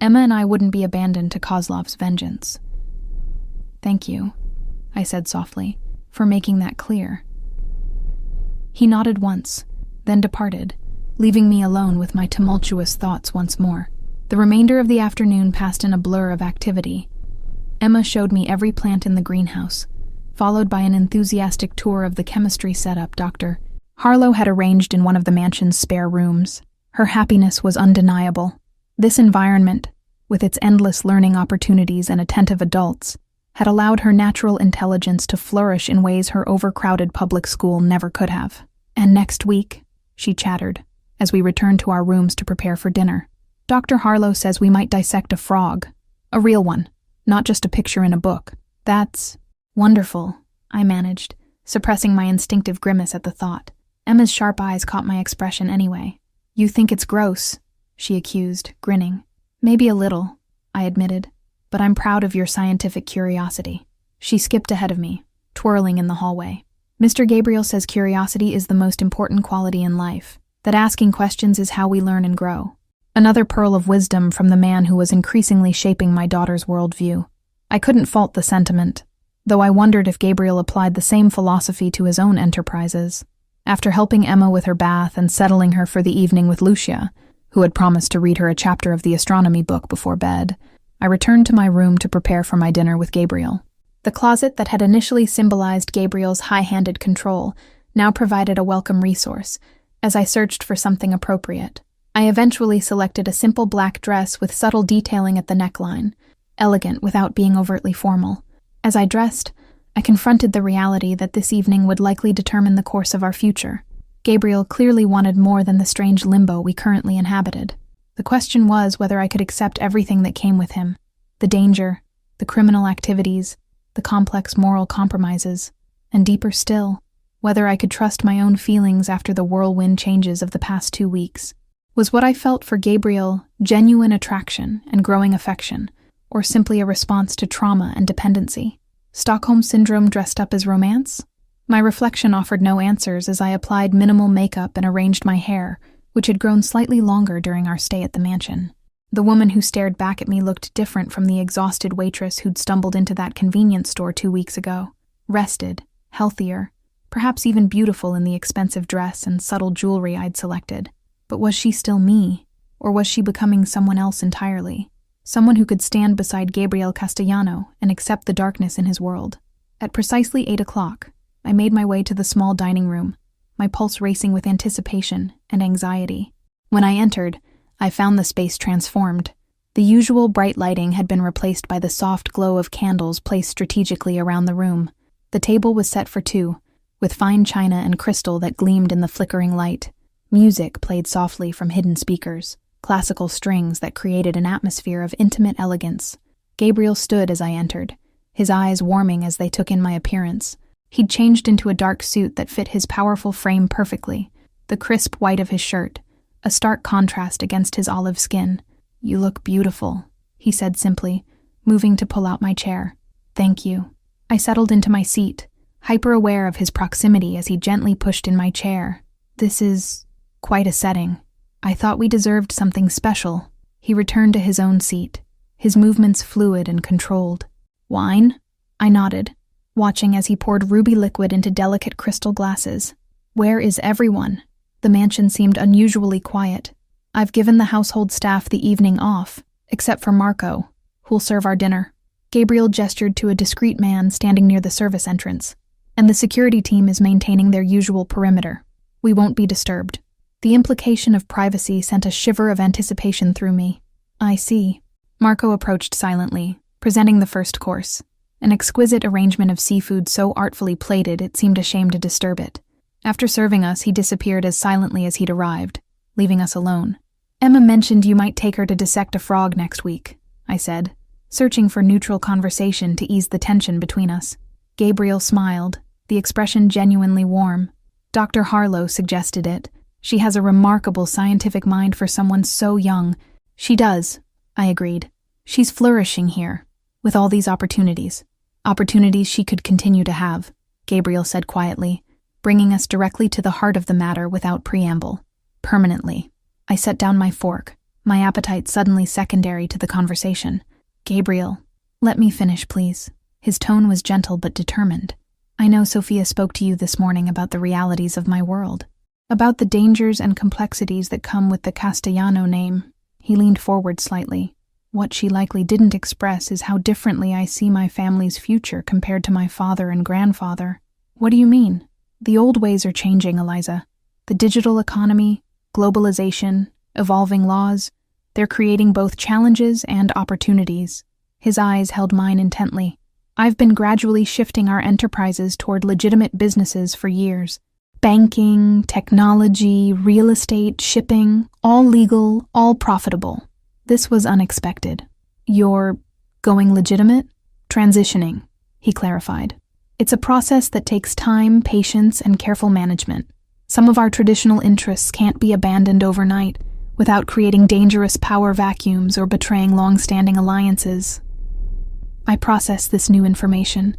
Emma and I wouldn't be abandoned to Kozlov's vengeance. "Thank you," I said softly, "for making that clear." He nodded once, then departed, leaving me alone with my tumultuous thoughts once more. The remainder of the afternoon passed in a blur of activity. Emma showed me every plant in the greenhouse, followed by an enthusiastic tour of the chemistry setup Dr. Harlow had arranged in one of the mansion's spare rooms. Her happiness was undeniable. This environment, with its endless learning opportunities and attentive adults, had allowed her natural intelligence to flourish in ways her overcrowded public school never could have. "And next week," she chattered, as we returned to our rooms to prepare for dinner, "Dr. Harlow says we might dissect a frog. A real one, not just a picture in a book." "That's wonderful," I managed, suppressing my instinctive grimace at the thought. Emma's sharp eyes caught my expression anyway. "You think it's gross," she accused, grinning. "Maybe a little," I admitted, "but I'm proud of your scientific curiosity." She skipped ahead of me, twirling in the hallway. "Mr. Gabriel says curiosity is the most important quality in life, that asking questions is how we learn and grow." Another pearl of wisdom from the man who was increasingly shaping my daughter's worldview. I couldn't fault the sentiment, though I wondered if Gabriel applied the same philosophy to his own enterprises. After helping Emma with her bath and settling her for the evening with Lucia, who had promised to read her a chapter of the astronomy book before bed, I returned to my room to prepare for my dinner with Gabriel. The closet that had initially symbolized Gabriel's high-handed control now provided a welcome resource, as I searched for something appropriate. I eventually selected a simple black dress with subtle detailing at the neckline, elegant without being overtly formal. As I dressed, I confronted the reality that this evening would likely determine the course of our future. Gabriel clearly wanted more than the strange limbo we currently inhabited. The question was whether I could accept everything that came with him: the danger, the criminal activities, the complex moral compromises, and deeper still, whether I could trust my own feelings after the whirlwind changes of the past 2 weeks. Was what I felt for Gabriel genuine attraction and growing affection, or simply a response to trauma and dependency? Stockholm Syndrome dressed up as romance? My reflection offered no answers as I applied minimal makeup and arranged my hair, which had grown slightly longer during our stay at the mansion. The woman who stared back at me looked different from the exhausted waitress who'd stumbled into that convenience store 2 weeks ago. Rested, healthier, perhaps even beautiful in the expensive dress and subtle jewelry I'd selected. But was she still me, or was she becoming someone else entirely? Someone who could stand beside Gabriel Castellano and accept the darkness in his world. At precisely 8:00, I made my way to the small dining room, my pulse racing with anticipation and anxiety. When I entered, I found the space transformed. The usual bright lighting had been replaced by the soft glow of candles placed strategically around the room. The table was set for 2, with fine china and crystal that gleamed in the flickering light. Music played softly from hidden speakers. classical strings that created an atmosphere of intimate elegance. Gabriel stood as I entered, his eyes warming as they took in my appearance. He'd changed into a dark suit that fit his powerful frame perfectly, the crisp white of his shirt, a stark contrast against his olive skin. "You look beautiful," he said simply, moving to pull out my chair. "Thank you." I settled into my seat, hyper-aware of his proximity as he gently pushed in my chair. "This is quite a setting. I thought we deserved something special." He returned to his own seat, his movements fluid and controlled. "Wine?" I nodded, watching as he poured ruby liquid into delicate crystal glasses. "Where is everyone?" The mansion seemed unusually quiet. "I've given the household staff the evening off, except for Marco, who'll serve our dinner." Gabriel gestured to a discreet man standing near the service entrance. "And the security team is maintaining their usual perimeter. We won't be disturbed." The implication of privacy sent a shiver of anticipation through me. "I see." Marco approached silently, presenting the first course, an exquisite arrangement of seafood so artfully plated it seemed a shame to disturb it. After serving us, he disappeared as silently as he'd arrived, leaving us alone. "Emma mentioned you might take her to dissect a frog next week," I said, searching for neutral conversation to ease the tension between us. Gabriel smiled, the expression genuinely warm. "Dr. Harlow suggested it. She has a remarkable scientific mind for someone so young." "She does," I agreed. "She's flourishing here, with all these opportunities. Opportunities she could continue to have," Gabriel said quietly, bringing us directly to the heart of the matter without preamble. "Permanently." I set down my fork, my appetite suddenly secondary to the conversation. "Gabriel, let me finish, please." His tone was gentle but determined. "I know Sophia spoke to you this morning about the realities of my world, about the dangers and complexities that come with the Castellano name." He leaned forward slightly. "What she likely didn't express is how differently I see my family's future compared to my father and grandfather." "What do you mean?" "The old ways are changing, Eliza. The digital economy, globalization, evolving laws, they're creating both challenges and opportunities." His eyes held mine intently. "I've been gradually shifting our enterprises toward legitimate businesses for years. Banking, technology, real estate, shipping, all legal, all profitable. This was unexpected." "You're going legitimate?" "Transitioning," he clarified. "It's a process that takes time, patience, and careful management. Some of our traditional interests can't be abandoned overnight without creating dangerous power vacuums or betraying long-standing alliances." I processed this new information,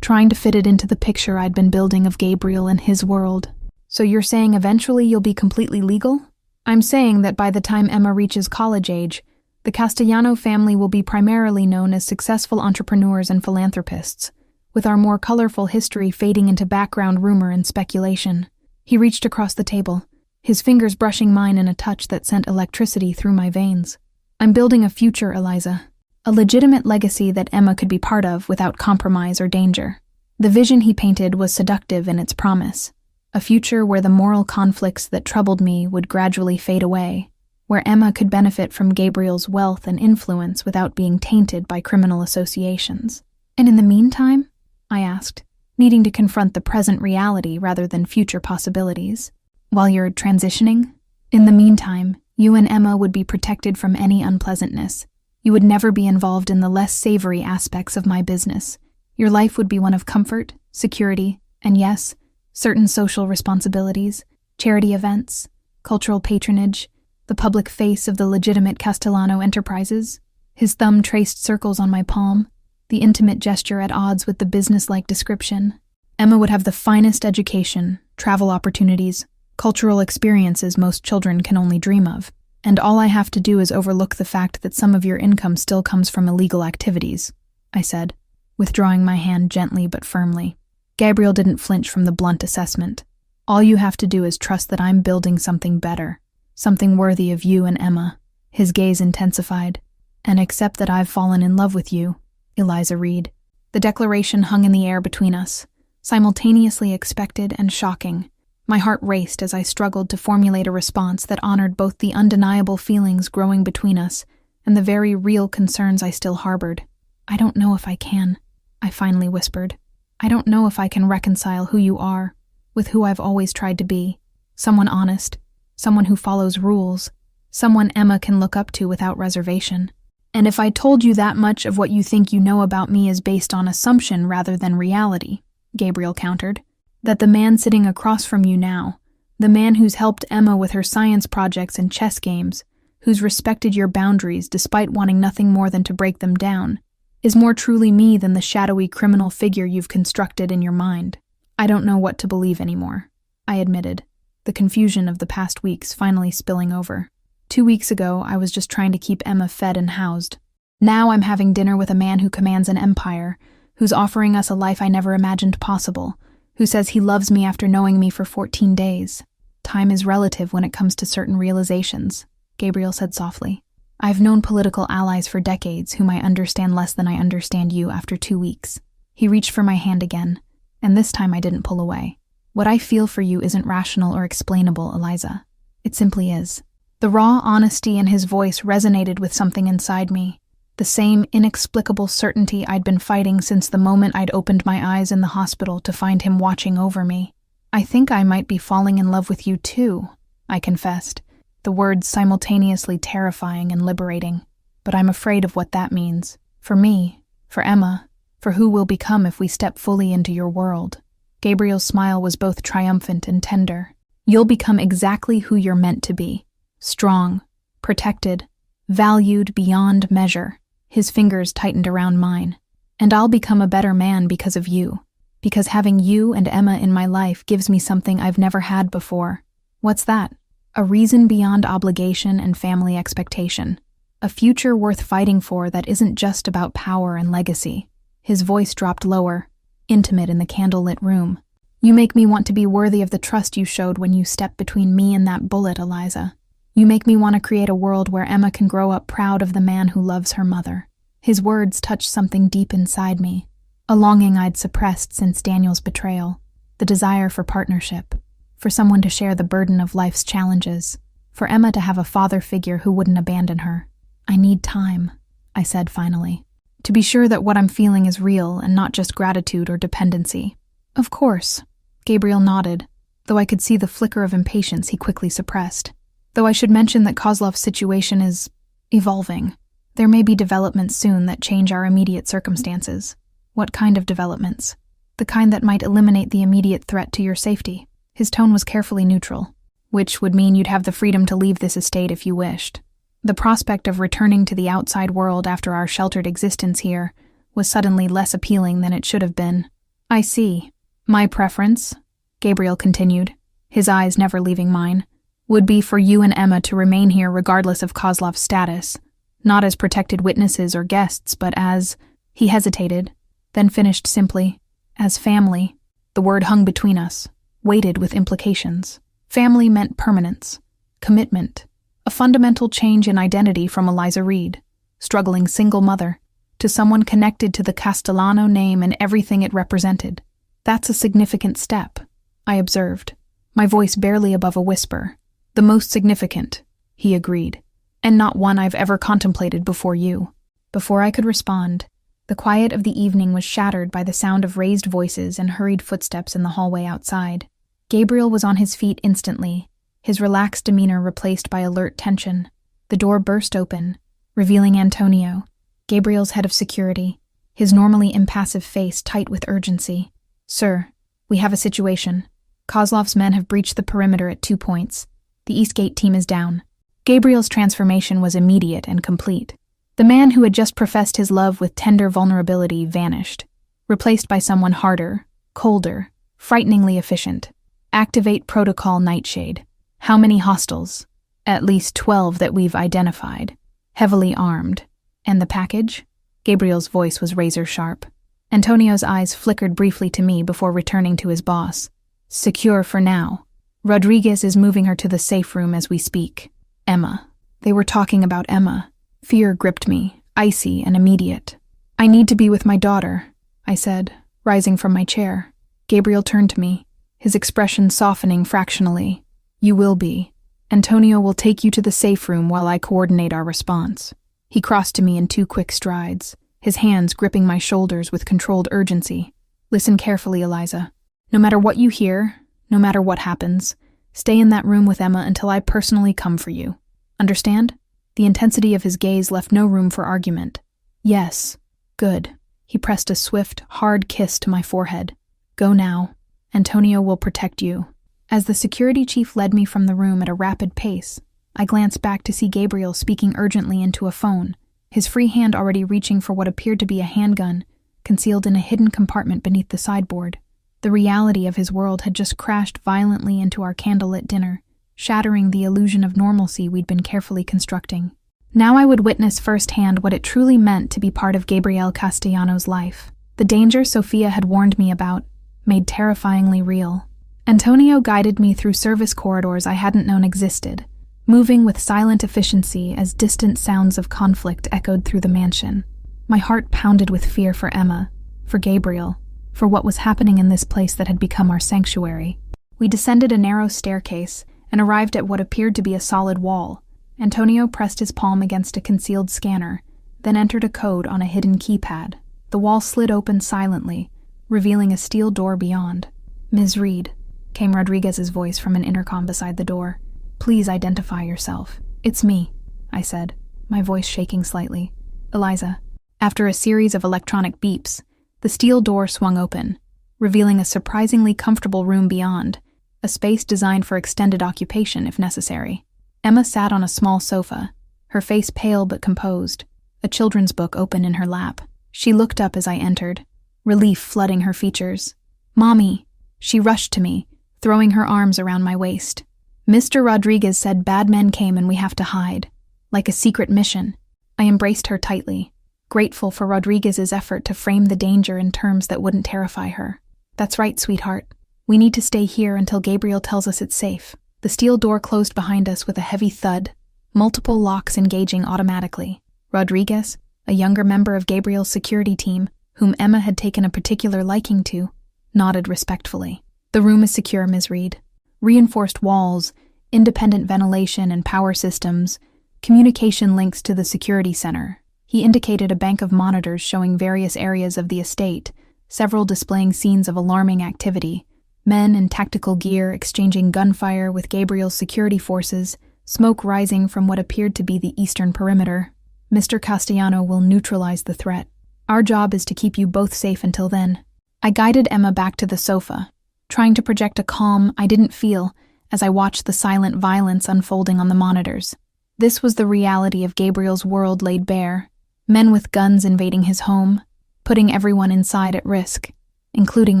trying to fit it into the picture I'd been building of Gabriel and his world. "So you're saying eventually you'll be completely legal?" "I'm saying that by the time Emma reaches college age, the Castellano family will be primarily known as successful entrepreneurs and philanthropists, with our more colorful history fading into background rumor and speculation." He reached across the table, his fingers brushing mine in a touch that sent electricity through my veins. "I'm building a future, Eliza. A legitimate legacy that Emma could be part of without compromise or danger." The vision he painted was seductive in its promise. A future where the moral conflicts that troubled me would gradually fade away, where Emma could benefit from Gabriel's wealth and influence without being tainted by criminal associations. "And in the meantime?" I asked, needing to confront the present reality rather than future possibilities. "While you're transitioning? In the meantime, you and Emma would be protected from any unpleasantness. You would never be involved in the less savory aspects of my business. Your life would be one of comfort, security, and yes, certain social responsibilities, charity events, cultural patronage, the public face of the legitimate Castellano enterprises." His thumb traced circles on my palm, the intimate gesture at odds with the business-like description. "Emma would have the finest education, travel opportunities, cultural experiences most children can only dream of. And all I have to do is overlook the fact that some of your income still comes from illegal activities," I said, withdrawing my hand gently but firmly. Gabriel didn't flinch from the blunt assessment. "All you have to do is trust that I'm building something better, something worthy of you and Emma." His gaze intensified. "And accept that I've fallen in love with you, Eliza Reed." The declaration hung in the air between us, simultaneously expected and shocking. My heart raced as I struggled to formulate a response that honored both the undeniable feelings growing between us and the very real concerns I still harbored. "I don't know if I can," I finally whispered. "I don't know if I can reconcile who you are with who I've always tried to be. Someone honest, someone who follows rules, someone Emma can look up to without reservation. And if I told you that much of what you think you know about me is based on assumption rather than reality, Gabriel countered, that the man sitting across from you now, the man who's helped Emma with her science projects and chess games, who's respected your boundaries despite wanting nothing more than to break them down, is more truly me than the shadowy criminal figure you've constructed in your mind. I don't know what to believe anymore, I admitted, the confusion of the past weeks finally spilling over. 2 weeks ago, I was just trying to keep Emma fed and housed. Now I'm having dinner with a man who commands an empire, who's offering us a life I never imagined possible, who says he loves me after knowing me for 14 days. Time is relative when it comes to certain realizations, Gabriel said softly. I've known political allies for decades whom I understand less than I understand you after 2 weeks. He reached for my hand again, and this time I didn't pull away. What I feel for you isn't rational or explainable, Eliza. It simply is. The raw honesty in his voice resonated with something inside me, the same inexplicable certainty I'd been fighting since the moment I'd opened my eyes in the hospital to find him watching over me. I think I might be falling in love with you too, I confessed, the words simultaneously terrifying and liberating. But I'm afraid of what that means. For me, for Emma, for who we'll become if we step fully into your world. Gabriel's smile was both triumphant and tender. You'll become exactly who you're meant to be. Strong, protected, valued beyond measure. His fingers tightened around mine. And I'll become a better man because of you. Because having you and Emma in my life gives me something I've never had before. What's that? A reason beyond obligation and family expectation. A future worth fighting for that isn't just about power and legacy. His voice dropped lower, intimate in the candlelit room. You make me want to be worthy of the trust you showed when you stepped between me and that bullet, Eliza. You make me want to create a world where Emma can grow up proud of the man who loves her mother. His words touched something deep inside me, a longing I'd suppressed since Daniel's betrayal, the desire for partnership, for someone to share the burden of life's challenges, for Emma to have a father figure who wouldn't abandon her. I need time, I said finally, to be sure that what I'm feeling is real and not just gratitude or dependency. Of course, Gabriel nodded, though I could see the flicker of impatience he quickly suppressed. Though I should mention that Kozlov's situation is evolving. There may be developments soon that change our immediate circumstances. What kind of developments? The kind that might eliminate the immediate threat to your safety. His tone was carefully neutral, which would mean you'd have the freedom to leave this estate if you wished. The prospect of returning to the outside world after our sheltered existence here was suddenly less appealing than it should have been. I see. My preference, Gabriel continued, his eyes never leaving mine, would be for you and Emma to remain here regardless of Kozlov's status, not as protected witnesses or guests, but as— He hesitated, then finished simply, as family. The word hung between us, weighted with implications. Family meant permanence, commitment, a fundamental change in identity from Eliza Reed, struggling single mother, to someone connected to the Castellano name and everything it represented. That's a significant step, I observed, my voice barely above a whisper. The most significant, he agreed, and not one I've ever contemplated before you. Before I could respond, the quiet of the evening was shattered by the sound of raised voices and hurried footsteps in the hallway outside. Gabriel was on his feet instantly, his relaxed demeanor replaced by alert tension. The door burst open, revealing Antonio, Gabriel's head of security, his normally impassive face tight with urgency. Sir, we have a situation. Kozlov's men have breached the perimeter at 2 points. The Eastgate team is down. Gabriel's transformation was immediate and complete. The man who had just professed his love with tender vulnerability vanished, replaced by someone harder, colder, frighteningly efficient. Activate Protocol Nightshade. How many hostiles? At least 12 that we've identified. Heavily armed. And the package? Gabriel's voice was razor-sharp. Antonio's eyes flickered briefly to me before returning to his boss. Secure for now. Rodriguez is moving her to the safe room as we speak. Emma. They were talking about Emma. Fear gripped me, icy and immediate. I need to be with my daughter, I said, rising from my chair. Gabriel turned to me, his expression softening fractionally. You will be. Antonio will take you to the safe room while I coordinate our response. He crossed to me in 2 quick strides, his hands gripping my shoulders with controlled urgency. Listen carefully, Eliza. No matter what you hear, no matter what happens, stay in that room with Emma until I personally come for you. Understand? The intensity of his gaze left no room for argument. Yes. Good. He pressed a swift, hard kiss to my forehead. Go now. Antonio will protect you. As the security chief led me from the room at a rapid pace, I glanced back to see Gabriel speaking urgently into a phone, his free hand already reaching for what appeared to be a handgun, concealed in a hidden compartment beneath the sideboard. The reality of his world had just crashed violently into our candlelit dinner, shattering the illusion of normalcy we'd been carefully constructing. Now I would witness firsthand what it truly meant to be part of Gabriel Castellano's life. The danger Sofia had warned me about, made terrifyingly real. Antonio guided me through service corridors I hadn't known existed, moving with silent efficiency as distant sounds of conflict echoed through the mansion. My heart pounded with fear for Emma, for Gabriel, for what was happening in this place that had become our sanctuary. We descended a narrow staircase and arrived at what appeared to be a solid wall. Antonio pressed his palm against a concealed scanner, then entered a code on a hidden keypad. The wall slid open silently, revealing a steel door beyond. "Ms. Reed," came Rodriguez's voice from an intercom beside the door. "Please identify yourself." "It's me," I said, my voice shaking slightly. "Eliza." After a series of electronic beeps, the steel door swung open, revealing a surprisingly comfortable room beyond, a space designed for extended occupation if necessary. Emma sat on a small sofa, her face pale but composed, a children's book open in her lap. She looked up as I entered, relief flooding her features. "Mommy!" She rushed to me, throwing her arms around my waist. "Mr. Rodriguez said bad men came and we have to hide. Like a secret mission." I embraced her tightly, grateful for Rodriguez's effort to frame the danger in terms that wouldn't terrify her. "That's right, sweetheart. We need to stay here until Gabriel tells us it's safe." The steel door closed behind us with a heavy thud, multiple locks engaging automatically. Rodriguez, a younger member of Gabriel's security team, whom Emma had taken a particular liking to, nodded respectfully. "The room is secure, Ms. Reed. Reinforced walls, independent ventilation and power systems, communication links to the security center." He indicated a bank of monitors showing various areas of the estate, several displaying scenes of alarming activity. Men in tactical gear exchanging gunfire with Gabriel's security forces, smoke rising from what appeared to be the eastern perimeter. "Mr. Castellano will neutralize the threat. Our job is to keep you both safe until then." I guided Emma back to the sofa, trying to project a calm I didn't feel as I watched the silent violence unfolding on the monitors. This was the reality of Gabriel's world laid bare. Men with guns invading his home, putting everyone inside at risk, including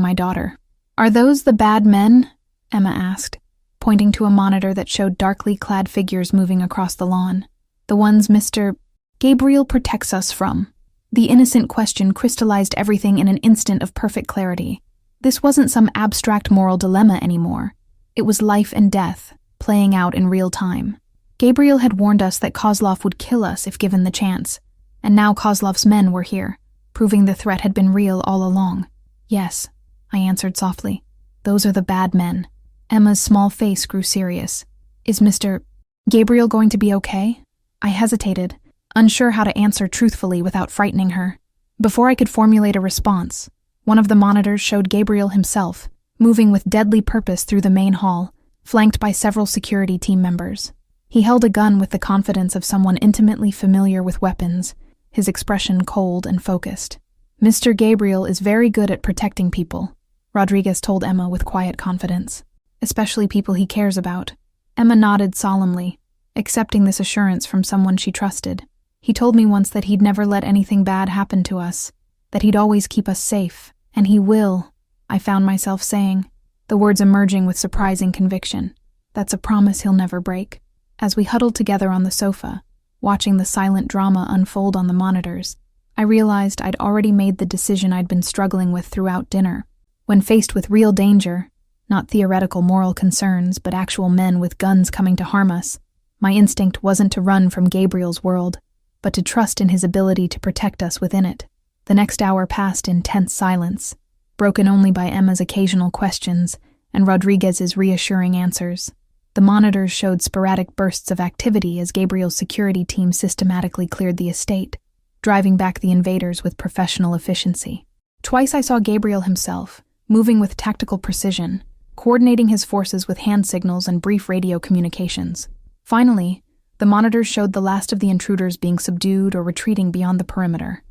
my daughter. "Are those the bad men?" Emma asked, pointing to a monitor that showed darkly clad figures moving across the lawn. "The ones Mr. Gabriel protects us from." The innocent question crystallized everything in an instant of perfect clarity. This wasn't some abstract moral dilemma anymore. It was life and death, playing out in real time. Gabriel had warned us that Kozlov would kill us if given the chance, and now Kozlov's men were here, proving the threat had been real all along. "Yes," I answered softly. "Those are the bad men." Emma's small face grew serious. "Is Mr. Gabriel going to be okay?" I hesitated, unsure how to answer truthfully without frightening her. Before I could formulate a response, one of the monitors showed Gabriel himself, moving with deadly purpose through the main hall, flanked by several security team members. He held a gun with the confidence of someone intimately familiar with weapons, his expression cold and focused. "Mr. Gabriel is very good at protecting people," Rodriguez told Emma with quiet confidence. "Especially people he cares about." Emma nodded solemnly, accepting this assurance from someone she trusted. "He told me once that he'd never let anything bad happen to us, that he'd always keep us safe, and he will," I found myself saying, the words emerging with surprising conviction. "That's a promise he'll never break." As we huddled together on the sofa, watching the silent drama unfold on the monitors, I realized I'd already made the decision I'd been struggling with throughout dinner. When faced with real danger, not theoretical moral concerns, but actual men with guns coming to harm us, my instinct wasn't to run from Gabriel's world, but to trust in his ability to protect us within it. The next hour passed in tense silence, broken only by Emma's occasional questions and Rodriguez's reassuring answers. The monitors showed sporadic bursts of activity as Gabriel's security team systematically cleared the estate, driving back the invaders with professional efficiency. Twice I saw Gabriel himself, moving with tactical precision, coordinating his forces with hand signals and brief radio communications. Finally, The monitors showed the last of the intruders being subdued or retreating beyond the perimeter.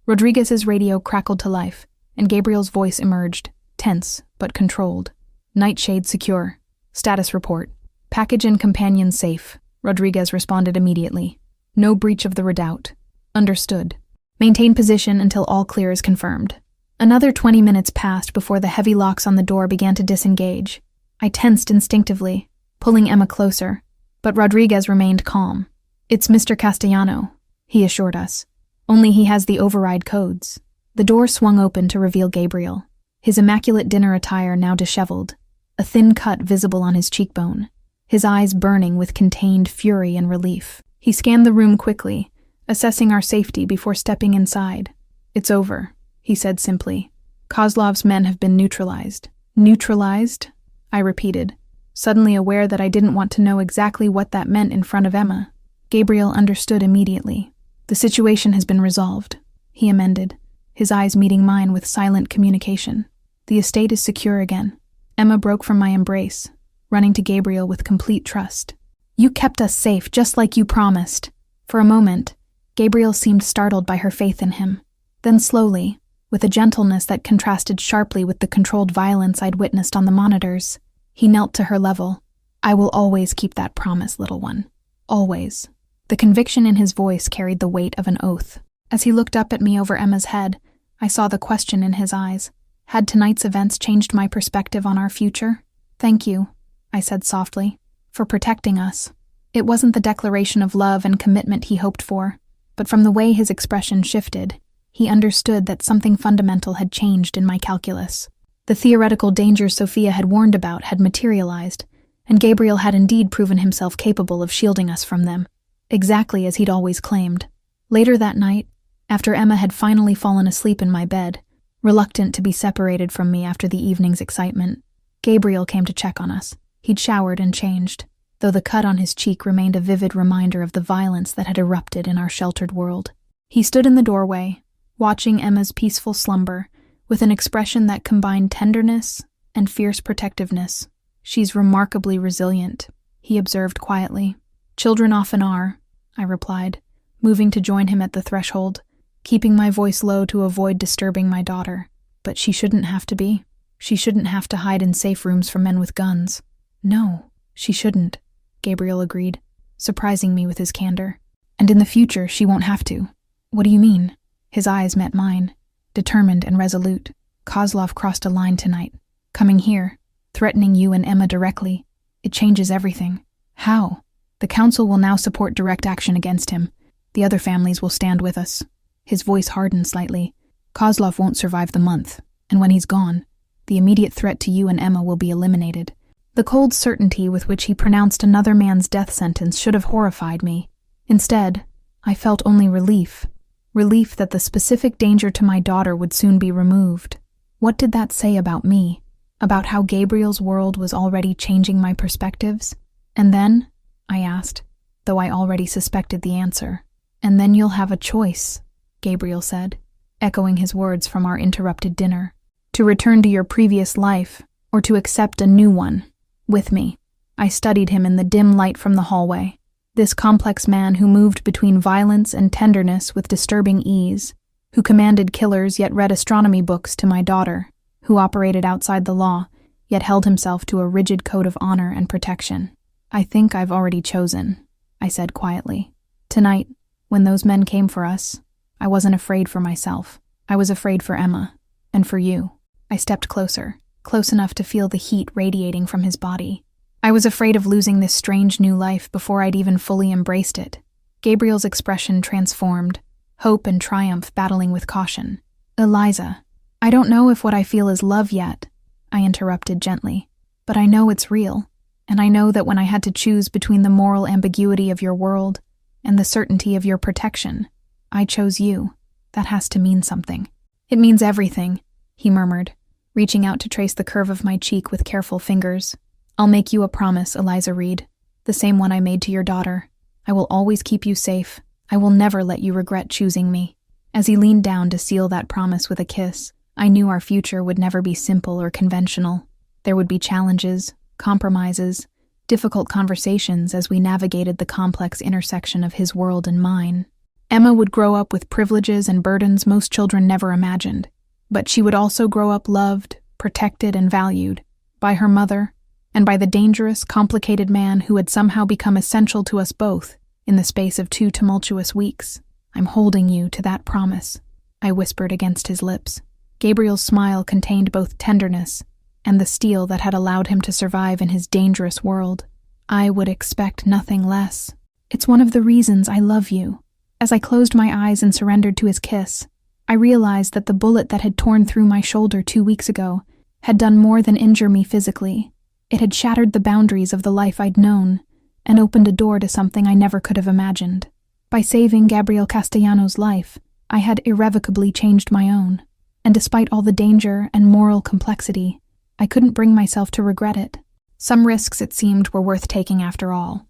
Rodriguez's radio crackled to life, and Gabriel's voice emerged, tense but controlled. Nightshade secure. Status report. Package and companion safe. Rodriguez responded immediately. No breach of the redoubt. Understood. Maintain position until all clear is confirmed. Another 20 minutes passed before the heavy locks on the door began to disengage. I tensed instinctively, pulling Emma closer, but Rodriguez remained calm. It's Mr. Castellano, he assured us. Only he has the override codes. The door swung open to reveal Gabriel, his immaculate dinner attire now disheveled, a thin cut visible on his cheekbone, his eyes burning with contained fury and relief. He scanned the room quickly, assessing our safety before stepping inside. It's over, he said simply. Kozlov's men have been neutralized. Neutralized? I repeated, suddenly aware that I didn't want to know exactly what that meant in front of Emma. Gabriel understood immediately. The situation has been resolved, he amended, his eyes meeting mine with silent communication. The estate is secure again. Emma broke from my embrace, running to Gabriel with complete trust. You kept us safe, just like you promised. For a moment, Gabriel seemed startled by her faith in him. Then slowly, with a gentleness that contrasted sharply with the controlled violence I'd witnessed on the monitors, he knelt to her level. I will always keep that promise, little one. Always. The conviction in his voice carried the weight of an oath. As he looked up at me over Emma's head, I saw the question in his eyes. Had tonight's events changed my perspective on our future? Thank you, I said softly, for protecting us. It wasn't the declaration of love and commitment he hoped for, but from the way his expression shifted, he understood that something fundamental had changed in my calculus. The theoretical dangers Sophia had warned about had materialized, and Gabriel had indeed proven himself capable of shielding us from them, exactly as he'd always claimed. Later that night, after Emma had finally fallen asleep in my bed, reluctant to be separated from me after the evening's excitement, Gabriel came to check on us. He'd showered and changed, though the cut on his cheek remained a vivid reminder of the violence that had erupted in our sheltered world. He stood in the doorway, watching Emma's peaceful slumber, with an expression that combined tenderness and fierce protectiveness. She's remarkably resilient, he observed quietly. Children often are, I replied, moving to join him at the threshold, keeping my voice low to avoid disturbing my daughter. But she shouldn't have to be. She shouldn't have to hide in safe rooms from men with guns. No, she shouldn't, Gabriel agreed, surprising me with his candor. And in the future, she won't have to. What do you mean? His eyes met mine, determined and resolute. Kozlov crossed a line tonight, coming here, threatening you and Emma directly. It changes everything. How? The council will now support direct action against him. The other families will stand with us. His voice hardened slightly. Kozlov won't survive the month, and when he's gone, the immediate threat to you and Emma will be eliminated. The cold certainty with which he pronounced another man's death sentence should have horrified me. Instead, I felt only relief. Relief that the specific danger to my daughter would soon be removed. What did that say about me? About how Gabriel's world was already changing my perspectives? And then, I asked, though I already suspected the answer. And then you'll have a choice, Gabriel said, echoing his words from our interrupted dinner. To return to your previous life, or to accept a new one, with me. I studied him in the dim light from the hallway. This complex man who moved between violence and tenderness with disturbing ease, who commanded killers yet read astronomy books to my daughter, who operated outside the law, yet held himself to a rigid code of honor and protection. I think I've already chosen, I said quietly. Tonight, when those men came for us, I wasn't afraid for myself. I was afraid for Emma, and for you. I stepped closer, close enough to feel the heat radiating from his body. I was afraid of losing this strange new life before I'd even fully embraced it. Gabriel's expression transformed, hope and triumph battling with caution. Eliza, I don't know if what I feel is love yet, I interrupted gently, but I know it's real, and I know that when I had to choose between the moral ambiguity of your world and the certainty of your protection, I chose you. That has to mean something. It means everything, he murmured, reaching out to trace the curve of my cheek with careful fingers. I'll make you a promise, Eliza Reed, the same one I made to your daughter. I will always keep you safe. I will never let you regret choosing me. As he leaned down to seal that promise with a kiss, I knew our future would never be simple or conventional. There would be challenges, compromises, difficult conversations as we navigated the complex intersection of his world and mine. Emma would grow up with privileges and burdens most children never imagined, but she would also grow up loved, protected, and valued by her mother and by the dangerous, complicated man who had somehow become essential to us both in the space of 2 tumultuous weeks. "I'm holding you to that promise," I whispered against his lips. Gabriel's smile contained both tenderness and the steel that had allowed him to survive in his dangerous world. "I would expect nothing less. It's one of the reasons I love you." As I closed my eyes and surrendered to his kiss, I realized that the bullet that had torn through my shoulder 2 weeks ago had done more than injure me physically. It had shattered the boundaries of the life I'd known and opened a door to something I never could have imagined. By saving Gabriel Castellano's life, I had irrevocably changed my own, and despite all the danger and moral complexity, I couldn't bring myself to regret it. Some risks, it seemed, were worth taking after all.